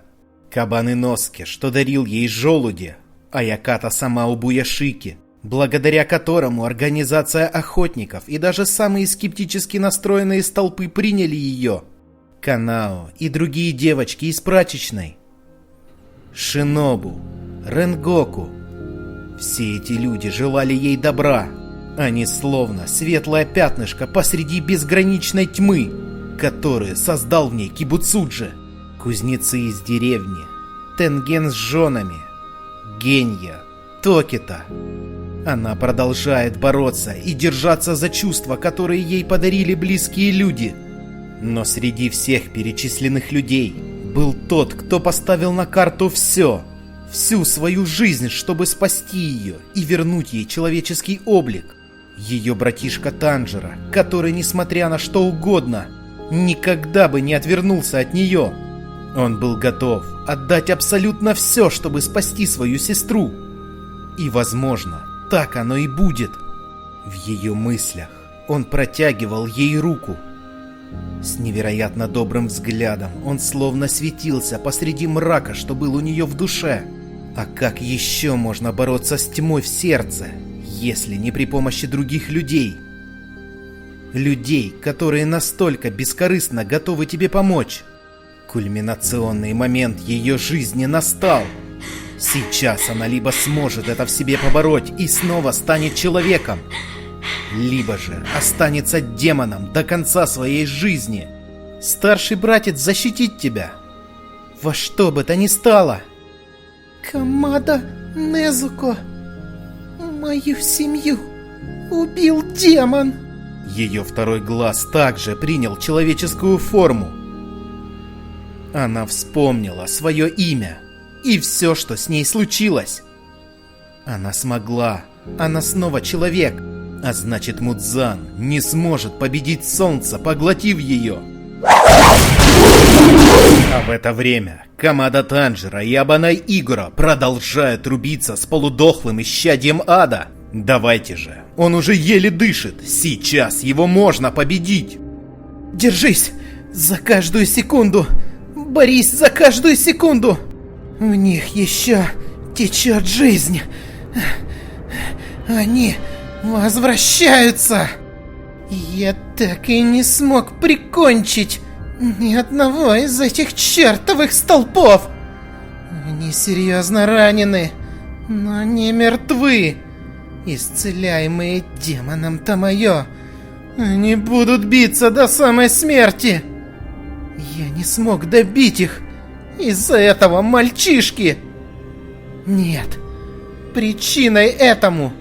Кабан Иноски, что дарил ей желуди, а Яката сама Убуяшики, благодаря которому организация охотников и даже самые скептически настроенные из толпы приняли ее. Канао и другие девочки из прачечной. Шинобу, Ренгоку. Все эти люди желали ей добра. Они словно светлое пятнышко посреди безграничной тьмы, которую создал в ней Кибуцуджи. Кузнецы из деревни, Тенген с женами, Генья, Токита. Она продолжает бороться и держаться за чувства, которые ей подарили близкие люди. Но среди всех перечисленных людей был тот, кто поставил на карту все, всю свою жизнь, чтобы спасти ее и вернуть ей человеческий облик. Ее братишка Танжера, который, несмотря на что угодно, никогда бы не отвернулся от нее. Он был готов отдать абсолютно все, чтобы спасти свою сестру. И, возможно, так оно и будет. В ее мыслях он протягивал ей руку. С невероятно добрым взглядом он словно светился посреди мрака, что был у нее в душе. А как еще можно бороться с тьмой в сердце, если не при помощи других людей? Людей, которые настолько бескорыстно готовы тебе помочь. Кульминационный момент ее жизни настал. Сейчас она либо сможет это в себе побороть и снова станет человеком, либо же останется демоном до конца своей жизни. Старший братец защитит тебя. Во что бы то ни стало. Камада Незуко, мою семью убил демон. Ее второй глаз также принял человеческую форму. Она вспомнила свое имя и все, что с ней случилось. Она смогла. Она снова человек. А значит, Мудзан не сможет победить солнце, поглотив ее. А в это время Камада Танжера и Абанай Игора продолжают рубиться с полудохлым исчадием ада. Давайте же, он уже еле дышит. Сейчас его можно победить. Держись за каждую секунду. Борись за каждую секунду. В них еще течет жизнь. Они возвращаются. Я так и не смог прикончить ни одного из этих чертовых столпов. Они серьезно ранены, но не мертвы. Исцеляемые демоном Тамайо, они будут биться до самой смерти. Я не смог добить их из-за этого мальчишки. Нет, причиной этому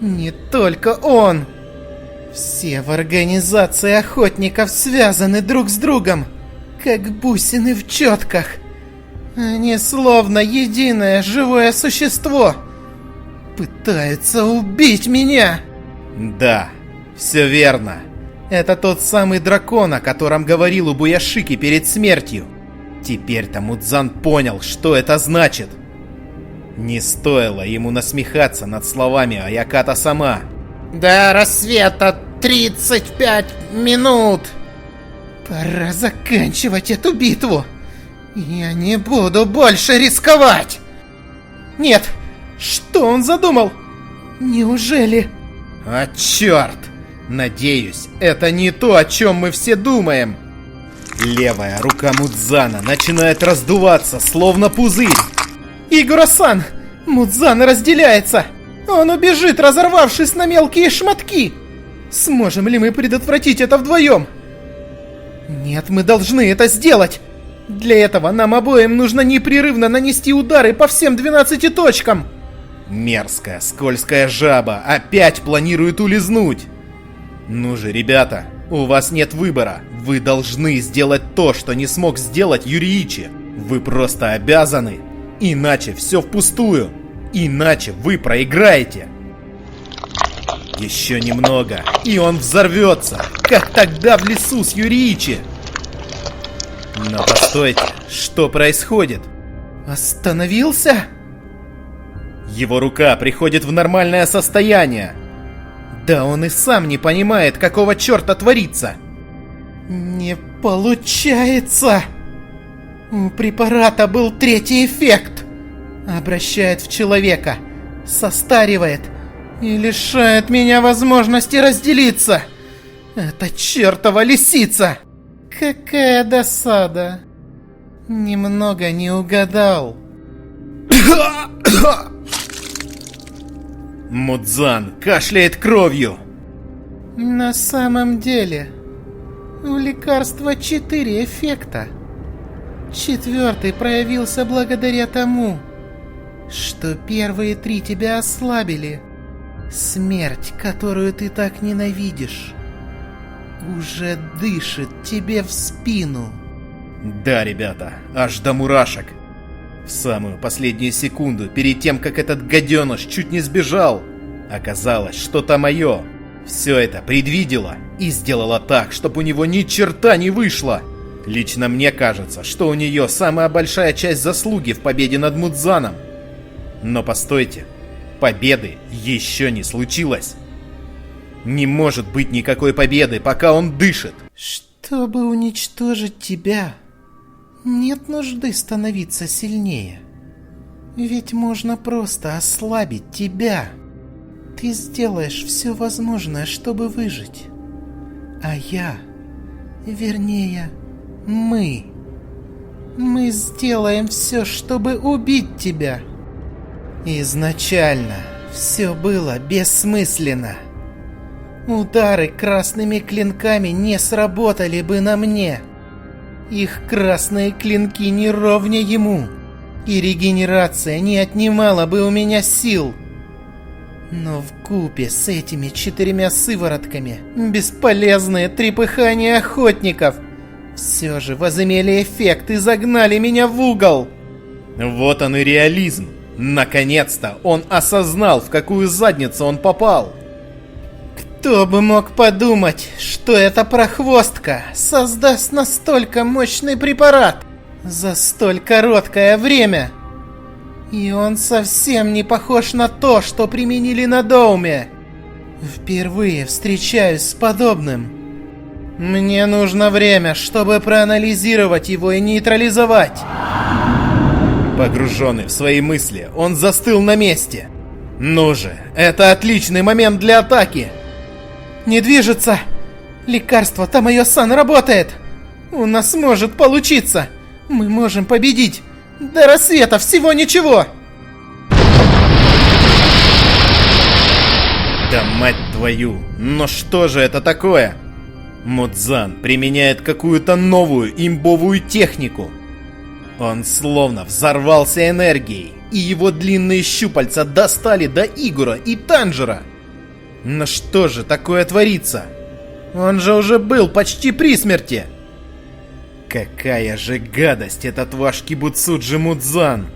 не только он. Все в организации охотников связаны друг с другом, как бусины в четках. Они словно единое живое существо. Пытаются убить меня. Да, все верно. Это тот самый дракон, о котором говорил Убуяшики перед смертью. Теперь-то Мудзан понял, что это значит. Не стоило ему насмехаться над словами Аяката сама. До рассвета 35 минут. Пора заканчивать эту битву. Я не буду больше рисковать. Нет, что он задумал? Неужели... А черт! Надеюсь, это не то, о чем мы все думаем. Левая рука Мудзана начинает раздуваться, словно пузырь. Игура-сан! Мудзан разделяется! Он убежит, разорвавшись на мелкие шматки! Сможем ли мы предотвратить это вдвоем? Нет, мы должны это сделать! Для этого нам обоим нужно непрерывно нанести удары по всем 12 точкам! Мерзкая, скользкая жаба опять планирует улизнуть. Ну же, ребята, у вас нет выбора. Вы должны сделать то, что не смог сделать Юриичи. Вы просто обязаны. Иначе все впустую. Иначе вы проиграете. Еще немного, и он взорвется, как тогда в лесу с Юриичи. Но постойте, что происходит? Остановился? Его рука приходит в нормальное состояние. Да он и сам не понимает, какого черта творится. Не получается. У препарата был третий эффект. Обращает в человека, состаривает и лишает меня возможности разделиться. Это чертова лисица. Какая досада. Немного не угадал. Мудзан кашляет кровью. На самом деле, у лекарства 4 эффекта. 4-й проявился благодаря тому, что первые 3 тебя ослабили. Смерть, которую ты так ненавидишь, уже дышит тебе в спину. Да, ребята, аж до мурашек. В самую последнюю секунду, перед тем, как этот гаденыш чуть не сбежал, оказалось, что Тамайо все это предвидела и сделала так, чтобы у него ни черта не вышло. Лично мне кажется, что у нее самая большая часть заслуги в победе над Мудзаном. Но постойте, победы еще не случилось. Не может быть никакой победы, пока он дышит. Чтобы уничтожить тебя, нет нужды становиться сильнее. Ведь можно просто ослабить тебя. Ты сделаешь все возможное, чтобы выжить. А я, вернее, мы сделаем все, чтобы убить тебя. Изначально все было бессмысленно. Удары красными клинками не сработали бы на мне. Их красные клинки не ровня ему, и регенерация не отнимала бы у меня сил. Но вкупе с этими 4 сыворотками бесполезные трепыхания охотников все же возымели эффект и загнали меня в угол. Вот он и реализм. Наконец-то он осознал, в какую задницу он попал. Кто бы мог подумать, что эта прохвостка создаст настолько мощный препарат за столь короткое время. И он совсем не похож на то, что применили на Доуме. Впервые встречаюсь с подобным. Мне нужно время, чтобы проанализировать его и нейтрализовать. Погруженный в свои мысли, он застыл на месте. Ну же, это отличный момент для атаки. Не движется. Лекарство Тамайо-сан работает. У нас может получиться. Мы можем победить. До рассвета всего ничего. Да мать твою, но что же это такое? Мудзан применяет какую-то новую имбовую технику. Он словно взорвался энергией, и его длинные щупальца достали до Игора и Танжера. Но что же такое творится? Он же уже был почти при смерти. Какая же гадость этот ваш Кибуцуджи Мудзан!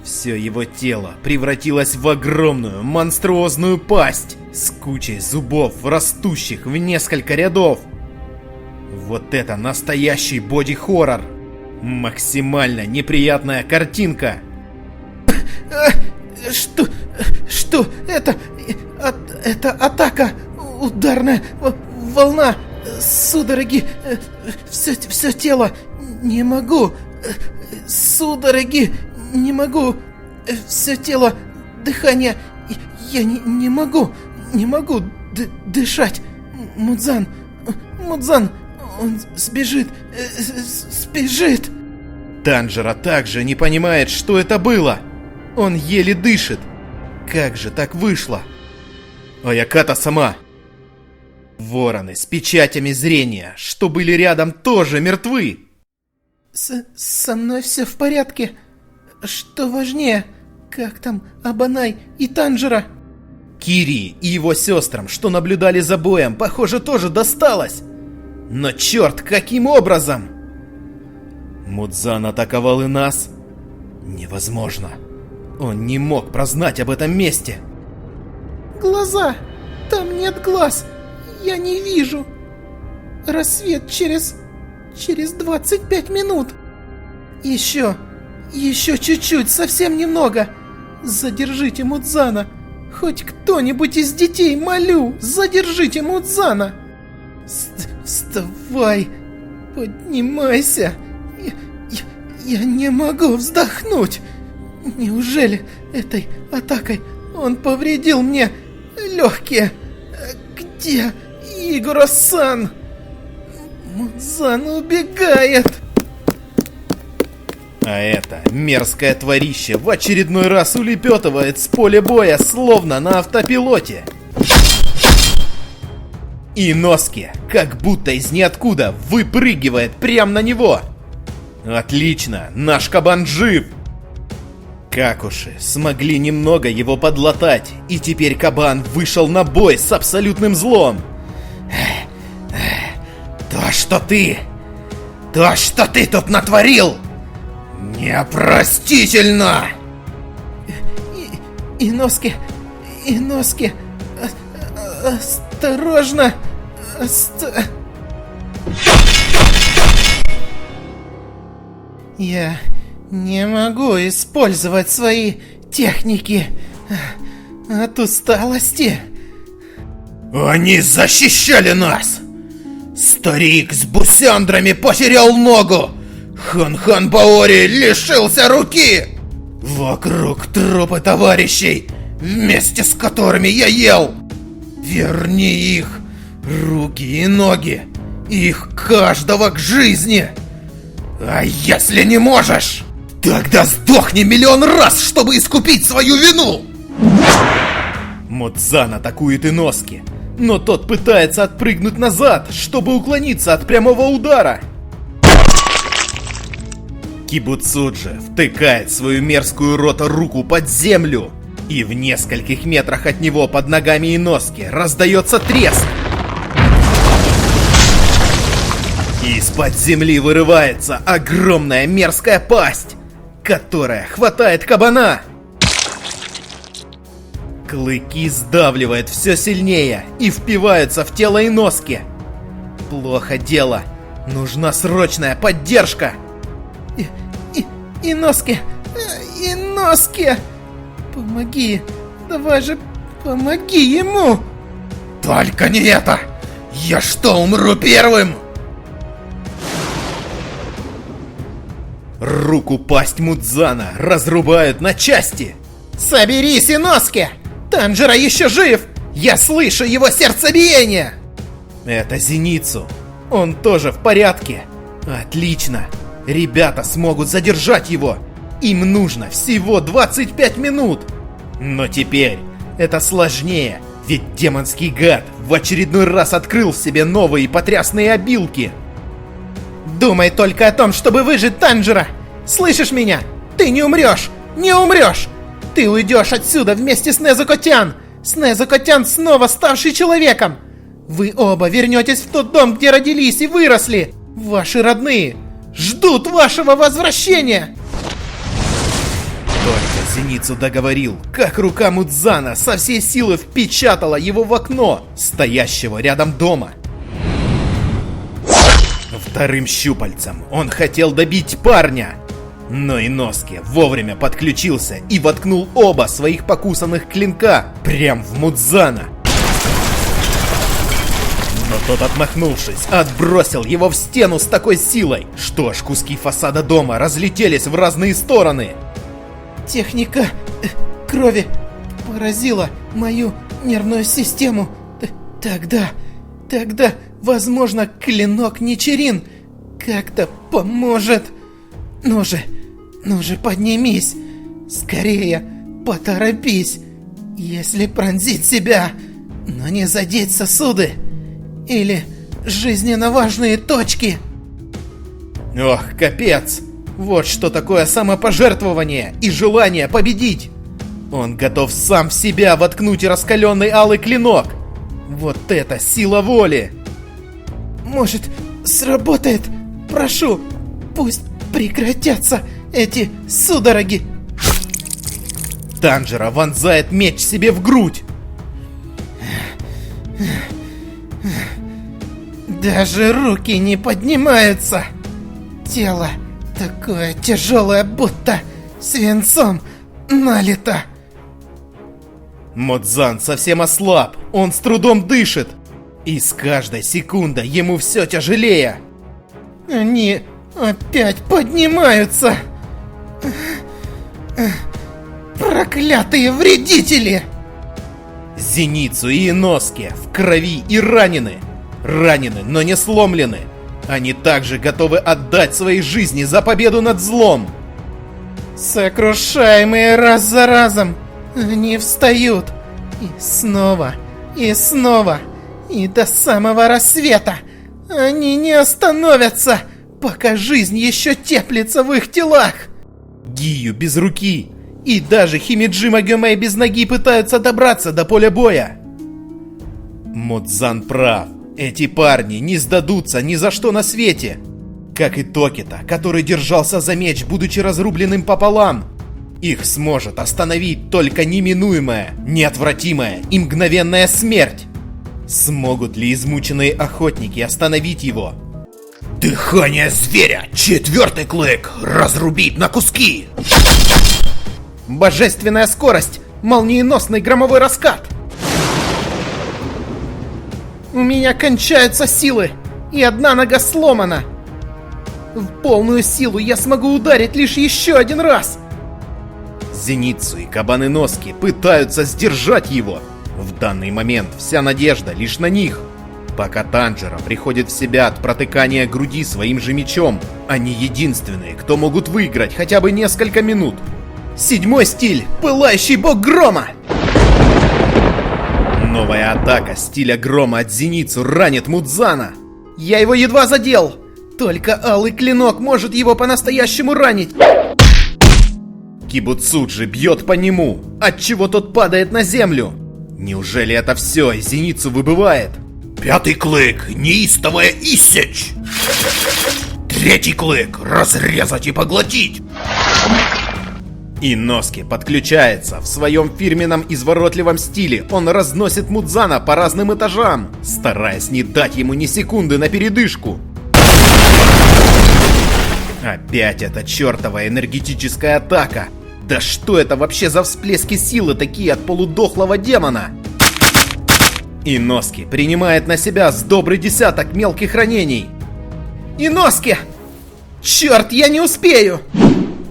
Все его тело превратилось в огромную монструозную пасть с кучей зубов, растущих в несколько рядов. Вот это настоящий боди-хоррор! Максимально неприятная картинка! Что это? Это атака, ударная волна, судороги, все тело, не могу, судороги, не могу, все тело, дыхание, я не могу дышать. Мудзан, он сбежит. Танжера также не понимает, что это было. Он еле дышит. Как же так вышло? Аяката сама. Вороны с печатями зрения, что были рядом, тоже мертвы. Со мной все в порядке. Что важнее, как там Абанай и Танжера? Кирии и его сестрам, что наблюдали за боем, похоже, тоже досталось. Но черт, каким образом? Мудзан атаковал и нас? Невозможно. Он не мог прознать об этом месте. Глаза! Там нет глаз! Я не вижу! Рассвет через 25 минут! Еще чуть-чуть, совсем немного! Задержите Мудзана! Хоть кто-нибудь из детей, молю, задержите Мудзана! Вставай! Поднимайся! Я не могу вздохнуть! Неужели этой атакой он повредил мне легкие? Где Игоро-сан? Мудзан убегает! А это мерзкое творище в очередной раз улепетывает с поля боя, словно на автопилоте. И Носки, как будто из ниоткуда, выпрыгивает прямо на него. Отлично, наш кабан жив! Какуши смогли немного его подлатать, и теперь кабан вышел на бой с абсолютным злом. То, что ты тут натворил, непростительно! Иноски, осторожно! Я не могу использовать свои техники от усталости. Они защищали нас! Старик с бусяндрами потерял ногу! Хан Баори лишился руки! Вокруг трупы товарищей, вместе с которыми я ел! Верни их, руки и ноги, их каждого к жизни! А если не можешь, Тогда сдохни миллион раз, чтобы искупить свою вину! Мудзан атакует Иноски, но тот пытается отпрыгнуть назад, чтобы уклониться от прямого удара. Кибуцуджи втыкает свою мерзкую руку под землю, и в нескольких метрах от него под ногами Иноски раздается треск. Из-под земли вырывается огромная мерзкая пасть, которая хватает кабана. Клыки сдавливают все сильнее и впиваются в тело Иноски. Плохо дело. Нужна срочная поддержка. Иноски! Иноски! Помоги! Давай же, помоги ему! Только не это! Я что, умру первым? Руку пасть Мудзана разрубают на части. Соберись, Иноски! Танжера еще жив! Я слышу его сердцебиение! Это Зеницу. Он тоже в порядке. Отлично. Ребята смогут задержать его. Им нужно всего 25 минут. Но теперь это сложнее, ведь демонский гад в очередной раз открыл в себе новые потрясные обилки. Думай только о том, чтобы выжить, Танжера! Слышишь меня? Ты не умрешь! Не умрешь! Ты уйдешь отсюда вместе с Незуко-тян! С Незуко-тян, снова ставший человеком! Вы оба вернетесь в тот дом, где родились и выросли! Ваши родные ждут вашего возвращения! Только Зеницу договорил, как рука Мудзана со всей силы впечатала его в окно, стоящего рядом дома. Вторым щупальцем он хотел добить парня, но Иноски вовремя подключился и воткнул оба своих покусанных клинка прям в Мудзана. Но тот, отмахнувшись, отбросил его в стену с такой силой, что аж куски фасада дома разлетелись в разные стороны. Техника крови поразила мою нервную систему. Тогда, возможно, клинок Ничирин как-то поможет. Ну же, поднимись. Скорее, поторопись. Если пронзить себя, но не задеть сосуды или жизненно важные точки. Ох, капец. Вот что такое самопожертвование и желание победить. Он готов сам в себя воткнуть раскаленный алый клинок. Вот это сила воли. Может, сработает? Прошу, пусть прекратятся эти судороги. Танжера вонзает меч себе в грудь. Даже руки не поднимаются. Тело такое тяжелое, будто свинцом налито. Мудзан совсем ослаб, он с трудом дышит. И с каждой секундой ему все тяжелее. Они опять поднимаются. Проклятые вредители! Зеницу и Иноски в крови и ранены. Ранены, но не сломлены. Они также готовы отдать свои жизни за победу над злом. Сокрушаемые раз за разом, они встают. И снова, и снова, и до самого рассвета. Они не остановятся, пока жизнь еще теплится в их телах. Гию без руки и даже Химиджима Гёмэй без ноги пытаются добраться до поля боя. Мудзан прав. Эти парни не сдадутся ни за что на свете. Как и Токита, который держался за меч, будучи разрубленным пополам. Их сможет остановить только неминуемая, неотвратимая и мгновенная смерть. Смогут ли измученные охотники остановить его? Дыхание зверя! 4-й клык! Разрубить на куски! Божественная скорость! Молниеносный громовой раскат! У меня кончаются силы, и одна нога сломана. В полную силу я смогу ударить лишь еще один раз. Зеницу и Кабан Иноски пытаются сдержать его. В данный момент вся надежда лишь на них. Пока Танжера приходит в себя от протыкания груди своим же мечом, они единственные, кто могут выиграть хотя бы несколько минут. 7-й стиль! Пылающий бог грома! Новая атака стиля грома от Зеницу ранит Мудзана. Я его едва задел! Только алый клинок может его по-настоящему ранить! Кибуцуджи бьет по нему, отчего тот падает на землю. Неужели это все, и Зеницу выбывает? 5-й клык, неистовая иссечь. 3-й клык, разрезать и поглотить. Иноски подключается. В своем фирменном изворотливом стиле он разносит Мудзана по разным этажам, стараясь не дать ему ни секунды на передышку. Опять эта чертова энергетическая атака. Да что это вообще за всплески силы такие от полудохлого демона? Иноски принимает на себя с добрый десяток мелких ранений. Иноски! Черт, я не успею!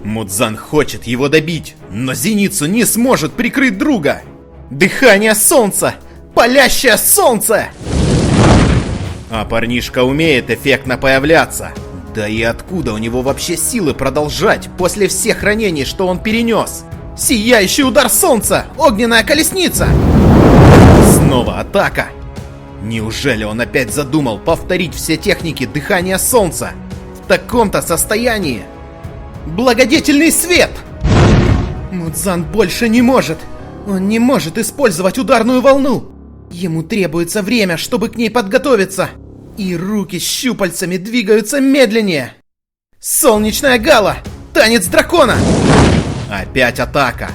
Мудзан хочет его добить, но Зеницу не сможет прикрыть друга. Дыхание солнца! Палящее солнце! А парнишка умеет эффектно появляться. Да и откуда у него вообще силы продолжать после всех ранений, что он перенес? Сияющий удар солнца! Огненная колесница! Снова атака! Неужели он опять задумал повторить все техники дыхания солнца? В таком-то состоянии? Благодетельный свет! Мудзан больше не может! Он не может использовать ударную волну! Ему требуется время, чтобы к ней подготовиться! И руки с щупальцами двигаются медленнее! Солнечная гала! Танец дракона! Опять атака!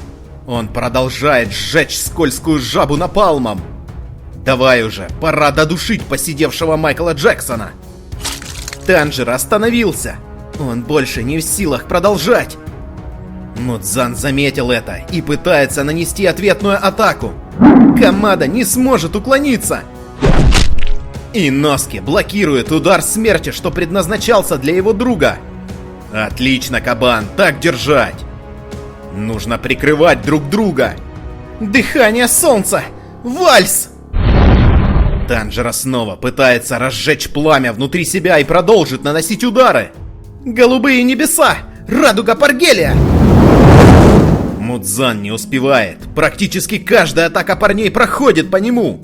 Он продолжает сжечь скользкую жабу напалмом! Давай уже, пора додушить посидевшего Майкла Джексона! Танжер остановился! Он больше не в силах продолжать! Мудзан заметил это и пытается нанести ответную атаку. Камада не сможет уклониться! Иноски блокирует удар смерти, что предназначался для его друга. Отлично, Кабан, так держать! Нужно прикрывать друг друга. Дыхание солнца! Вальс! Танжера снова пытается разжечь пламя внутри себя и продолжит наносить удары. Голубые небеса! Радуга Паргелия! Мудзан не успевает. Практически каждая атака парней проходит по нему.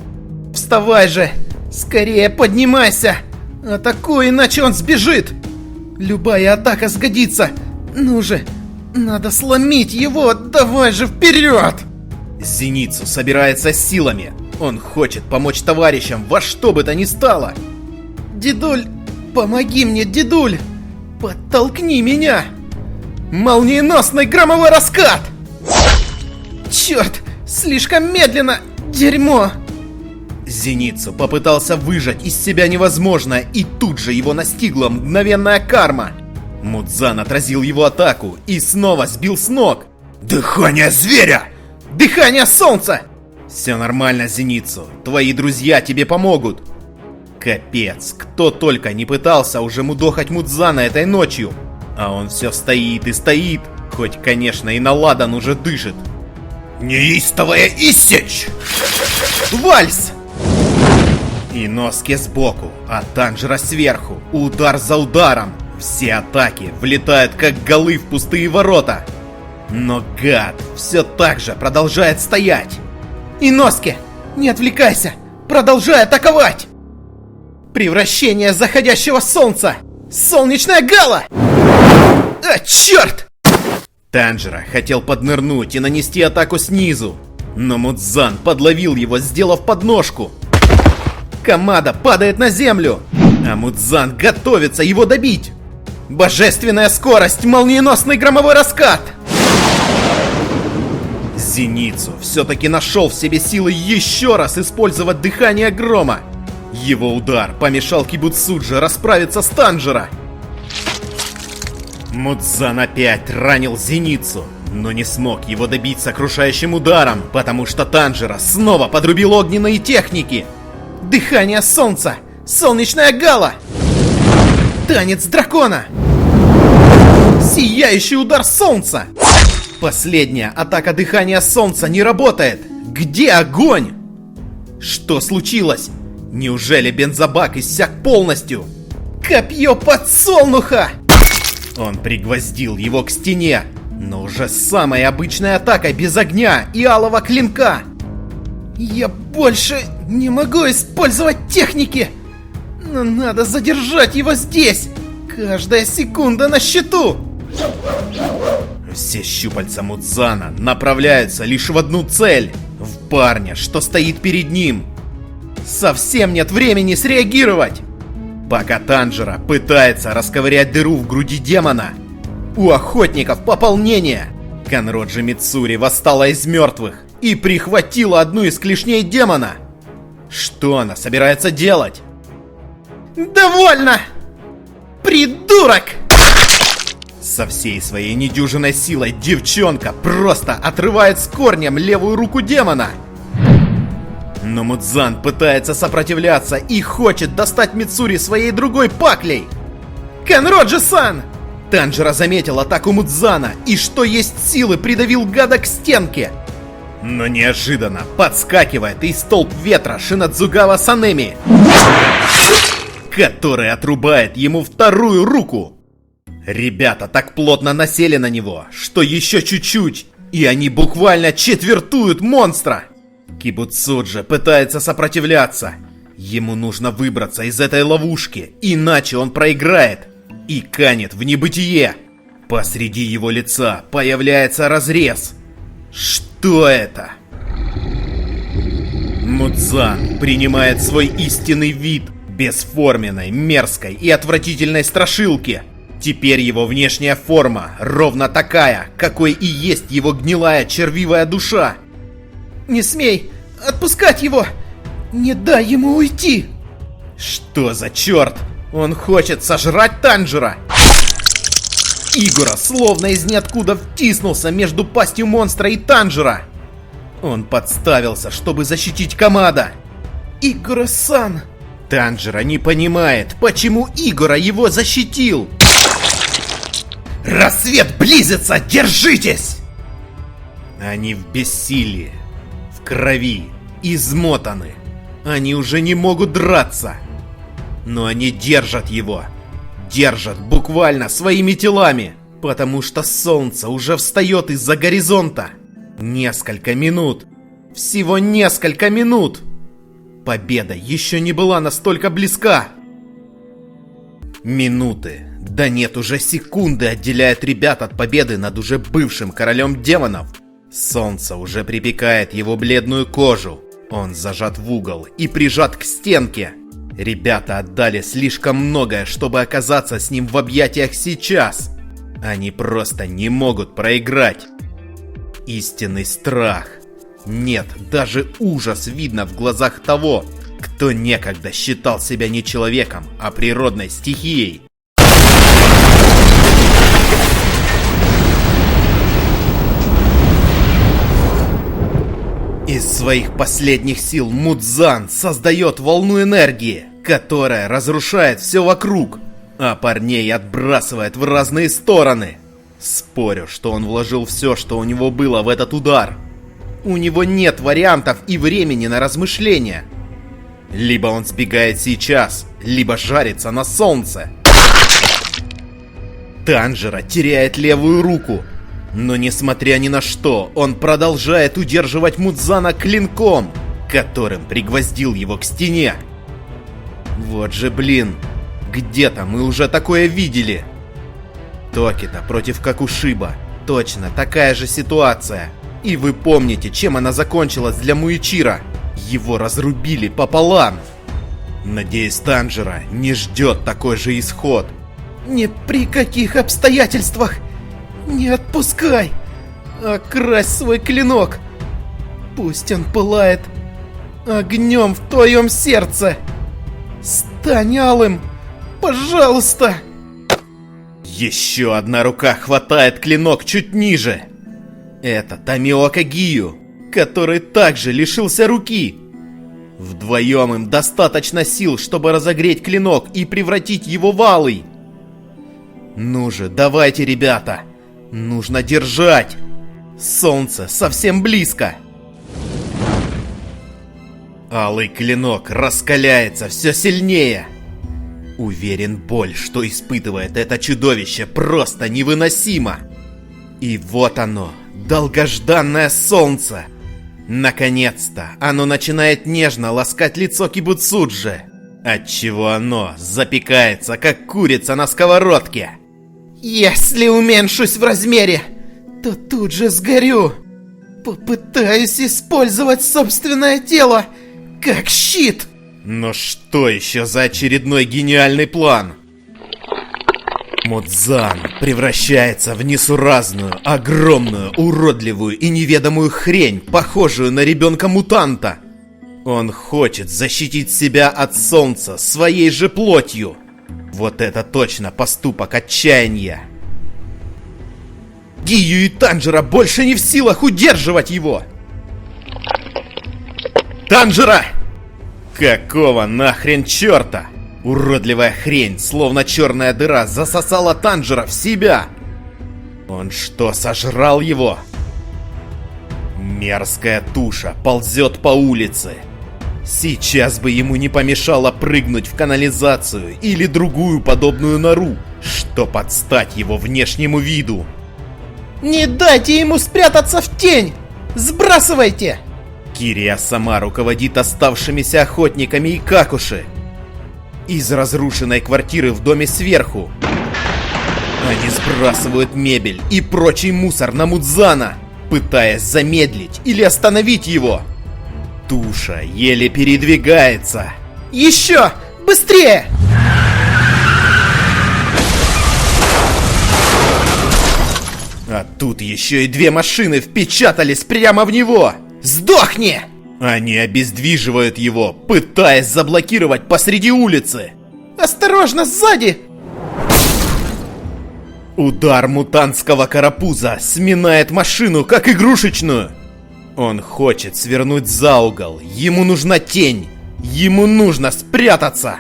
Вставай же! Скорее поднимайся! Атакуй, иначе он сбежит! Любая атака сгодится! Ну же! Надо сломить его! Давай же вперед! Зеницу собирается силами. Он хочет помочь товарищам во что бы то ни стало. Дедуль! Помоги мне, дедуль! Подтолкни меня! Молниеносный громовой раскат! Черт! Слишком медленно! Дерьмо! Зеницу попытался выжать из себя невозможное, и тут же его настигла мгновенная карма. Мудзан отразил его атаку и снова сбил с ног. Дыхание зверя! Дыхание солнца! Все нормально, Зеницу. Твои друзья тебе помогут. Капец, кто только не пытался уже мудохать Мудзана этой ночью. А он все стоит и стоит. Хоть, конечно, и Наладан уже дышит. Неистовая иссечь! Вальс! Иноски сбоку, а Танжера сверху. Удар за ударом. Все атаки влетают как голы в пустые ворота. Но гад все так же продолжает стоять. Иноски, не отвлекайся! Продолжай атаковать! Превращение заходящего солнца! Солнечная гала! А, черт! Танжера хотел поднырнуть и нанести атаку снизу. Но Мудзан подловил его, сделав подножку. Камада падает на землю, а Мудзан готовится его добить. Божественная скорость, молниеносный громовой раскат! Зеницу все-таки нашел в себе силы еще раз использовать дыхание грома. Его удар помешал Кибуцуджи расправиться с Танжера. Мудзан опять ранил Зеницу, но не смог его добить сокрушающим ударом, потому что Танжера снова подрубил огненные техники. Дыхание солнца! Солнечная гала! Танец дракона! Сияющий удар солнца! Последняя атака дыхания солнца не работает! Где огонь? Что случилось? Неужели бензобак иссяк полностью? Копье подсолнуха! Он пригвоздил его к стене, но уже с самой обычной атакой без огня и алого клинка. Я больше не могу использовать техники! Но надо задержать его здесь! Каждая секунда на счету! Все щупальца Мудзана направляются лишь в одну цель — в парня, что стоит перед ним. Совсем нет времени среагировать! Пока Танжера пытается расковырять дыру в груди демона, у охотников пополнение. Канроджи Мицури восстала из мертвых и прихватила одну из клешней демона. Что она собирается делать? Довольно! Придурок! Со всей своей недюжинной силой девчонка просто отрывает с корнем левую руку демона. Но Мудзан пытается сопротивляться и хочет достать Мицури своей другой паклей. Канроджи-сан! Танжера заметил атаку Мудзана и что есть силы придавил гада к стенке. Но неожиданно подскакивает и столб ветра Шинадзугава Санеми, который отрубает ему вторую руку. Ребята так плотно насели на него, что еще чуть-чуть, и они буквально четвертуют монстра. Кибуцуджи пытается сопротивляться. Ему нужно выбраться из этой ловушки, иначе он проиграет и канет в небытие. Посреди его лица появляется разрез. Что это? Мудзан принимает свой истинный вид бесформенной, мерзкой и отвратительной страшилки. Теперь его внешняя форма ровно такая, какой и есть его гнилая червивая душа. Не смей отпускать его! Не дай ему уйти! Что за черт? Он хочет сожрать Танжера! Игора словно из ниоткуда втиснулся между пастью монстра и Танжера. Он подставился, чтобы защитить Камада. Игора-сан! Танжера не понимает, почему Игора его защитил. Рассвет близится! Держитесь! Они в бессилии, в крови, измотаны. Они уже не могут драться. Но они держат его. Держат буквально своими телами, потому что солнце уже встает из-за горизонта. Несколько минут. Всего несколько минут. Победа еще не была настолько близка. Минуты, да нет, уже секунды отделяют ребят от победы над уже бывшим королем демонов. Солнце уже припекает его бледную кожу. Он зажат в угол и прижат к стенке. Ребята отдали слишком многое, чтобы оказаться с ним в объятиях сейчас. Они просто не могут проиграть. Истинный страх. Нет, даже ужас видно в глазах того, кто некогда считал себя не человеком, а природной стихией. Из своих последних сил Мудзан создает волну энергии, которая разрушает все вокруг, а парней отбрасывает в разные стороны. Спорю, что он вложил все, что у него было в этот удар. У него нет вариантов и времени на размышления. Либо он сбегает сейчас, либо жарится на солнце. Танжера теряет левую руку. Но несмотря ни на что, он продолжает удерживать Мудзана клинком, которым пригвоздил его к стене. Вот же блин, где-то мы уже такое видели. Токита против Какушиба. Точно такая же ситуация. И вы помните, чем она закончилась для Муичиро. Его разрубили пополам. Надеюсь, Танжера не ждет такой же исход. Ни при каких обстоятельствах не отпускай! Окрась свой клинок! Пусть он пылает огнем в твоем сердце! Стань алым! Пожалуйста! Еще одна рука хватает клинок чуть ниже. Это Томиока Гию, который также лишился руки. Вдвоем им достаточно сил, чтобы разогреть клинок и превратить его в алый. Ну же, давайте, ребята! Нужно держать! Солнце совсем близко! Алый клинок раскаляется все сильнее. Уверен, боль, что испытывает это чудовище, просто невыносима. И вот оно, долгожданное солнце. Наконец-то оно начинает нежно ласкать лицо Кибуцуджи, отчего оно запекается, как курица на сковородке. Если уменьшусь в размере, то тут же сгорю. Попытаюсь использовать собственное тело как щит. Но что еще за очередной гениальный план? Мудзан превращается в несуразную, огромную, уродливую и неведомую хрень, похожую на ребенка-мутанта. Он хочет защитить себя от солнца своей же плотью. Вот это точно поступок отчаяния. Гию и Танжера больше не в силах удерживать его. Танжера! Какого нахрен черта? Уродливая хрень, словно черная дыра, засосала Танжера в себя. Он что, сожрал его? Мерзкая туша ползет по улице. Сейчас бы ему не помешало прыгнуть в канализацию или другую подобную нору, что подстать его внешнему виду. Не дайте ему спрятаться в тень! Сбрасывайте! Кирия сама руководит оставшимися охотниками и Какуши. Из разрушенной квартиры в доме сверху. Они сбрасывают мебель и прочий мусор на Мудзана, пытаясь замедлить или остановить его. Туша еле передвигается. Еще! Быстрее! А тут еще и две машины впечатались прямо в него. Сдохни! Они обездвиживают его, пытаясь заблокировать посреди улицы. Осторожно, сзади! Удар мутантского карапуза сминает машину, как игрушечную. Он хочет свернуть за угол. Ему нужна тень. Ему нужно спрятаться.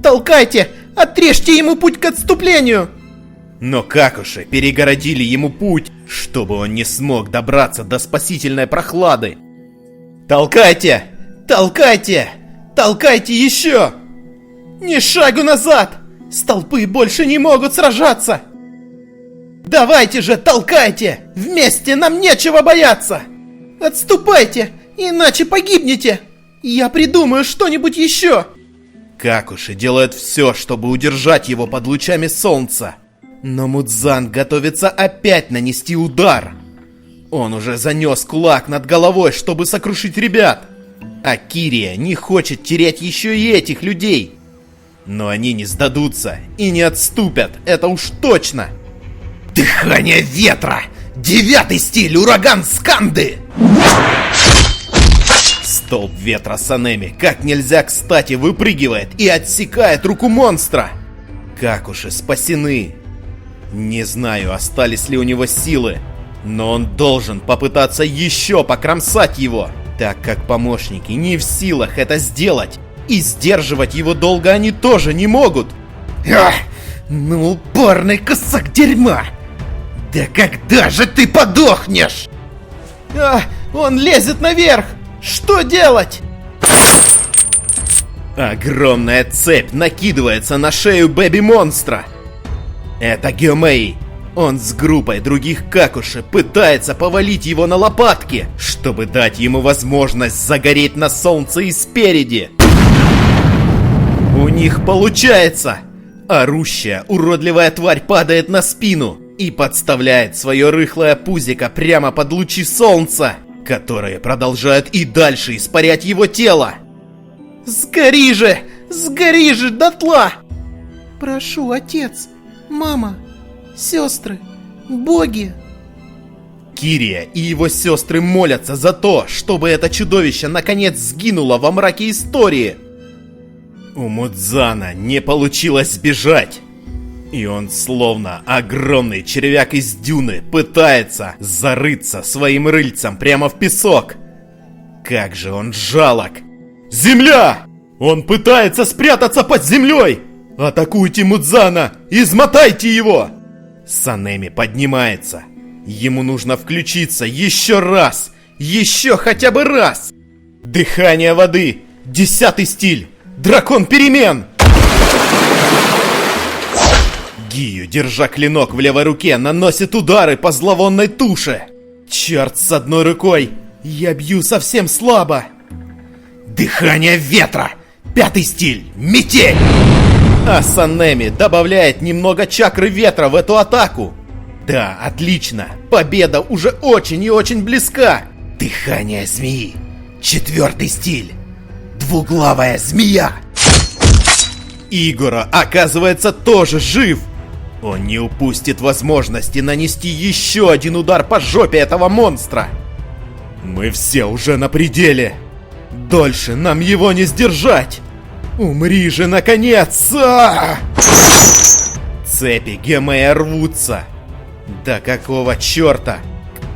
Толкайте! Отрежьте ему путь к отступлению! Но Какуши перегородили ему путь, чтобы он не смог добраться до спасительной прохлады. Толкайте! Толкайте! Толкайте еще! Ни шагу назад! Столпы больше не могут сражаться! Давайте же, толкайте! Вместе нам нечего бояться! Отступайте, иначе погибнете! Я придумаю что-нибудь еще! Какуши делают все, чтобы удержать его под лучами солнца. Но Мудзан готовится опять нанести удар. Он уже занес кулак над головой, чтобы сокрушить ребят. А Кирия не хочет терять еще и этих людей. Но они не сдадутся и не отступят, это уж точно. Дыхание ветра! 9-й стиль, ураган Сканды! Столб ветра Санеми как нельзя кстати выпрыгивает и отсекает руку монстра. Какуши спасены. Не знаю, остались ли у него силы, но он должен попытаться еще покромсать его, так как помощники не в силах это сделать, и сдерживать его долго они тоже не могут. Ах, ну упорный кусок дерьма! Да когда же ты подохнешь? Он лезет наверх! Что делать? Огромная цепь накидывается на шею бэби-монстра. Это Гёмэй. Он с группой других Какуши пытается повалить его на лопатки, чтобы дать ему возможность загореть на солнце и спереди. У них получается. Орущая, уродливая тварь падает на спину и подставляет свое рыхлое пузико прямо под лучи солнца, которые продолжают и дальше испарять его тело. Сгори же дотла! Прошу, отец, мама, сестры, боги. Кирия и его сестры молятся за то, чтобы это чудовище наконец сгинуло во мраке истории. У Мудзана не получилось сбежать. И он, словно огромный червяк из дюны, пытается зарыться своим рыльцем прямо в песок. Как же он жалок! Земля! Он пытается спрятаться под землей! Атакуйте Мудзана! Измотайте его! Санеми поднимается. Ему нужно включиться еще раз! Еще хотя бы раз! Дыхание воды! 10-й стиль! Дракон перемен! Гию, держа клинок в левой руке, наносит удары по зловонной туше. Черт с одной рукой! Я бью совсем слабо. Дыхание ветра! 5-й стиль! Метель! А Санеми добавляет немного чакры ветра в эту атаку. Да, отлично! Победа уже очень и очень близка! Дыхание змеи. 4-й стиль. Двуглавая змея. Игора, оказывается, тоже жив! Он не упустит возможности нанести еще один удар по жопе этого монстра! Мы все уже на пределе! Дольше нам его не сдержать! Умри же, наконец! Цепи Гемея рвутся! Да какого черта?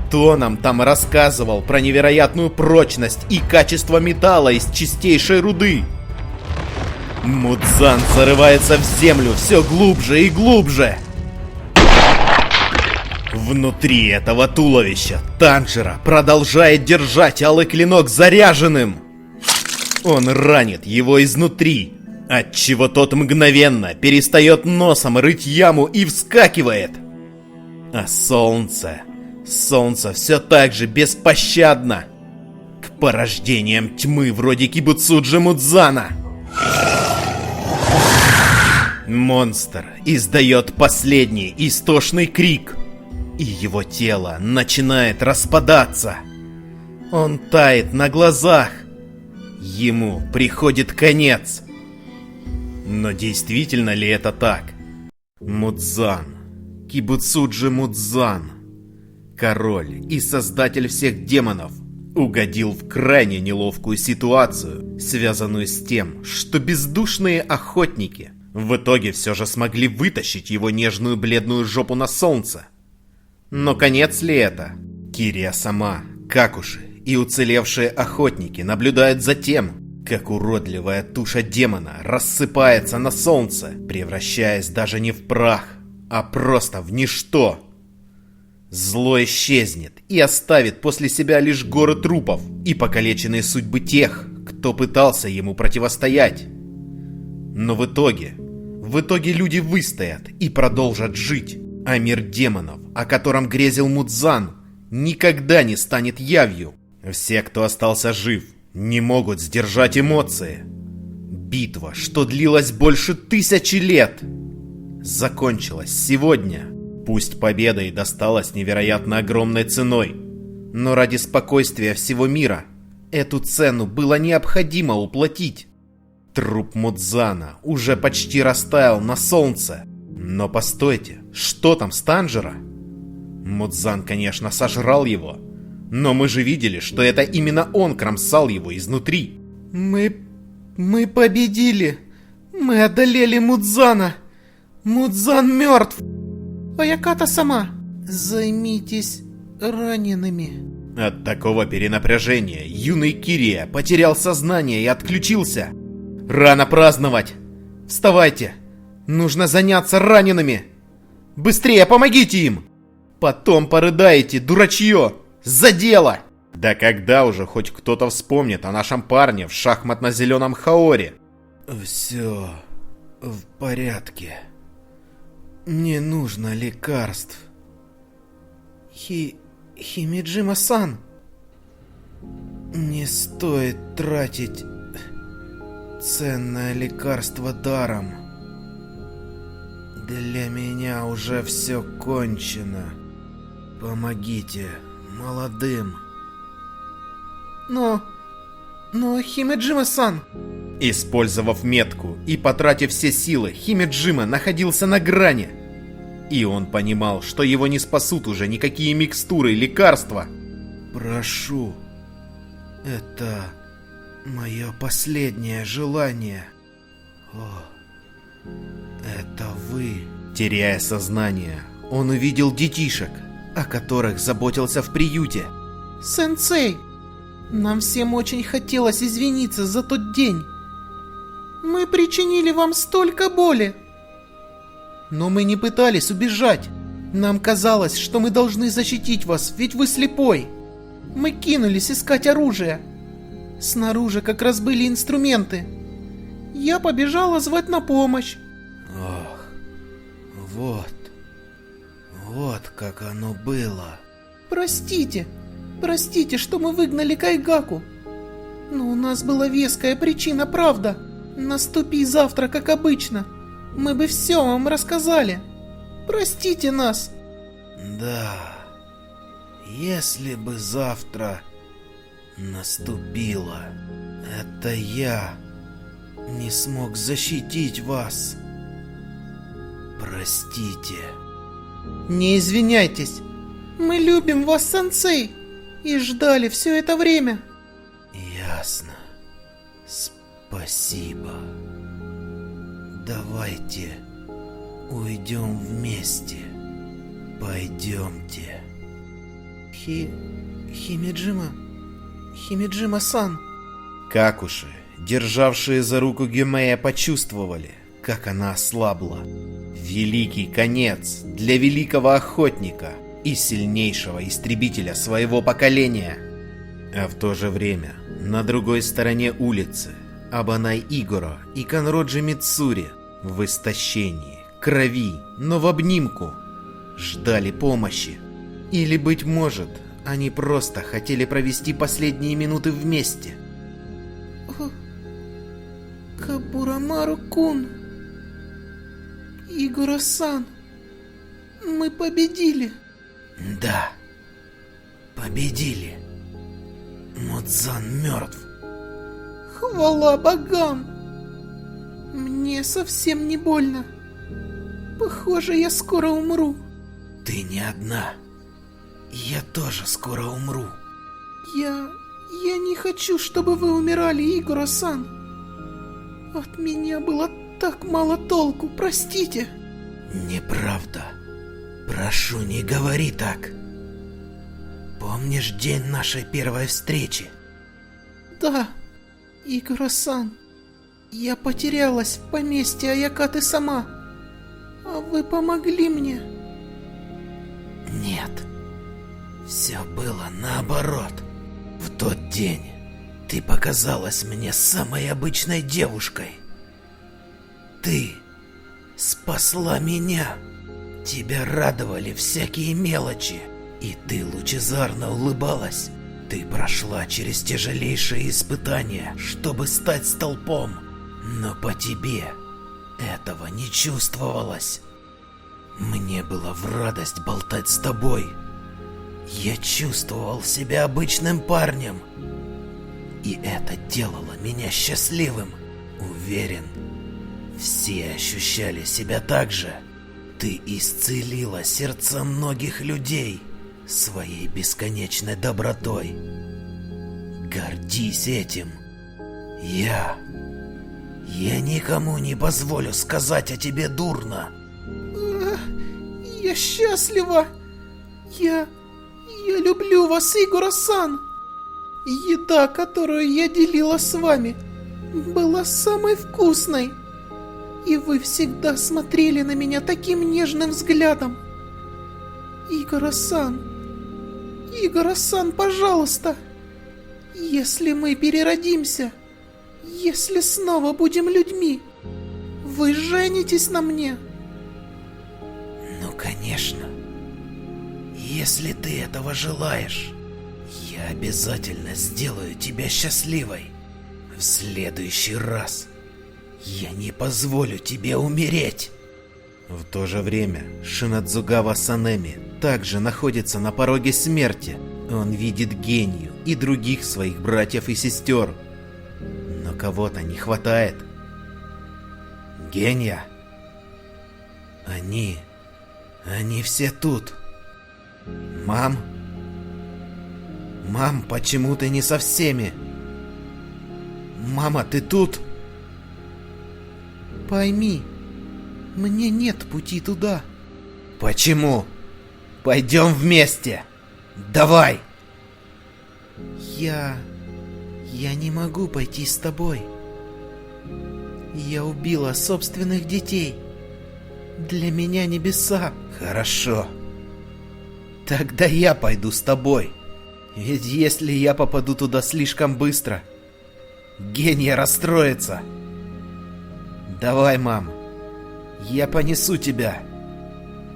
Кто нам там рассказывал про невероятную прочность и качество металла из чистейшей руды? Мудзан зарывается в землю все глубже и глубже. Внутри этого туловища Танжера продолжает держать алый клинок заряженным. Он ранит его изнутри, отчего тот мгновенно перестает носом рыть яму и вскакивает. А солнце все так же беспощадно к порождениям тьмы вроде Кибуцуджи Мудзана. Монстр издает последний истошный крик, и его тело начинает распадаться. Он тает на глазах. Ему приходит конец. Но действительно ли это так? Мудзан, Кибуцуджи Мудзан, король и создатель всех демонов, угодил в крайне неловкую ситуацию, связанную с тем, что бездушные охотники в итоге все же смогли вытащить его нежную бледную жопу на солнце. Но конец ли это? Кирия сама, Какуши и уцелевшие охотники наблюдают за тем, как уродливая туша демона рассыпается на солнце, превращаясь даже не в прах, а просто в ничто. Зло исчезнет и оставит после себя лишь горы трупов и покалеченные судьбы тех, кто пытался ему противостоять. Но в итоге люди выстоят и продолжат жить, а мир демонов, о котором грезил Мудзан, никогда не станет явью. Все, кто остался жив, не могут сдержать эмоции. Битва, что длилась больше 1000 лет, закончилась сегодня. Пусть победа и досталась невероятно огромной ценой, но ради спокойствия всего мира эту цену было необходимо уплатить. Труп Мудзана уже почти растаял на солнце. Но постойте, что там с Танжера? Мудзан, конечно, сожрал его, но мы же видели, что это именно он кромсал его изнутри. Мы победили! Мы одолели Мудзана! Мудзан мертв! Аяката сама, займитесь ранеными. От такого перенапряжения юный Кирия потерял сознание и отключился. Рано праздновать! Вставайте! Нужно заняться ранеными! Быстрее помогите им! Потом порыдаете, дурачье! За дело! Да когда уже хоть кто-то вспомнит о нашем парне в шахматно-зеленом хаоре? Все в порядке. Не нужно лекарств. Химиджима-сан, не стоит тратить ценное лекарство даром. Для меня уже все кончено. Помогите молодым. Но Химиджима-сан... Использовав метку и потратив все силы, Химиджима находился на грани. И он понимал, что его не спасут уже никакие микстуры и лекарства. Прошу, это мое последнее желание. О, это вы. Теряя сознание, он увидел детишек, о которых заботился в приюте. Сенсей, нам всем очень хотелось извиниться за тот день. Мы причинили вам столько боли. Но мы не пытались убежать. Нам казалось, что мы должны защитить вас, ведь вы слепой. Мы кинулись искать оружие. Снаружи как раз были инструменты. Я побежала звать на помощь. Ох, вот как оно было. Простите, что мы выгнали Кайгаку. Но у нас была веская причина, правда. Наступи завтра, как обычно. Мы бы все вам рассказали. Простите нас. Да, если бы завтра наступило, это я не смог защитить вас. Простите. Не извиняйтесь. Мы любим вас, сенсей, и ждали все это время. Ясно. Спасибо. Давайте уйдем вместе. Пойдемте. Химиджима-сан. Какуши, державшие за руку Гюмея, почувствовали, как она ослабла. Великий конец для великого охотника и сильнейшего истребителя своего поколения. А в то же время, на другой стороне улицы, Абанай Игоро и Канроджи Мицури в истощении, крови, но в обнимку ждали помощи. Или, быть может, они просто хотели провести последние минуты вместе. Кабурамару-кун. Игоро-сан. Мы победили. Да, победили. Мудзан мертв. Хвала богам. Мне совсем не больно. Похоже, я скоро умру. Ты не одна. Я тоже скоро умру. Я не хочу, чтобы вы умирали, Игоро-сан. От меня было так мало толку, простите. Неправда. Прошу, не говори так. Помнишь день нашей первой встречи? Да, Игоро-сан. Я потерялась в поместье Аякаты сама. А вы помогли мне. Нет. Все было наоборот. В тот день ты показалась мне самой обычной девушкой. Ты спасла меня. Тебя радовали всякие мелочи, и ты лучезарно улыбалась. Ты прошла через тяжелейшие испытания, чтобы стать столпом, но по тебе этого не чувствовалось. Мне было в радость болтать с тобой. Я чувствовал себя обычным парнем, и это делало меня счастливым. Уверен, все ощущали себя так же. Ты исцелила сердца многих людей своей бесконечной добротой. Гордись этим. Я никому не позволю сказать о тебе дурно. Я счастлива. Я люблю вас, Игоро-сан. Еда, которую я делила с вами, была самой вкусной. И вы всегда смотрели на меня таким нежным взглядом. Игоро-сан, пожалуйста, если мы переродимся, если снова будем людьми, вы женитесь на мне? Ну, конечно. Если ты этого желаешь, я обязательно сделаю тебя счастливой. В следующий раз я не позволю тебе умереть. В то же время Шинадзугава Санеми также находится на пороге смерти. Он видит Генью и других своих братьев и сестер. Но кого-то не хватает. Гения? Они все тут. Мам? Мам, почему ты не со всеми? Мама, ты тут? Пойми, мне нет пути туда. Почему? Пойдем вместе. Давай. Я не могу пойти с тобой. Я убила собственных детей. Для меня небеса. Хорошо. Тогда я пойду с тобой. Ведь если я попаду туда слишком быстро, Гения расстроится. Давай, мам, я понесу тебя,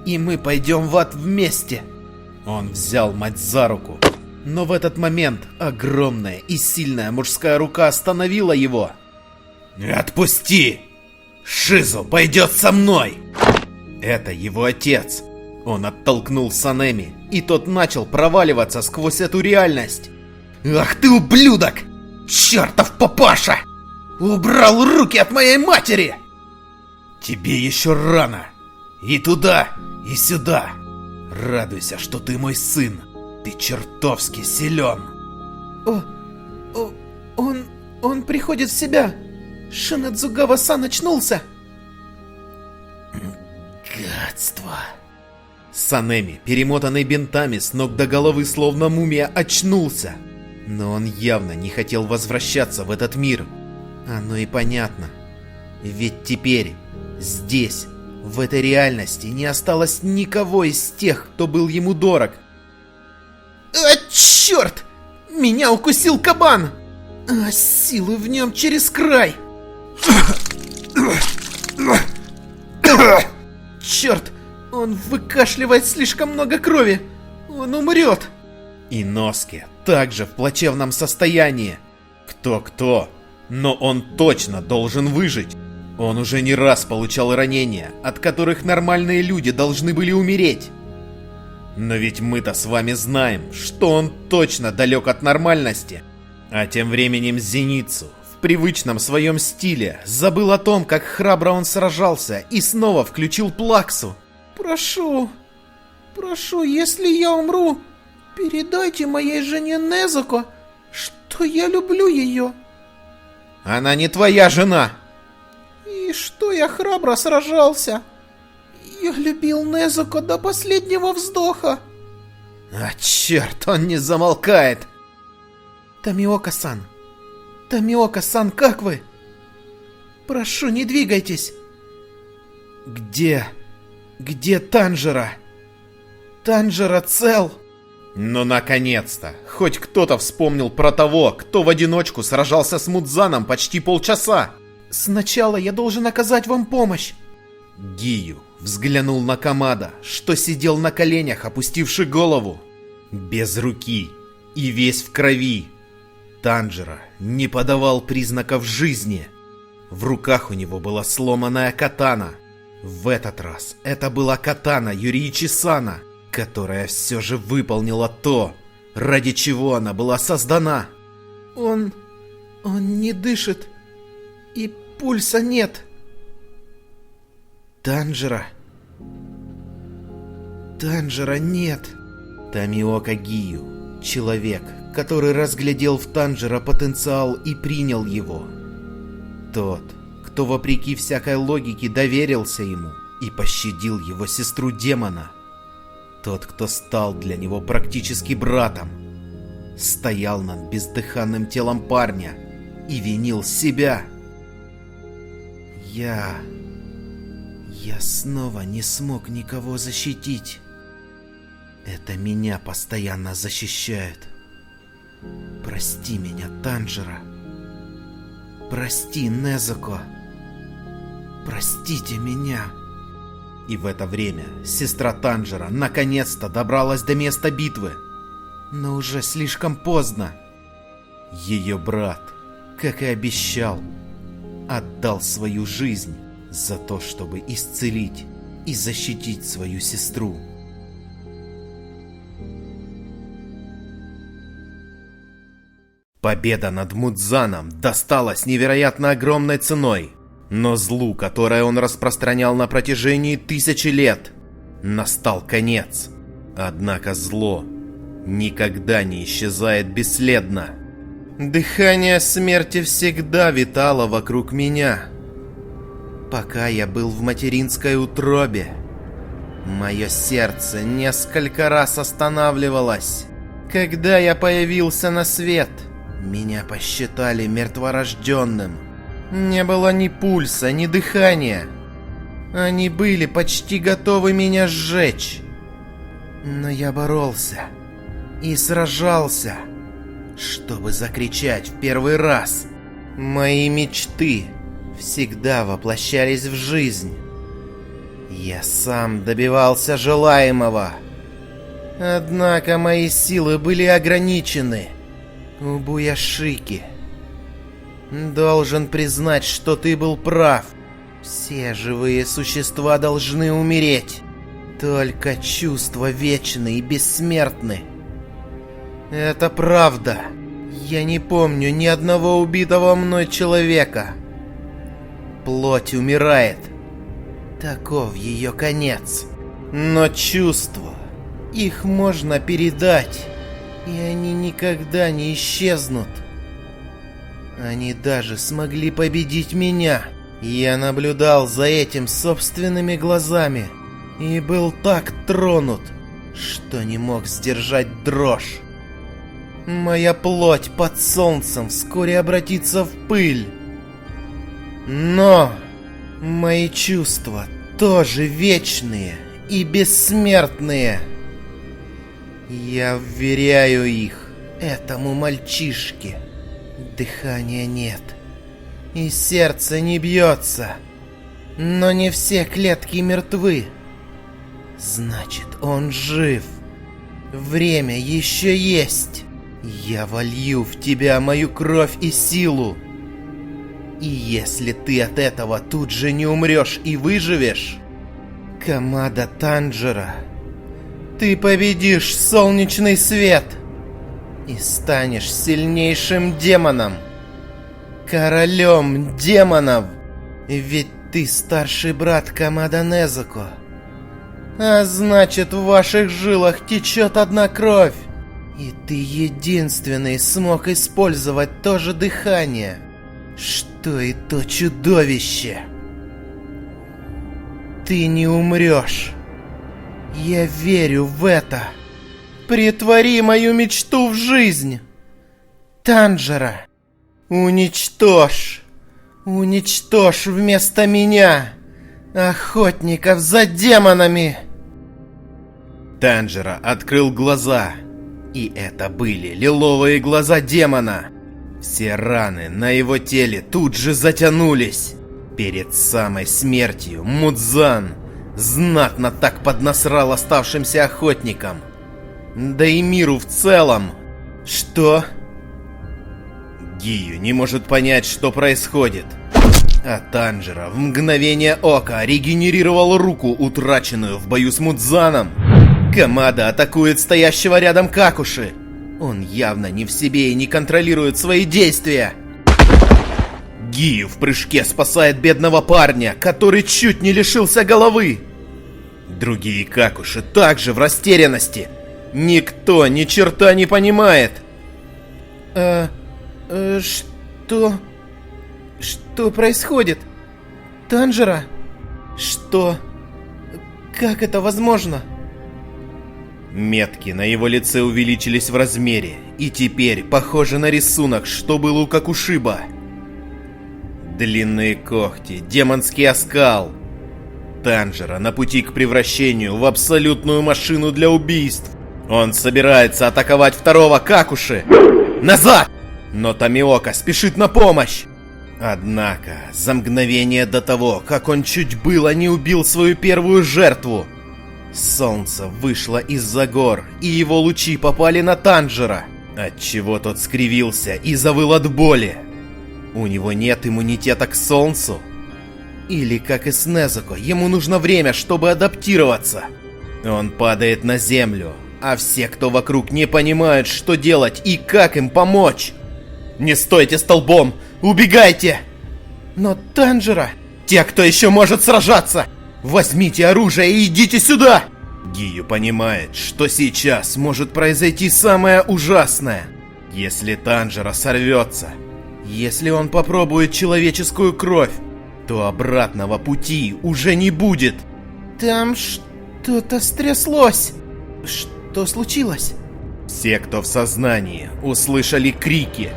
и мы пойдем в ад вместе. Он взял мать за руку, но в этот момент огромная и сильная мужская рука остановила его. «Отпусти! Шизу пойдет со мной!» Это его отец. Он оттолкнул Санеми, и тот начал проваливаться сквозь эту реальность. «Ах ты ублюдок! Чертов папаша! Убрал руки от моей матери!» «Тебе еще рано! И туда, и сюда! Радуйся, что ты мой сын! Ты чертовски силен!» Он приходит в себя! Шинадзугава-сан очнулся! Гадство. Санеми, перемотанный бинтами с ног до головы словно мумия, очнулся. Но он явно не хотел возвращаться в этот мир. Оно и понятно. Ведь теперь, здесь, в этой реальности, не осталось никого из тех, кто был ему дорог. Черт! Меня укусил кабан! А силы в нем через край! Черт! Он выкашливает слишком много крови! Он умрет! Иноски также в плачевном состоянии. Кто-кто, но он точно должен выжить. Он уже не раз получал ранения, от которых нормальные люди должны были умереть. Но ведь мы-то с вами знаем, что он точно далек от нормальности. А тем временем Зеницу в привычном своем стиле забыл о том, как храбро он сражался, и снова включил плаксу. Прошу, если я умру, передайте моей жене Незуко, что я люблю ее. Она не твоя жена. И что я храбро сражался. Я любил Незуко до последнего вздоха. А черт, он не замолкает. Томиока-сан, как вы? Прошу, не двигайтесь. Где Танжера? Танжера цел? Ну, наконец-то! Хоть кто-то вспомнил про того, кто в одиночку сражался с Мудзаном почти полчаса. Сначала я должен оказать вам помощь. Гию взглянул на Камада, что сидел на коленях, опустивши голову. Без руки и весь в крови. Танжера не подавал признаков жизни. В руках у него была сломанная катана. В этот раз это была катана Юриичи-сана, которая все же выполнила то, ради чего она была создана. Он не дышит, и пульса нет. Танжера нет. Томиока Гию, человек, который разглядел в Танжера потенциал и принял его. Тот, кто вопреки всякой логике доверился ему и пощадил его сестру-демона. Тот, кто стал для него практически братом, стоял над бездыханным телом парня и винил себя. Я снова не смог никого защитить. Это меня постоянно защищают. Прости меня, Танжера. Прости, Незуко. Простите меня. И в это время сестра Танжера наконец-то добралась до места битвы. Но уже слишком поздно. Ее брат, как и обещал, отдал свою жизнь за то, чтобы исцелить и защитить свою сестру. Победа над Мудзаном досталась невероятно огромной ценой, но злу, которое он распространял на протяжении 1000 лет, настал конец. Однако зло никогда не исчезает бесследно. Дыхание смерти всегда витало вокруг меня. Пока я был в материнской утробе, мое сердце несколько раз останавливалось. Когда я появился на свет, меня посчитали мертворожденным. Не было ни пульса, ни дыхания. Они были почти готовы меня сжечь. Но я боролся и сражался, чтобы закричать в первый раз. Мои мечты всегда воплощались в жизнь. Я сам добивался желаемого. Однако мои силы были ограничены. Убуяшики. Должен признать, что ты был прав. Все живые существа должны умереть. Только чувства вечны и бессмертны. Это правда. Я не помню ни одного убитого мной человека. Плоть умирает. Таков ее конец. Но чувства, их можно передать, и они никогда не исчезнут. Они даже смогли победить меня. Я наблюдал за этим собственными глазами и был так тронут, что не мог сдержать дрожь. Моя плоть под солнцем вскоре обратится в пыль. Но мои чувства тоже вечные и бессмертные. Я вверяю их этому мальчишке. Дыхания нет, и сердце не бьется, но не все клетки мертвы. Значит, он жив. Время еще есть. Я волью в тебя мою кровь и силу. И если ты от этого тут же не умрешь и выживешь, Камада Танжера, ты победишь солнечный свет и станешь сильнейшим демоном, королем демонов. Ведь ты старший брат Камада Незуко, а значит, в ваших жилах течет одна кровь. И ты единственный смог использовать то же дыхание, что и то чудовище. Ты не умрешь. Я верю в это. Претвори мою мечту в жизнь. Танжера, уничтожь. Уничтожь вместо меня охотников за демонами. Танжера открыл глаза. И это были лиловые глаза демона. Все раны на его теле тут же затянулись. Перед самой смертью Мудзан знатно так поднасрал оставшимся охотникам. Да и миру в целом. Что? Гию не может понять, что происходит. А Танжера в мгновение ока регенерировал руку, утраченную в бою с Мудзаном. Камада атакует стоящего рядом Какуши. Он явно не в себе и не контролирует свои действия. Гию в прыжке спасает бедного парня, который чуть не лишился головы. Другие Какуши также в растерянности. Никто ни черта не понимает. Что происходит? Танжера? Что? Как это возможно? Метки на его лице увеличились в размере, и теперь похожи на рисунок, что был у Какушиба. Длинные когти, демонский оскал. Танжера на пути к превращению в абсолютную машину для убийств. Он собирается атаковать второго Какуши. Назад! Но Томиока спешит на помощь. Однако, за мгновение до того, как он чуть было не убил свою первую жертву, солнце вышло из-за гор, и его лучи попали на Танжера, отчего тот скривился и завыл от боли. У него нет иммунитета к солнцу? Или, как и с Незуко, ему нужно время, чтобы адаптироваться? Он падает на землю, а все, кто вокруг, не понимают, что делать и как им помочь. «Не стойте столбом! Убегайте!» Но Танжера... «Те, кто еще может сражаться! Возьмите оружие и идите сюда!» Гию понимает, что сейчас может произойти самое ужасное. Если Танжера сорвется, если он попробует человеческую кровь, то обратного пути уже не будет. Там что-то стряслось. Что случилось? Все, кто в сознании, услышали крики.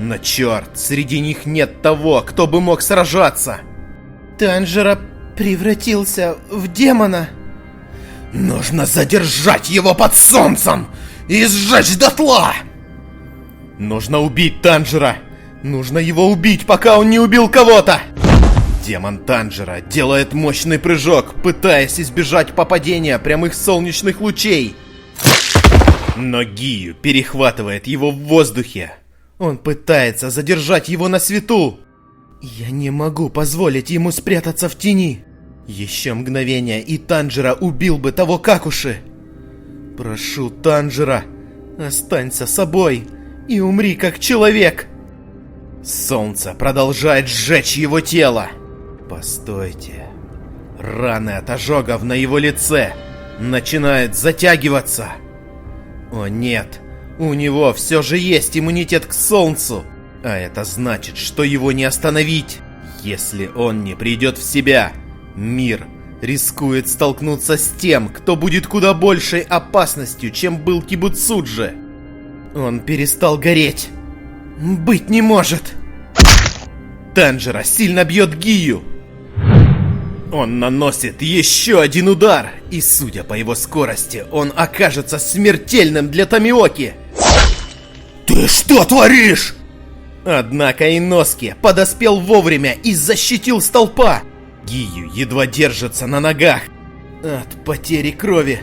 Но черт, среди них нет того, кто бы мог сражаться. Танжера превратился в демона. Нужно задержать его под солнцем и сжечь дотла. Нужно убить Танжера. Нужно его убить, пока он не убил кого-то! Демон Танжера делает мощный прыжок, пытаясь избежать попадения прямых солнечных лучей. Но Гию перехватывает его в воздухе. Он пытается задержать его на свету. Я не могу позволить ему спрятаться в тени. Еще мгновение, и Танжера убил бы того Какуши. Прошу, Танжера, останься собой и умри как человек. Солнце продолжает сжечь его тело. Постойте. Раны от ожогов на его лице начинают затягиваться. О нет, у него все же есть иммунитет к солнцу. А это значит, что его не остановить. Если он не придет в себя, мир рискует столкнуться с тем, кто будет куда большей опасностью, чем был Кибуцуджи. Он перестал гореть. Быть не может. Танжера сильно бьет Гию. Он наносит еще один удар, и, судя по его скорости, он окажется смертельным для Томиоки. Ты что творишь? Однако Иноски подоспел вовремя и защитил столпа. Гию едва держится на ногах. От потери крови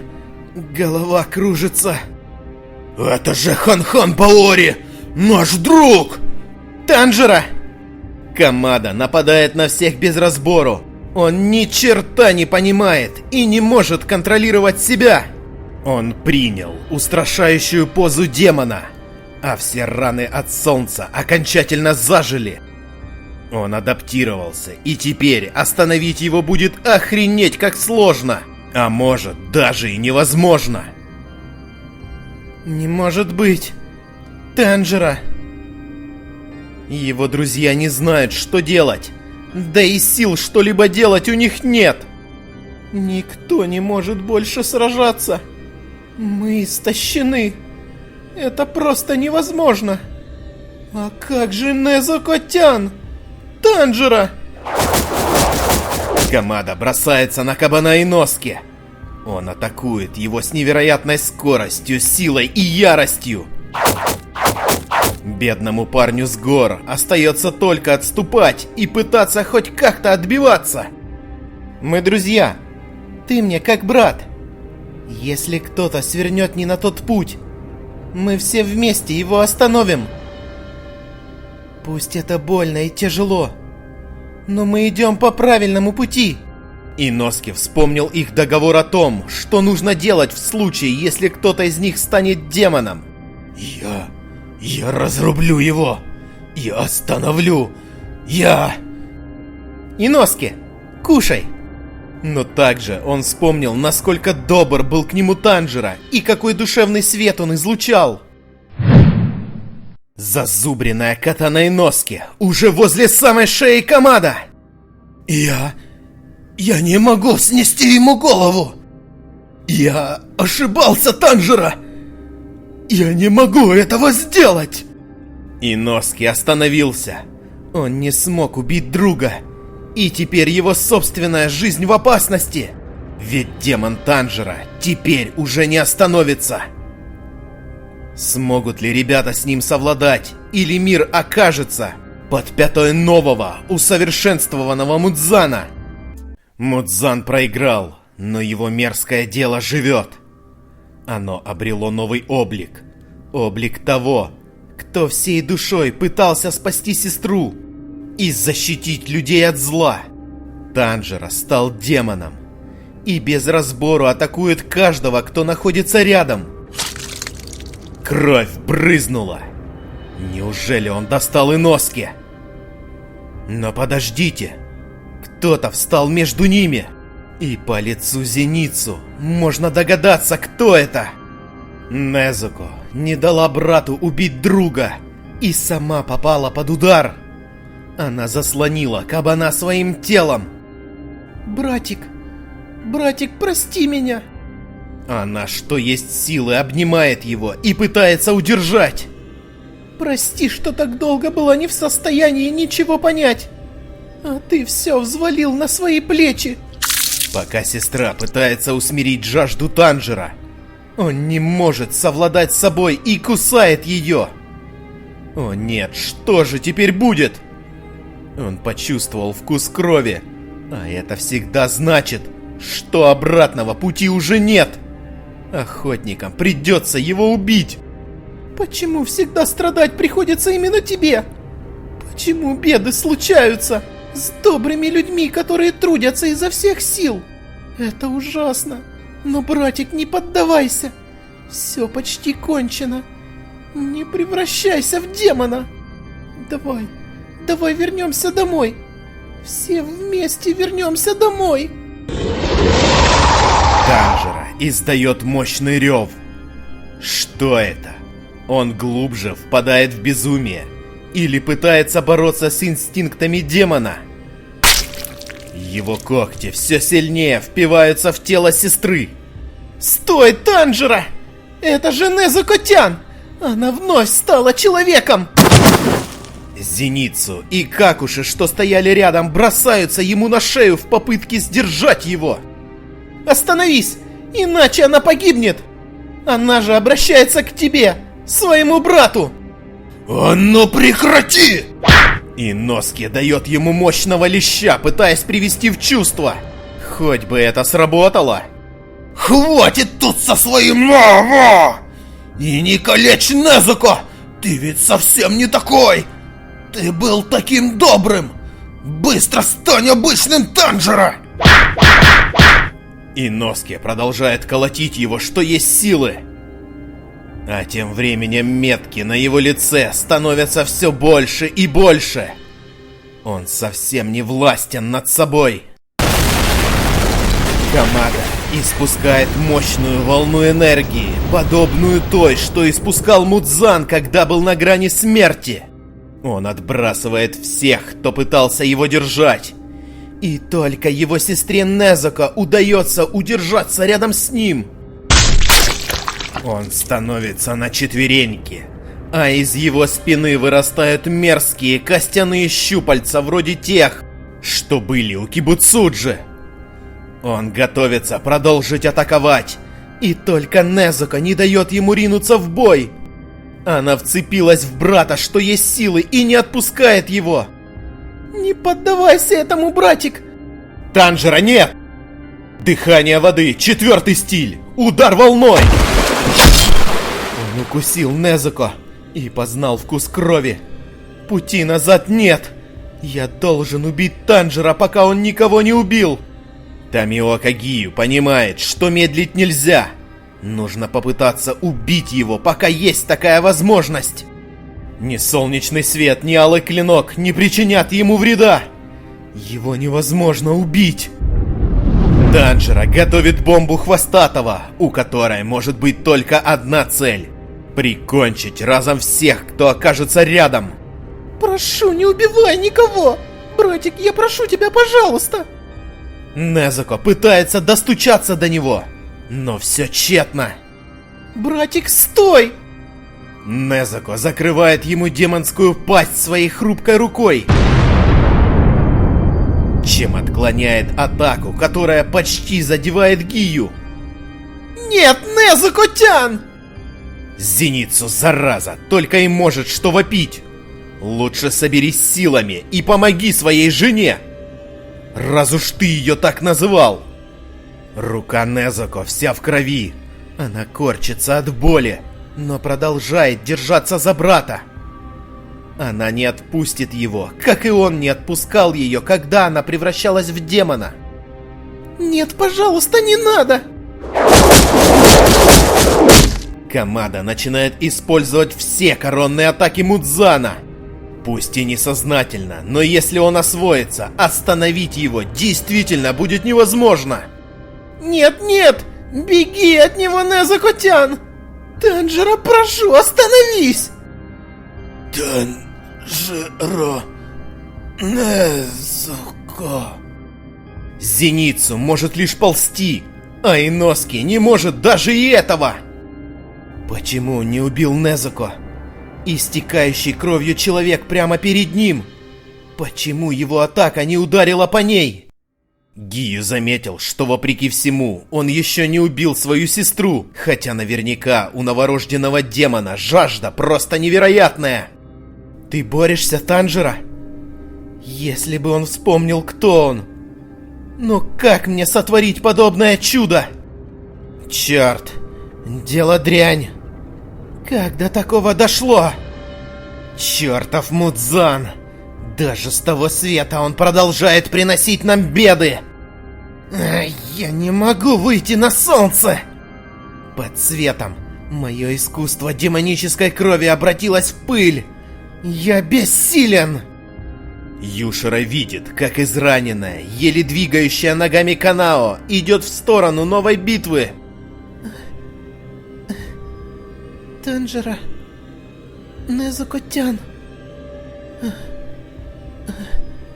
голова кружится. Это же Хан-Хан Баори, наш друг! Танжера! Камада нападает на всех без разбору. Он ни черта не понимает и не может контролировать себя. Он принял устрашающую позу демона, а все раны от солнца окончательно зажили. Он адаптировался, и теперь остановить его будет охренеть как сложно, а может даже и невозможно. Не может быть. Танжера. Его друзья не знают, что делать. Да и сил что-либо делать у них нет. Никто не может больше сражаться. Мы истощены. Это просто невозможно. А как же Незуко-тян? Танжера! Камада бросается на кабана Иноски. Он атакует его с невероятной скоростью, силой и яростью. Бедному парню с гор остается только отступать и пытаться хоть как-то отбиваться. Мы друзья. Ты мне как брат. Если кто-то свернет не на тот путь, мы все вместе его остановим. Пусть это больно и тяжело, но мы идем по правильному пути. Иноски вспомнил их договор о том, что нужно делать в случае, если кто-то из них станет демоном. Я разрублю его. Я остановлю. Иноски, кушай. Но также он вспомнил, насколько добр был к нему Танжера и какой душевный свет он излучал. Зазубренная катана Иноски уже возле самой шеи Камада. Я не могу снести ему голову. Я ошибался, Танжера. Я не могу этого сделать. Иноски остановился. Он не смог убить друга. И теперь его собственная жизнь в опасности. Ведь демон Танжера теперь уже не остановится. Смогут ли ребята с ним совладать? Или мир окажется под пятой нового, усовершенствованного Мудзана? Мудзан проиграл, но его мерзкое дело живет. Оно обрело новый облик. Облик того, кто всей душой пытался спасти сестру и защитить людей от зла. Танжера стал демоном и без разбору атакует каждого, кто находится рядом. Кровь брызнула. Неужели он достал Иноски? Но подождите. Кто-то встал между ними. И по лицу Зеницу можно догадаться, кто это. Незуко не дала брату убить друга и сама попала под удар. Она заслонила кабана своим телом. Братик, прости меня. Она, что есть силы, обнимает его и пытается удержать. Прости, что так долго была не в состоянии ничего понять. А ты все взвалил на свои плечи. Пока сестра пытается усмирить жажду Танжера, он не может совладать с собой и кусает ее. О нет, что же теперь будет? Он почувствовал вкус крови, а это всегда значит, что обратного пути уже нет. Охотникам придется его убить. Почему всегда страдать приходится именно тебе? Почему беды случаются с добрыми людьми, которые трудятся изо всех сил? Это ужасно. Но, братик, не поддавайся. Все почти кончено. Не превращайся в демона. Давай вернемся домой. Все вместе вернемся домой. Танжера издает мощный рев. Что это? Он глубже впадает в безумие или пытается бороться с инстинктами демона? Его когти все сильнее впиваются в тело сестры. Стой, Танжера! Это же Незуко-тян! Она вновь стала человеком! Зеницу и Какуши, что стояли рядом, бросаются ему на шею в попытке сдержать его. Остановись, иначе она погибнет! Она же обращается к тебе, своему брату! «А ну прекрати!» Иноски дает ему мощного леща, пытаясь привести в чувство. Хоть бы это сработало. Хватит тут со своим «ма-ма!» И не калечь Незуко! Ты ведь совсем не такой! Ты был таким добрым! Быстро стань обычным, Танжера! Иноски продолжает колотить его, что есть силы. А тем временем метки на его лице становятся все больше и больше. Он совсем не властен над собой. Камада испускает мощную волну энергии, подобную той, что испускал Мудзан, когда был на грани смерти. Он отбрасывает всех, кто пытался его держать. И только его сестре Незуко удается удержаться рядом с ним. Он становится на четвереньки, а из его спины вырастают мерзкие костяные щупальца вроде тех, что были у Кибуцуджи. Он готовится продолжить атаковать, и только Незуко не дает ему ринуться в бой. Она вцепилась в брата, что есть силы, и не отпускает его. Не поддавайся этому, братик! Танжера, нет! Дыхание воды, 4-й стиль, удар волной! Он укусил Незуко и познал вкус крови. Пути назад нет. Я должен убить Танжера, пока он никого не убил. Тамиока Гию понимает, что медлить нельзя. Нужно попытаться убить его, пока есть такая возможность. Ни солнечный свет, ни алый клинок не причинят ему вреда. Его невозможно убить. Танжера готовит бомбу Хвостатого, у которой может быть только одна цель — прикончить разом всех, кто окажется рядом. Прошу, не убивай никого! Братик, я прошу тебя, пожалуйста! Незуко пытается достучаться до него, но все тщетно. Братик, стой! Незуко закрывает ему демонскую пасть своей хрупкой рукой, чем отклоняет атаку, которая почти задевает Гию. Нет, Незуко-тян! Зеницу, зараза, только и может что вопить. Лучше соберись силами и помоги своей жене. Раз уж ты ее так называл. Рука Незуко вся в крови. Она корчится от боли, но продолжает держаться за брата. Она не отпустит его, как и он не отпускал ее, когда она превращалась в демона. Нет, пожалуйста, не надо! Камада начинает использовать все коронные атаки Мудзана. Пусть и несознательно, но если он освоится, остановить его действительно будет невозможно. Нет, нет! Беги от него, Незуко-тян! Танжера, прошу, остановись! Танжера... Незуко... Зеницу может лишь ползти, а Иноски не может даже и этого. Почему не убил Незуко? Истекающий кровью человек прямо перед ним. Почему его атака не ударила по ней? Гию заметил, что вопреки всему он еще не убил свою сестру, хотя наверняка у новорожденного демона жажда просто невероятная. Ты борешься, Танжера? Если бы он вспомнил, кто он. Но как мне сотворить подобное чудо? Черт, дело дрянь. Как до такого дошло? Чертов Мудзан. Даже с того света он продолжает приносить нам беды. Я не могу выйти на солнце. Под светом мое искусство демонической крови обратилось в пыль. Я бессилен. Юшира видит, как израненная, еле двигающая ногами Канао идет в сторону новой битвы. Танжера, Незуко-тян.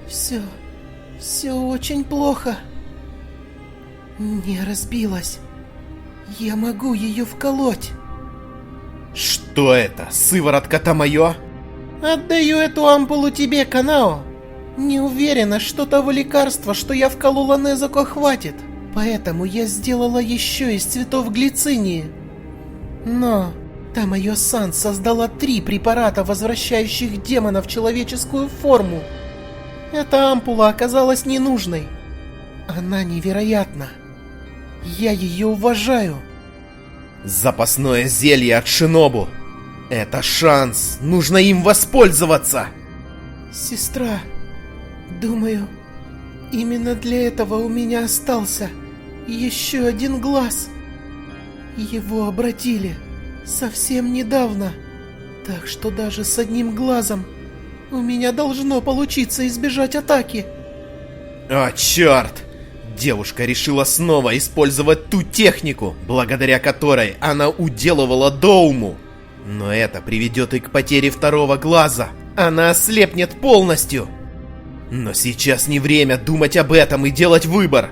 Все очень плохо. Не разбилась. Я могу ее вколоть. Что это? Сыворотка Тамайо? Отдаю эту ампулу тебе, Канао. Не уверена, что того лекарства, что я вколола Незуко, хватит. Поэтому я сделала еще из цветов глицинии. Но Тамайо-сан создала 3 препарата, возвращающих демона в человеческую форму. Эта ампула оказалась ненужной. Она невероятна. Я ее уважаю. Запасное зелье от Шинобу. Это шанс. Нужно им воспользоваться. Сестра, думаю, именно для этого у меня остался еще один глаз. Его обратили совсем недавно. Так что даже с одним глазом у меня должно получиться избежать атаки. О, черт! Девушка решила снова использовать ту технику, благодаря которой она уделывала Доуму. Но это приведет и к потере второго глаза. Она ослепнет полностью. Но сейчас не время думать об этом и делать выбор.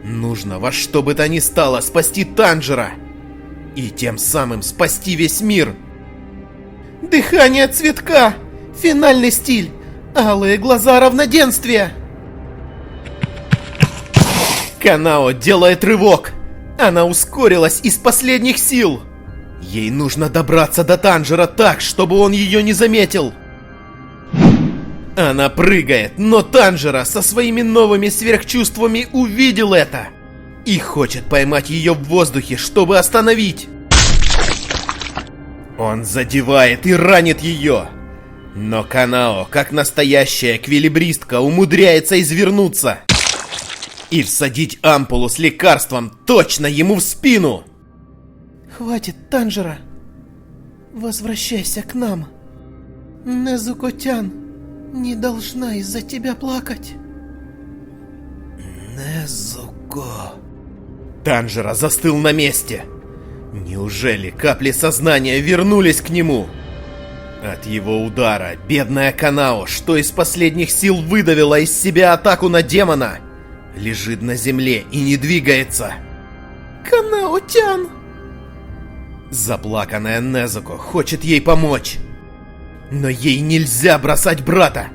Нужно во что бы то ни стало спасти Танжера. И тем самым спасти весь мир. Дыхание цветка. Финальный стиль. Алые глаза равноденствия. Канао делает рывок. Она ускорилась из последних сил. Ей нужно добраться до Танжера так, чтобы он ее не заметил. Она прыгает, но Танжера со своими новыми сверхчувствами увидел это. И хочет поймать ее в воздухе, чтобы остановить. Он задевает и ранит ее. Но Канао, как настоящая эквилибристка, умудряется извернуться и всадить ампулу с лекарством точно ему в спину. Хватит, Танжера. Возвращайся к нам. Незуко-тян не должна из-за тебя плакать. Незуко. Танжера застыл на месте. Неужели капли сознания вернулись к нему? От его удара бедная Канао, что из последних сил выдавила из себя атаку на демона, лежит на земле и не двигается. Канао-тян! Заплаканная Незуко хочет ей помочь. Но ей нельзя бросать брата.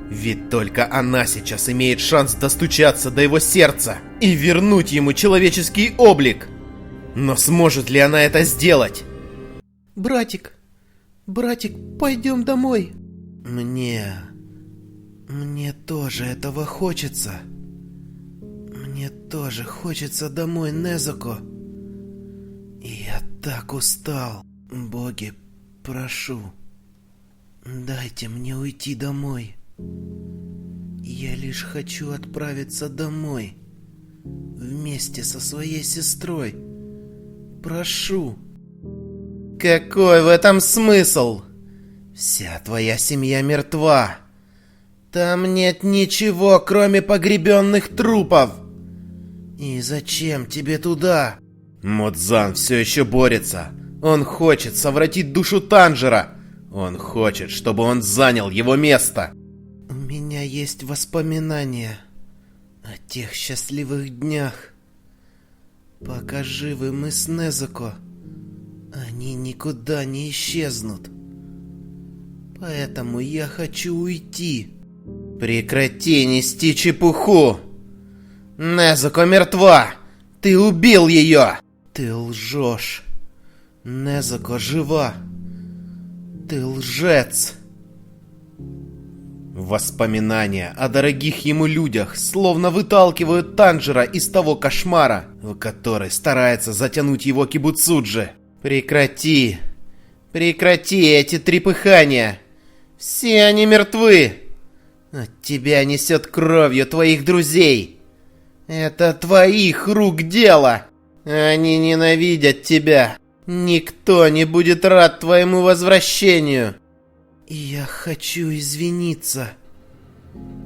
Ведь только она сейчас имеет шанс достучаться до его сердца и вернуть ему человеческий облик. Но сможет ли она это сделать? Братик, пойдем домой. Мне тоже этого хочется. Мне тоже хочется домой, Незуко. Я так устал. Боги, прошу, дайте мне уйти домой. Я лишь хочу отправиться домой. Вместе со своей сестрой. Прошу. Какой в этом смысл? Вся твоя семья мертва. Там нет ничего, кроме погребенных трупов. И зачем тебе туда? Мудзан все еще борется. Он хочет совратить душу Танжера. Он хочет, чтобы он занял его место. У меня есть воспоминания о тех счастливых днях. Пока живы мы с Незуко, они никуда не исчезнут. Поэтому я хочу уйти. Прекрати нести чепуху. Незуко мертва. Ты убил ее. Ты лжешь. Незуко жива. Ты лжец. Воспоминания о дорогих ему людях словно выталкивают Танжера из того кошмара, в который старается затянуть его Кибуцуджи. Прекрати. Прекрати эти трепыхания. Все они мертвы. От тебя несет кровью твоих друзей. Это твоих рук дело. Они ненавидят тебя. Никто не будет рад твоему возвращению. Я хочу извиниться.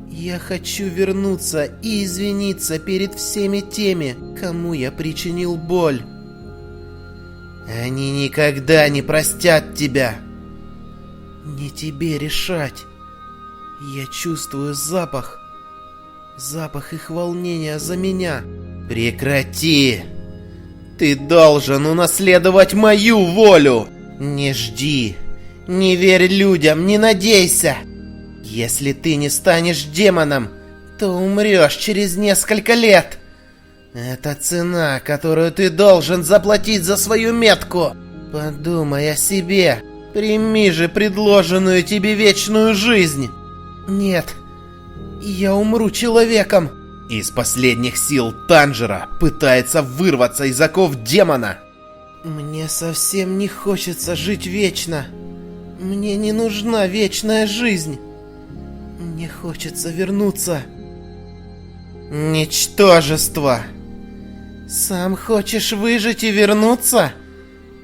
Я хочу вернуться и извиниться перед всеми теми, кому я причинил боль. Они никогда не простят тебя. Не тебе решать. Я чувствую запах. Запах их волнения за меня. Прекрати. Ты должен унаследовать мою волю. Не жди. Не верь людям, не надейся. Если ты не станешь демоном, то умрешь через несколько лет. Это цена, которую ты должен заплатить за свою метку. Подумай о себе. Прими же предложенную тебе вечную жизнь. Нет, я умру человеком. Из последних сил Танжера пытается вырваться из оков демона. Мне совсем не хочется жить вечно. Мне не нужна вечная жизнь. Мне хочется вернуться. Ничтожество. Сам хочешь выжить и вернуться,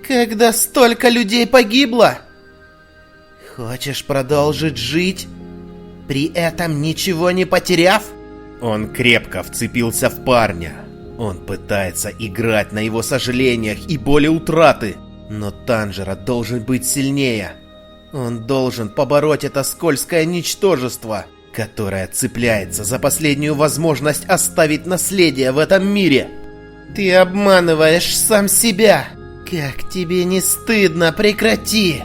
когда столько людей погибло? Хочешь продолжить жить, при этом ничего не потеряв? Он крепко вцепился в парня. Он пытается играть на его сожалениях и боли утраты. Но Танжера должен быть сильнее. Он должен побороть это скользкое ничтожество, которое цепляется за последнюю возможность оставить наследие в этом мире. Ты обманываешь сам себя. Как тебе не стыдно, прекрати!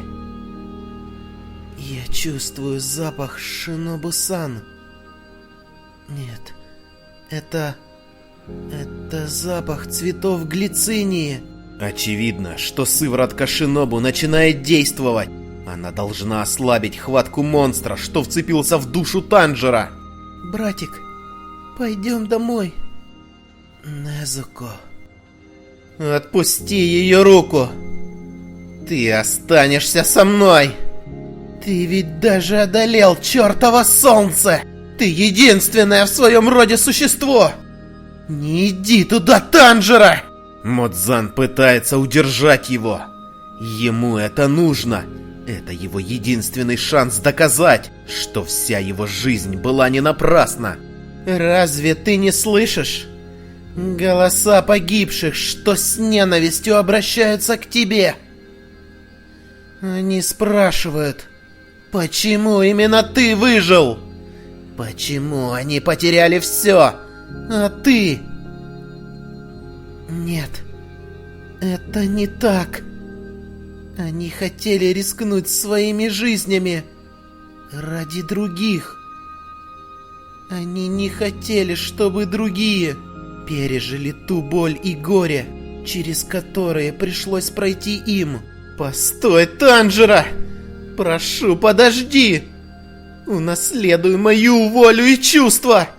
Я чувствую запах Шинобу-сан. Нет, это запах цветов глицинии. Очевидно, что сыворотка Шинобу начинает действовать. Она должна ослабить хватку монстра, что вцепился в душу Танжера. Братик, пойдем домой. Незуко. Отпусти ее руку. Ты останешься со мной. Ты ведь даже одолел чертово солнце. Ты единственное в своем роде существо. Не иди туда, Танжера. Модзан пытается удержать его. Ему это нужно. Это его единственный шанс доказать, что вся его жизнь была не напрасна. Разве ты не слышишь? Голоса погибших, что с ненавистью обращаются к тебе. Они спрашивают, почему именно ты выжил? Почему они потеряли все, а ты... Нет, это не так. Они хотели рискнуть своими жизнями ради других. Они не хотели, чтобы другие пережили ту боль и горе, через которые пришлось пройти им. Постой, Танжера! Прошу, подожди! Унаследуй мою волю и чувства!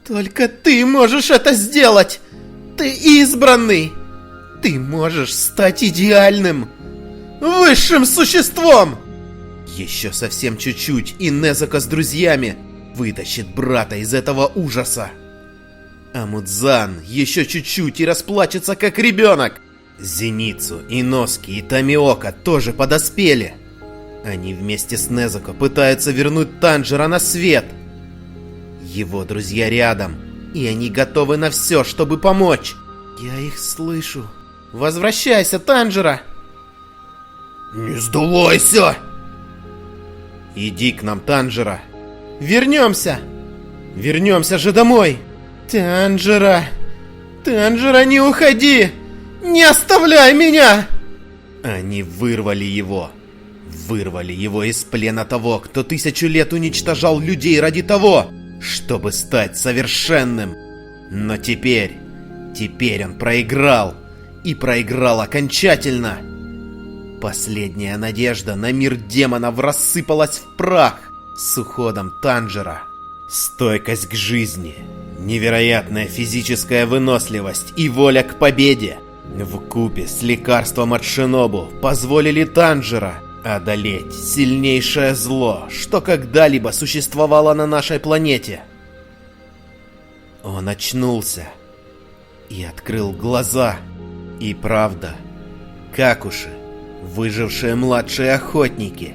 Только ты можешь это сделать! Ты избранный! Ты можешь стать идеальным! Высшим существом! Еще совсем чуть-чуть, и Незуко с друзьями вытащит брата из этого ужаса. А Мудзан еще чуть-чуть и расплачется как ребенок. Зеницу, Иноски и Тамиока тоже подоспели. Они вместе с Незуко пытаются вернуть Танжера на свет. Его друзья рядом, и они готовы на все, чтобы помочь. Я их слышу. Возвращайся, Танжера! Не сдувайся! Иди к нам, Танжера. Вернемся! Вернемся же домой! Танжера! Танжера, не уходи! Не оставляй меня! Они вырвали его. Вырвали его из плена того, кто 1000 лет уничтожал людей ради того, чтобы стать совершенным. Но теперь он проиграл. И проиграл окончательно. Последняя надежда на мир демонов рассыпалась в прах. с уходом Танжера. Стойкость к жизни, невероятная физическая выносливость и воля к победе вкупе с лекарством от Шинобу позволили Танжера одолеть сильнейшее зло, что когда-либо существовало на нашей планете. Он очнулся и открыл глаза. И правда, Какуши, выжившие младшие охотники,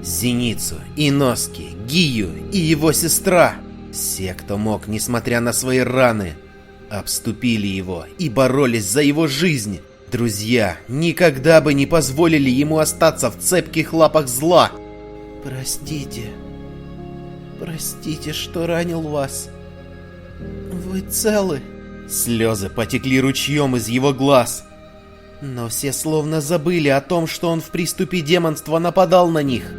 Зеницу, Иноски, Гию и его сестра, все, кто мог, несмотря на свои раны, обступили его и боролись за его жизнь. Друзья никогда бы не позволили ему остаться в цепких лапах зла. Простите, что ранил вас. Вы целы? Слезы потекли ручьем из его глаз. Но все словно забыли о том, что он в приступе демонства нападал на них.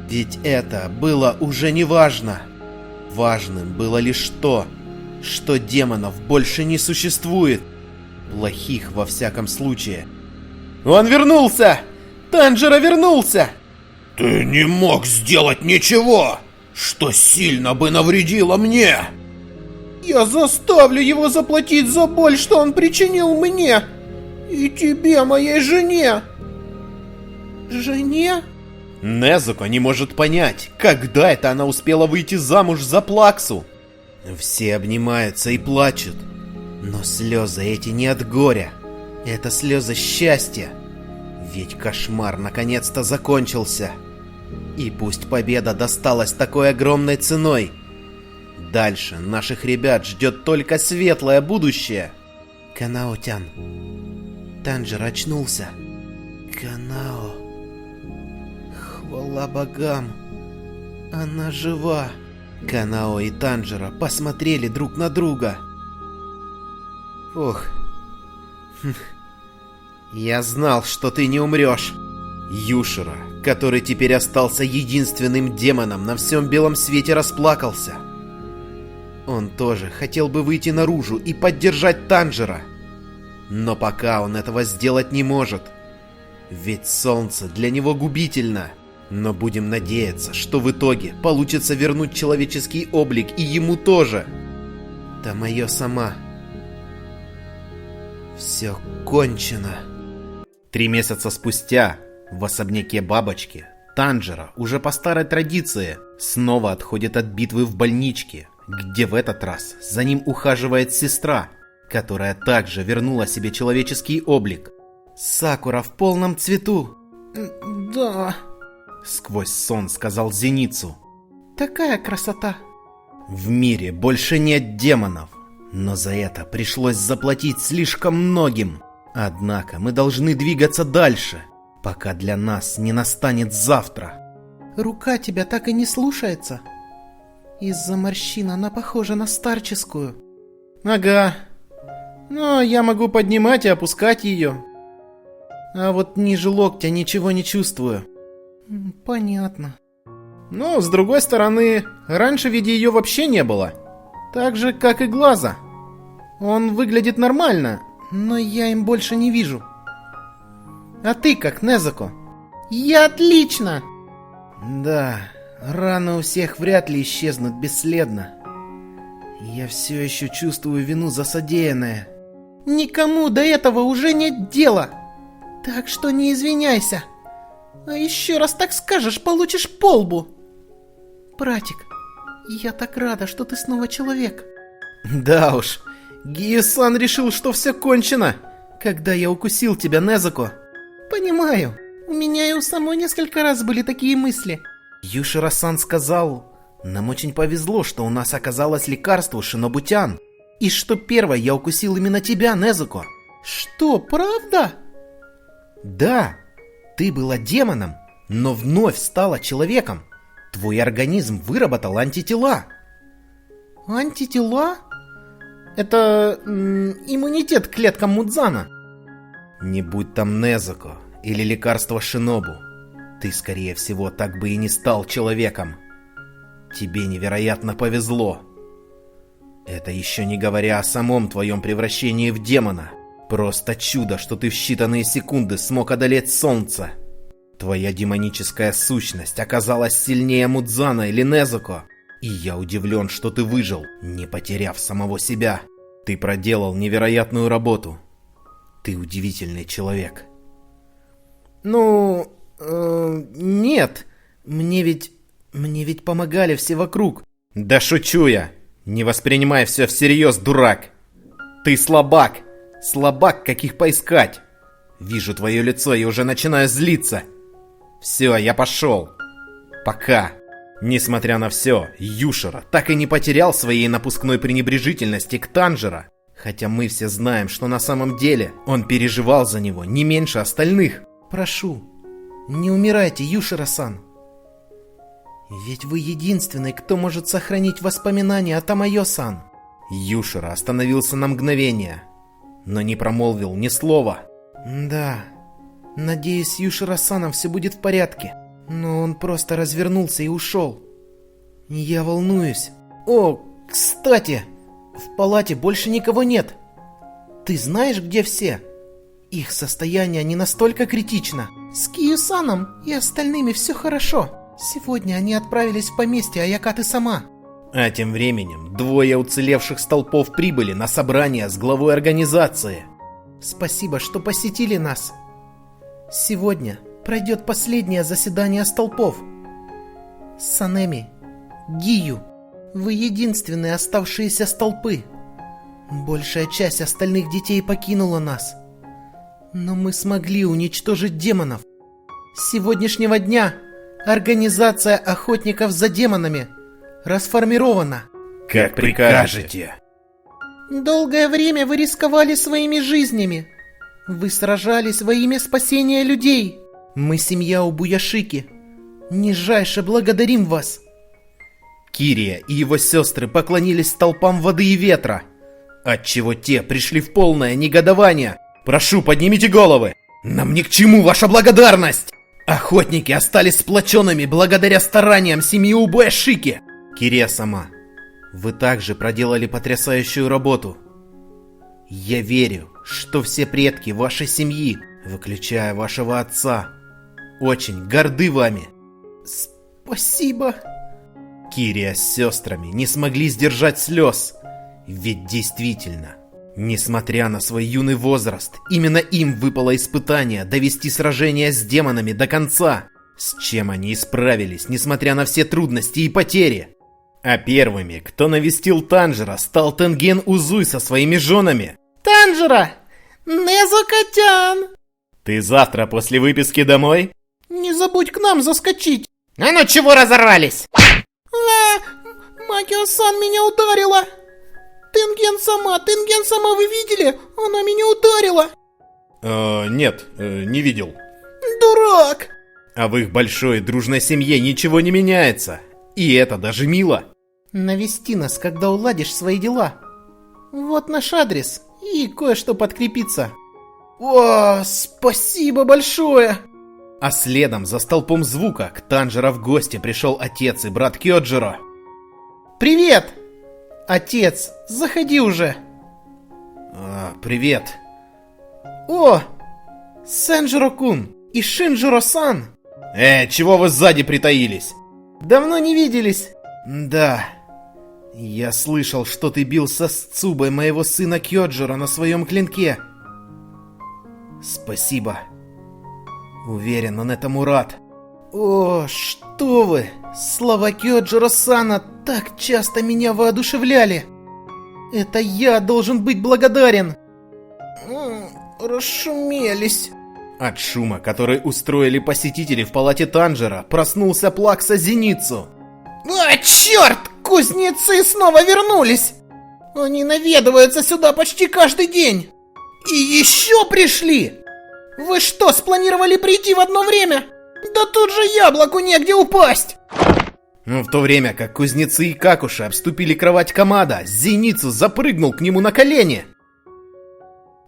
Ведь это было уже не важно. Важным было лишь то, что демонов больше не существует. Плохих во всяком случае. Он вернулся! Танжера вернулся! Ты не мог сделать ничего, что сильно бы навредило мне. Я заставлю его заплатить за боль, что он причинил мне. И тебе, моей жене. Жене? Незуко не может понять, когда это она успела выйти замуж за Плаксу. Все обнимаются и плачут. Но слезы эти не от горя. Это слезы счастья. Ведь кошмар наконец-то закончился. И пусть победа досталась такой огромной ценой, дальше наших ребят ждет только светлое будущее. Канао-тян, Танжер очнулся. Канао. Хвала богам. Она жива. Канао и Танжера посмотрели друг на друга. Ох. Я знал, что ты не умрешь. Юшира, который теперь остался единственным демоном на всем белом свете, расплакался. Он тоже хотел бы выйти наружу и поддержать Танжера. Но пока он этого сделать не может. Ведь солнце для него губительно. Но будем надеяться, что в итоге получится вернуть человеческий облик и ему тоже. Тамайо сама. Все кончено. 3 месяца спустя в особняке бабочки Танжера уже по старой традиции снова отходит от битвы в больничке, где в этот раз за ним ухаживает сестра, которая также вернула себе человеческий облик. Сакура в полном цвету. Да. Сквозь сон сказал Зеницу. Такая красота. В мире больше нет демонов, но за это пришлось заплатить слишком многим. Однако мы должны двигаться дальше, пока для нас не настанет завтра. Рука тебя так и не слушается. Из-за морщин она похожа на старческую. Ага. Но я могу поднимать и опускать ее. А вот ниже локтя ничего не чувствую. Понятно. Но, с другой стороны, раньше ведь ее вообще не было. Так же, как и глаза. Он выглядит нормально, но я им больше не вижу. А ты как, Незуко? Я отлично! Да, раны у всех вряд ли исчезнут бесследно. Я все еще чувствую вину за содеянное. Никому до этого уже нет дела. Так что не извиняйся. А еще раз так скажешь, получишь по лбу. Братик, я так рада, что ты снова человек. Да уж, Гию-сан решил, что все кончено, когда я укусил тебя, Незуко. Понимаю, у меня и у самой несколько раз были такие мысли. Юшира-сан сказал, нам очень повезло, что у нас оказалось лекарство Шинобутян, и что первой я укусил именно тебя, Незуко. Что, правда? Да, ты была демоном, но вновь стала человеком. Твой организм выработал антитела. Антитела? Это иммунитет к клеткам Мудзана. Не будь там Незуко или лекарство Шинобу, ты, скорее всего, так бы и не стал человеком. Тебе невероятно повезло. Это еще не говоря о самом твоем превращении в демона. Просто чудо, что ты в считанные секунды смог одолеть солнце. Твоя демоническая сущность оказалась сильнее Мудзана или Незуко. И я удивлен, что ты выжил, не потеряв самого себя. Ты проделал невероятную работу. Ты удивительный человек. Ну, нет. Мне ведь помогали все вокруг. Да шучу я. Не воспринимай все всерьез, дурак. Ты слабак. Слабак, каких поискать. Вижу твое лицо и уже начинаю злиться. Все, я пошел. Пока. Несмотря на все, Юшира так и не потерял своей напускной пренебрежительности к Танжера. Хотя мы все знаем, что на самом деле он переживал за него не меньше остальных. Прошу, не умирайте, Юшира-сан. Ведь вы единственный, кто может сохранить воспоминания о Тамайо-сан. Юшира остановился на мгновение, но не промолвил ни слова. Да, надеюсь, с Юшира-саном все будет в порядке. Но он просто развернулся и ушел. Я волнуюсь. О, кстати, в палате больше никого нет. Ты знаешь, где все? Их состояние не настолько критично. С Кию-саном и остальными все хорошо. Сегодня они отправились в поместье Аякаты сама. А тем временем двое уцелевших столпов прибыли на собрание с главой организации. Спасибо, что посетили нас. Сегодня пройдет последнее заседание столпов. Санеми, Гию, вы единственные оставшиеся столпы. Большая часть остальных детей покинула нас. Но мы смогли уничтожить демонов. С сегодняшнего дня организация охотников за демонами расформирована. Как прикажете. Долгое время вы рисковали своими жизнями. Вы сражались во имя спасения людей. Мы семья Убуяшики. Нижайше благодарим вас. Кирия и его сестры поклонились столпам воды и ветра, отчего те пришли в полное негодование. Прошу, поднимите головы. Нам ни к чему ваша благодарность. Охотники остались сплоченными благодаря стараниям семьи Убуяшики. Кирия-сама, вы также проделали потрясающую работу. Я верю, что все предки вашей семьи, выключая вашего отца, очень горды вами. Спасибо. Кирия с сестрами не смогли сдержать слез. Ведь действительно, несмотря на свой юный возраст, именно им выпало испытание довести сражение с демонами до конца, с чем они и справились, несмотря на все трудности и потери. А первыми, кто навестил Танжера, стал Тенген Узуй со своими женами. Танжера! Незуко-тян! Ты завтра после выписки домой? Не забудь к нам заскочить. А ну чего разорвались? Макио-сан меня ударила. Тенген-сама, вы видели? Она меня ударила. Нет, не видел. Дурак! А в их большой дружной семье ничего не меняется. И это даже мило. Навести нас, когда уладишь свои дела. Вот наш адрес. И кое-что подкрепиться. О, спасибо большое! А следом за столпом звука к Танжера в гости пришел отец и брат Кёджиро. Привет! Отец, заходи уже. Привет. О, Сенджиро-кун и Шинджиро-сан. Чего вы сзади притаились? Давно не виделись. Да. Я слышал, что ты бился с Цубой моего сына Кёджиро на своем клинке. Спасибо. Уверен, он этому рад. О, что вы! Слова Кёджиро-сана так часто меня воодушевляли. Это я должен быть благодарен. Расшумелись. От шума, который устроили посетители в палате Танжера, проснулся Плакса Зеницу. А, черт! Кузнецы снова вернулись! Они наведываются сюда почти каждый день. И еще пришли! Вы что, спланировали прийти в одно время? Да тут же яблоку негде упасть! В то время как кузнецы и Какуши обступили кровать Камада, Зеницу запрыгнул к нему на колени.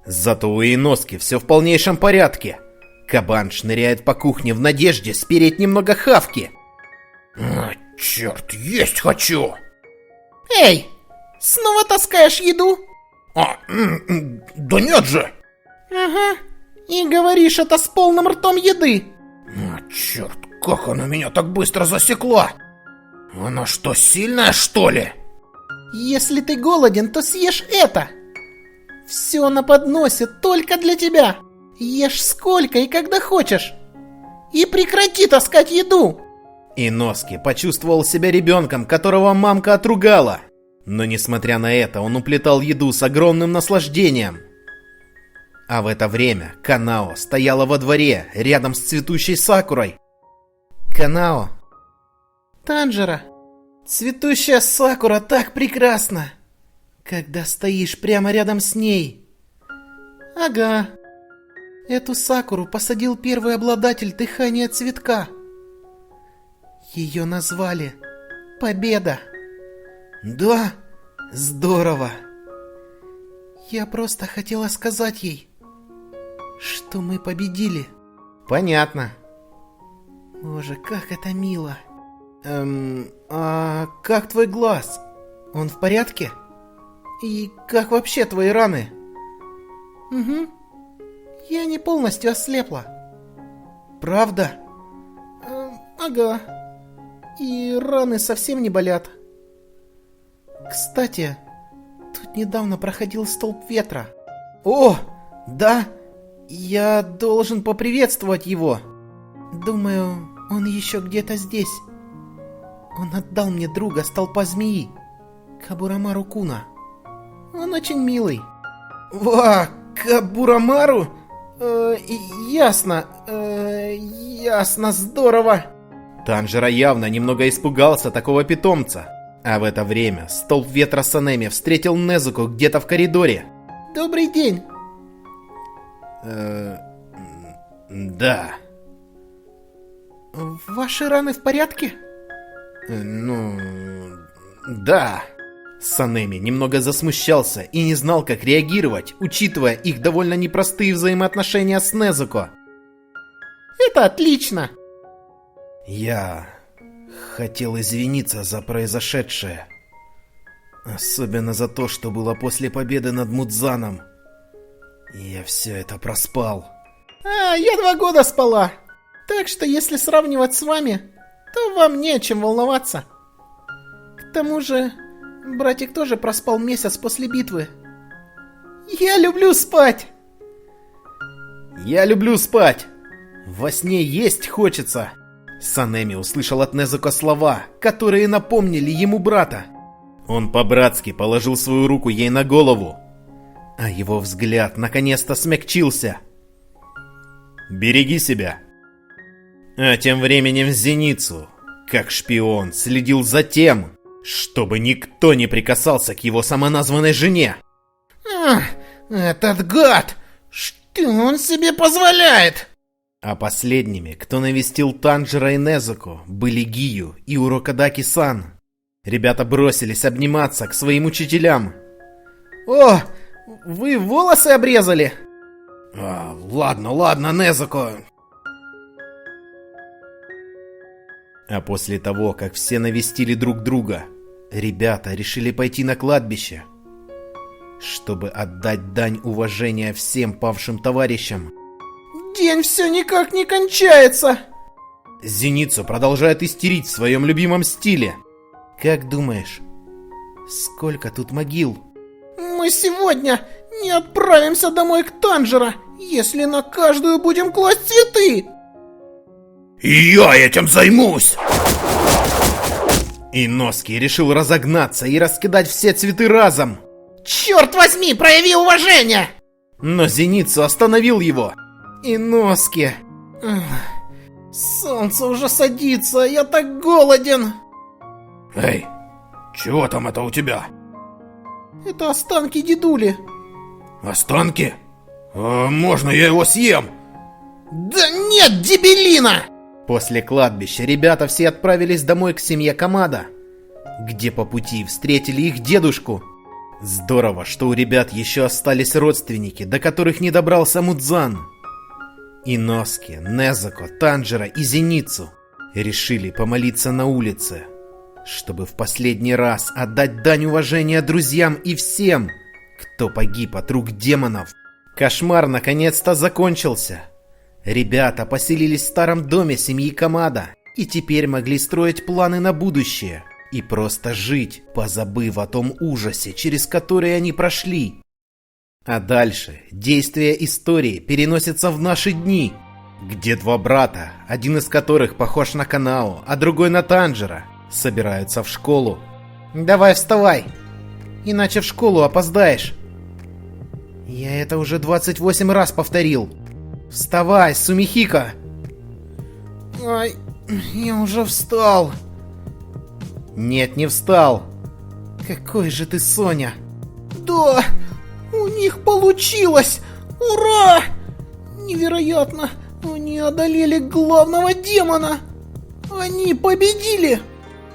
Зато у Иноски все в полнейшем порядке. Кабан шныряет по кухне в надежде спереть немного хавки. Черт, есть хочу! Эй, снова таскаешь еду? Да нет же! Ага, и говоришь это с полным ртом еды. Черт, как она меня так быстро засекла? Она что, сильная, что ли? Если ты голоден, то съешь это. Все на подносе только для тебя. Ешь сколько и когда хочешь. И прекрати таскать еду. Иноски почувствовал себя ребенком, которого мамка отругала. Но несмотря на это, он уплетал еду с огромным наслаждением. А в это время Канао стояла во дворе, рядом с цветущей сакурой. Канао. Танжера. Цветущая сакура так прекрасна, когда стоишь прямо рядом с ней. Ага. Эту сакуру посадил первый обладатель дыхания цветка. Ее назвали Победа. Да, здорово. Я просто хотела сказать ей, что мы победили. Понятно. Боже, как это мило. А как твой глаз? Он в порядке? И как вообще твои раны? Угу. Я не полностью ослепла. Правда? Ага. И раны совсем не болят. Кстати, тут недавно проходил столб ветра. О, да? Я должен поприветствовать его. Думаю, он еще где-то здесь. Он отдал мне друга столпа змеи, Кабурамару Куна. Он очень милый. Ва, Кабурамару? Ясно, ясно, здорово. Танжера явно немного испугался такого питомца. А в это время столб ветра Санеми встретил Незуку где-то в коридоре. Добрый день. Да. Ваши раны в порядке? Да. Санеми немного засмущался и не знал, как реагировать, учитывая их довольно непростые взаимоотношения с Незуко. Это отлично. Я хотел извиниться за произошедшее. Особенно за то, что было после победы над Мудзаном. Я все это проспал. Я 2 года спала. Так что если сравнивать с вами, то вам не о чем волноваться. К тому же, братик тоже проспал месяц после битвы. Я люблю спать. Я люблю спать. Во сне есть хочется. Санеми услышал от Незуко слова, которые напомнили ему брата. Он по-братски положил свою руку ей на голову, а его взгляд наконец-то смягчился. «Береги себя». А тем временем Зеницу, как шпион, следил за тем, чтобы никто не прикасался к его самоназванной жене. Этот гад! Что он себе позволяет? А последними, кто навестил Танжера и Незуко, были Гию и Урокадаки-сан. Ребята бросились обниматься к своим учителям. О, вы волосы обрезали? Ладно, Незуко. А после того, как все навестили друг друга, ребята решили пойти на кладбище, чтобы отдать дань уважения всем павшим товарищам. День все никак не кончается. Зеницу продолжает истерить в своем любимом стиле. Как думаешь, сколько тут могил? Мы сегодня не отправимся домой к Танжера, если на каждую будем класть цветы. И я этим займусь! Иноски решил разогнаться и раскидать все цветы разом. Черт возьми, прояви уважение! Но Зеницу остановил его. Иноски. Солнце уже садится, я так голоден. Эй, чего там это у тебя? Это останки дедули. Останки? Можно я его съем? Да нет, дебилина! После кладбища ребята все отправились домой к семье Камада, где по пути встретили их дедушку. Здорово, что у ребят еще остались родственники, до которых не добрался Мудзан. Иноски, Незуко, Танжера и Зеницу решили помолиться на улице, чтобы в последний раз отдать дань уважения друзьям и всем, кто погиб от рук демонов. Кошмар наконец-то закончился. Ребята поселились в старом доме семьи Камада и теперь могли строить планы на будущее и просто жить, позабыв о том ужасе, через который они прошли. А дальше действие истории переносится в наши дни, где два брата, один из которых похож на Канао, а другой на Танжера, собираются в школу. «Давай вставай, иначе в школу опоздаешь». «Я это уже 28 раз повторил. Вставай, Сумихико!» «Ай, я уже встал». «Нет, не встал. Какой же ты, Соня!» Да, у них получилось! Ура! Невероятно! Они одолели главного демона! Они победили!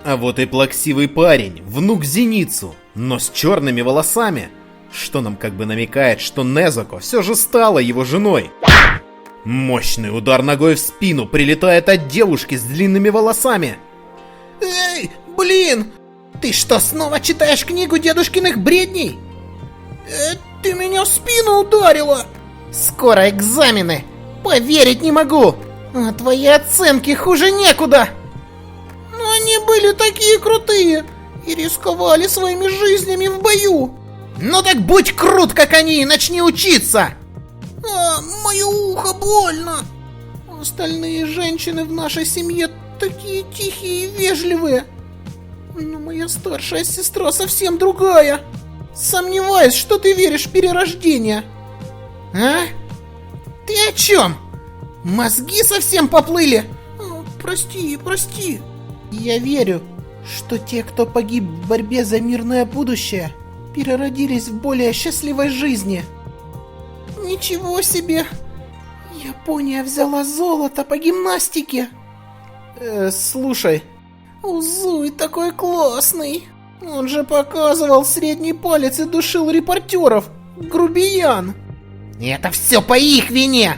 А вот и плаксивый парень, внук Зеницу, но с черными волосами, что нам как бы намекает, что Незуко все же стала его женой. Мощный удар ногой в спину прилетает от девушки с длинными волосами. Эй, блин! Ты что, снова читаешь книгу дедушкиных бредней? Ты меня в спину ударила! Скоро экзамены! Поверить не могу! А твои оценки хуже некуда! Но они были такие крутые и рисковали своими жизнями в бою! Ну так будь крут, как они, и начни учиться! Мое ухо больно! Остальные женщины в нашей семье такие тихие и вежливые. Но моя старшая сестра совсем другая. Сомневаюсь, что ты веришь в перерождение. А? Ты о чем? Мозги совсем поплыли? Прости. Я верю, что те, кто погиб в борьбе за мирное будущее, переродились в более счастливой жизни. Ничего себе! Япония взяла золото по гимнастике. Слушай, Узуй такой классный. Он же показывал средний палец и душил репортеров. Грубиян. Это все по их вине.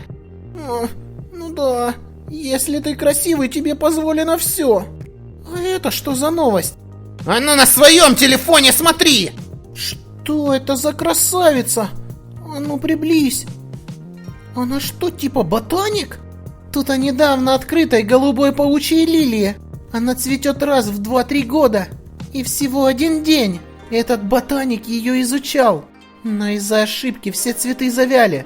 Ну да, если ты красивый, тебе позволено все. А это что за новость? А ну на своем телефоне смотри! Что это за красавица? А ну приблизь. Она что, типа ботаник? Тут о недавно открытой голубой паучьей лилии. Она цветет раз в 2-3 года. И всего один день. Этот ботаник ее изучал. Но из-за ошибки все цветы завяли.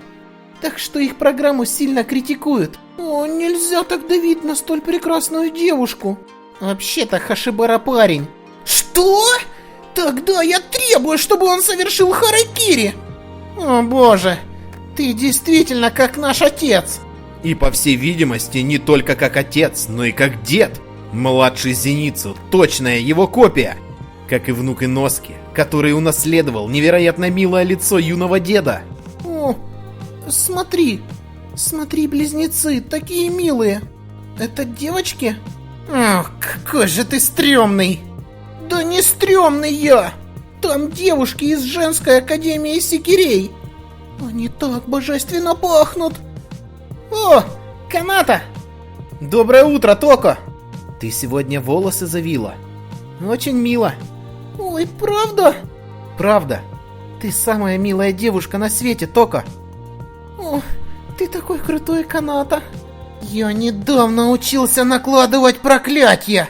Так что их программу сильно критикуют. О, нельзя так давить на столь прекрасную девушку. Вообще-то Хашибара парень. Что? Тогда я требую, чтобы он совершил харакири. О боже, ты действительно как наш отец. И по всей видимости не только как отец, но и как дед. Младший Зеницу, точная его копия. Как и внук Иноски, который унаследовал невероятно милое лицо юного деда. О, смотри, близнецы, такие милые. Это девочки? Ох, какой же ты стрёмный. Да не стрёмный я. Там девушки из женской академии Секирей. Они так божественно пахнут. О, Каната! Доброе утро, Токо! Ты сегодня волосы завила. Очень мило. Ой, правда? Правда. Ты самая милая девушка на свете, Токо. О, ты такой крутой, Каната. Я недавно учился накладывать проклятия.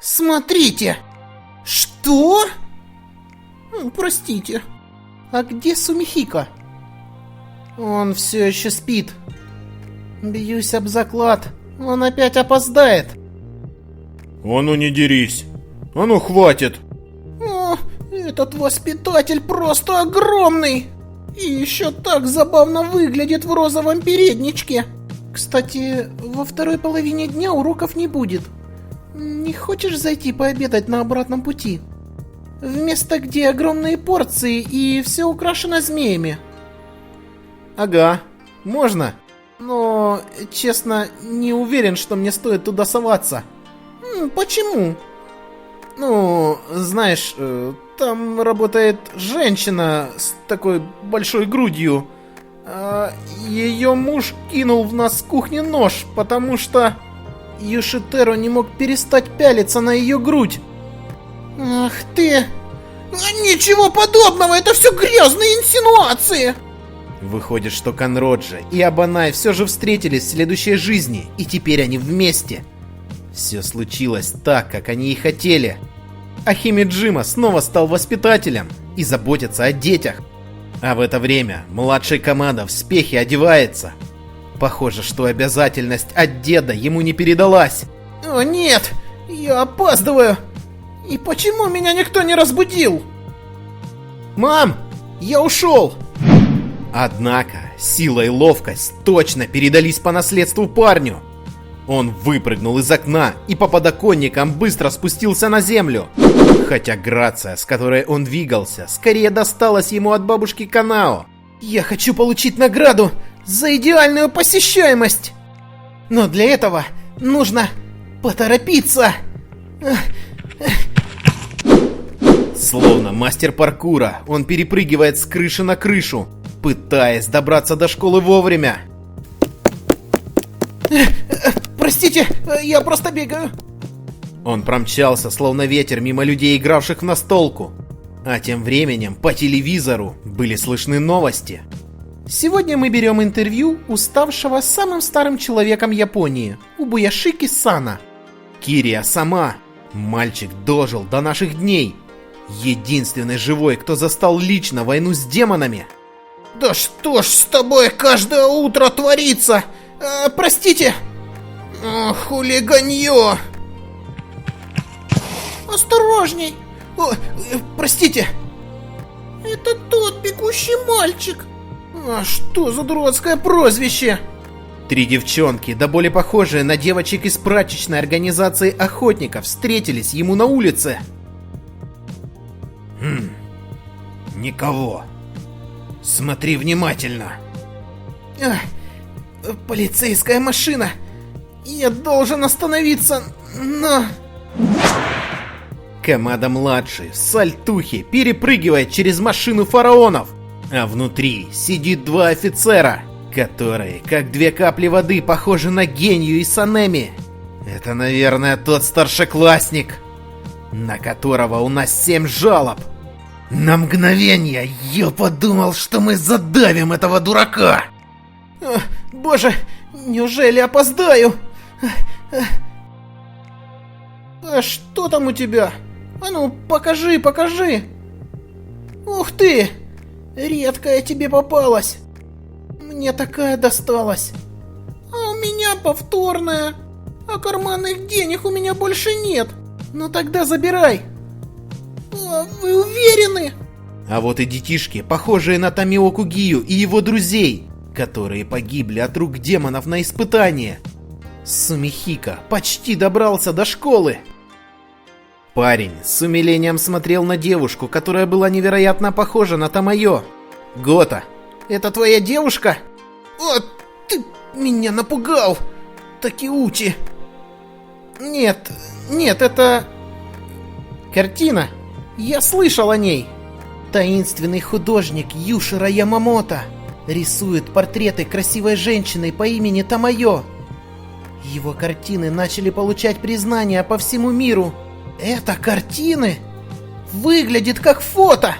Смотрите. Что? Простите. А где Сумихико? Он все еще спит. Бьюсь об заклад. Он опять опоздает. А ну не дерись. А ну хватит. О, этот воспитатель просто огромный. И еще так забавно выглядит в розовом передничке. Кстати, во второй половине дня уроков не будет. Не хочешь зайти пообедать на обратном пути? В место, где огромные порции и все украшено змеями. Ага, можно. Но, честно, не уверен, что мне стоит туда соваться. Почему? Ну, знаешь, там работает женщина с такой большой грудью. Ее муж кинул в нас с кухни нож, потому что Юшитеро не мог перестать пялиться на ее грудь. Ах ты! Ничего подобного, это все грязные инсинуации! Выходит, что Канроджи и Абанай все же встретились в следующей жизни, и теперь они вместе. Все случилось так, как они и хотели. Ахимеджима снова стал воспитателем и заботится о детях. А в это время младший Камада в спехе одевается. Похоже, что обязательность от деда ему не передалась. О нет, я опаздываю. И почему меня никто не разбудил? Мам, я ушел. Однако сила и ловкость точно передались по наследству парню. Он выпрыгнул из окна и по подоконникам быстро спустился на землю. Хотя грация, с которой он двигался, скорее досталась ему от бабушки Канао. Я хочу получить награду за идеальную посещаемость. Но для этого нужно поторопиться. Словно мастер паркура, он перепрыгивает с крыши на крышу, пытаясь добраться до школы вовремя. Простите, я просто бегаю. Он промчался, словно ветер, мимо людей, игравших в настолку. А тем временем по телевизору были слышны новости. Сегодня мы берем интервью у ставшего самым старым человеком Японии, Убуяшики Сана. Кирия сама. Мальчик дожил до наших дней. Единственный живой, кто застал лично войну с демонами. Да что ж с тобой каждое утро творится? Простите. Хулиганье. Осторожней. Простите. Это тот бегущий мальчик. А что за дурацкое прозвище? 3 девчонки, да более похожие на девочек из прачечной организации охотников, встретились ему на улице. Никого. Смотри внимательно. Полицейская машина. Я должен остановиться, но... Камада-младший в сальтухе перепрыгивает через машину фараонов, а внутри сидит 2 офицера, которые, как 2 капли воды, похожи на Генью и Санеми. Это, наверное, тот старшеклассник, на которого у нас 7 жалоб. На мгновение я подумал, что мы задавим этого дурака. Боже, неужели опоздаю? А что там у тебя? А ну, покажи, покажи. Ух ты! Редкая тебе попалась. Мне такая досталась. А у меня повторная. А карманных денег у меня больше нет. Ну тогда забирай. А вы уверены? А вот и детишки, похожие на Томио Кугию и его друзей, которые погибли от рук демонов на испытание. Сумихика почти добрался до школы. Парень с умилением смотрел на девушку, которая была невероятно похожа на Тамайо. Гота, это твоя девушка? О, ты меня напугал, Такеучи. Нет, это... картина. Я слышал о ней. Таинственный художник Юширо Ямамото рисует портреты красивой женщины по имени Тамайо. Его картины начали получать признание по всему миру. Это картины выглядит как фото.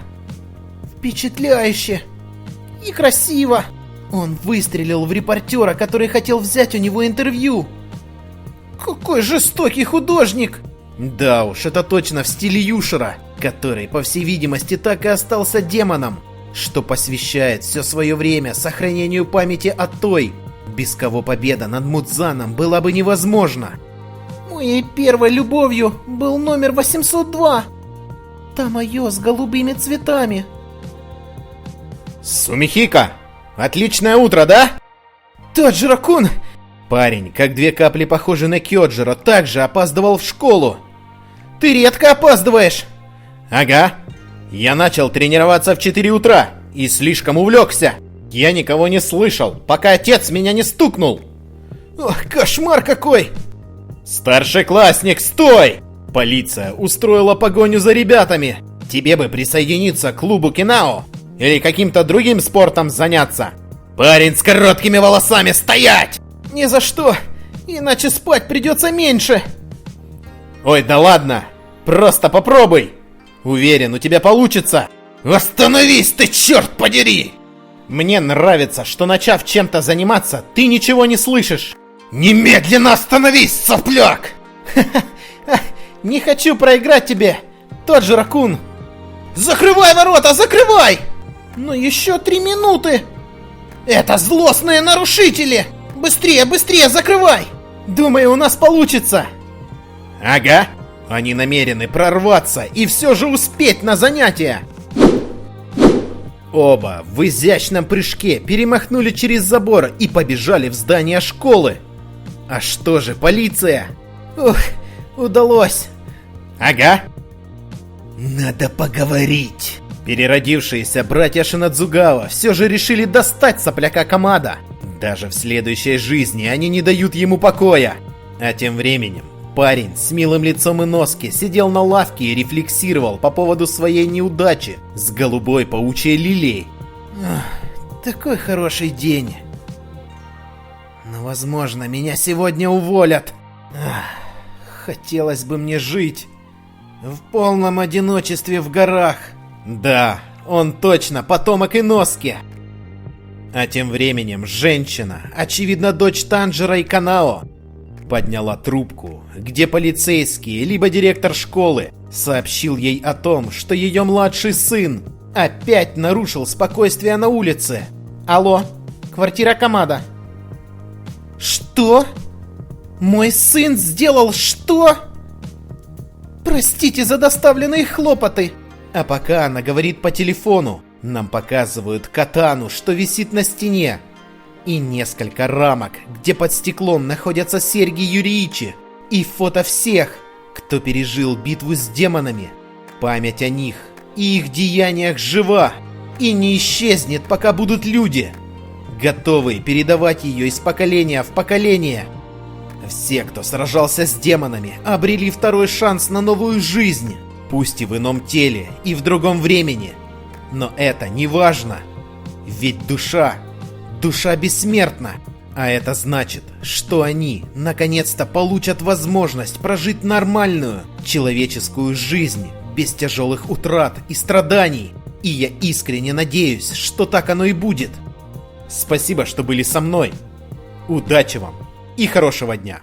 Впечатляюще и красиво. Он выстрелил в репортера, который хотел взять у него интервью. Какой жестокий художник! Да уж, это точно в стиле Юширо, который, по всей видимости, так и остался демоном, что посвящает все свое время сохранению памяти о той, без кого победа над Мудзаном была бы невозможна. Моей первой любовью был номер 802. Тамайо с голубыми цветами. Сумихика! Отличное утро, да? Тоджиро-кун! Парень, как 2 капли похожий на Кёджиро, также опаздывал в школу. Ты редко опаздываешь. Ага. Я начал тренироваться в 4 утра и слишком увлекся. Я никого не слышал, пока отец меня не стукнул. Ох, кошмар какой! Старшеклассник, стой! Полиция устроила погоню за ребятами. Тебе бы присоединиться к клубу Кинао или каким-то другим спортом заняться. Парень с короткими волосами, стоять! Ни за что, иначе спать придется меньше. Ой, да ладно, просто попробуй. Уверен, у тебя получится. Остановись ты, черт подери! Мне нравится, что начав чем-то заниматься, ты ничего не слышишь. Немедленно остановись, сопляк! Не хочу проиграть тебе, тот же Ракун. Закрывай ворота, закрывай! Но еще 3 минуты. Это злостные нарушители! Быстрее, быстрее, закрывай! Думаю, у нас получится. Ага, они намерены прорваться и все же успеть на занятия. Оба в изящном прыжке перемахнули через забор и побежали в здание школы. А что же полиция? Ух, удалось. Ага. Надо поговорить. Переродившиеся братья Шинадзугава все же решили достать сопляка Камада. Даже в следующей жизни они не дают ему покоя. А тем временем парень с милым лицом Иноски сидел на лавке и рефлексировал по поводу своей неудачи с голубой паучьей лилией. Такой хороший день. Но, возможно, меня сегодня уволят. Хотелось бы мне жить в полном одиночестве в горах. Да, он точно потомок Иноски. А тем временем женщина, очевидно дочь Танжера и Канао, подняла трубку, где полицейский, либо директор школы, сообщил ей о том, что ее младший сын опять нарушил спокойствие на улице. Алло, квартира Камада. Что? Мой сын сделал что? Простите за доставленные хлопоты. А пока она говорит по телефону, нам показывают катану, что висит на стене, и несколько рамок, где под стеклом находятся серьги Юриичи, и фото всех, кто пережил битву с демонами. Память о них и их деяниях жива и не исчезнет, пока будут люди, готовые передавать ее из поколения в поколение. Все, кто сражался с демонами, обрели второй шанс на новую жизнь, пусть и в ином теле, и в другом времени. Но это не важно, ведь душа бессмертна. А это значит, что они наконец-то получат возможность прожить нормальную человеческую жизнь без тяжелых утрат и страданий. И я искренне надеюсь, что так оно и будет. Спасибо, что были со мной. Удачи вам и хорошего дня.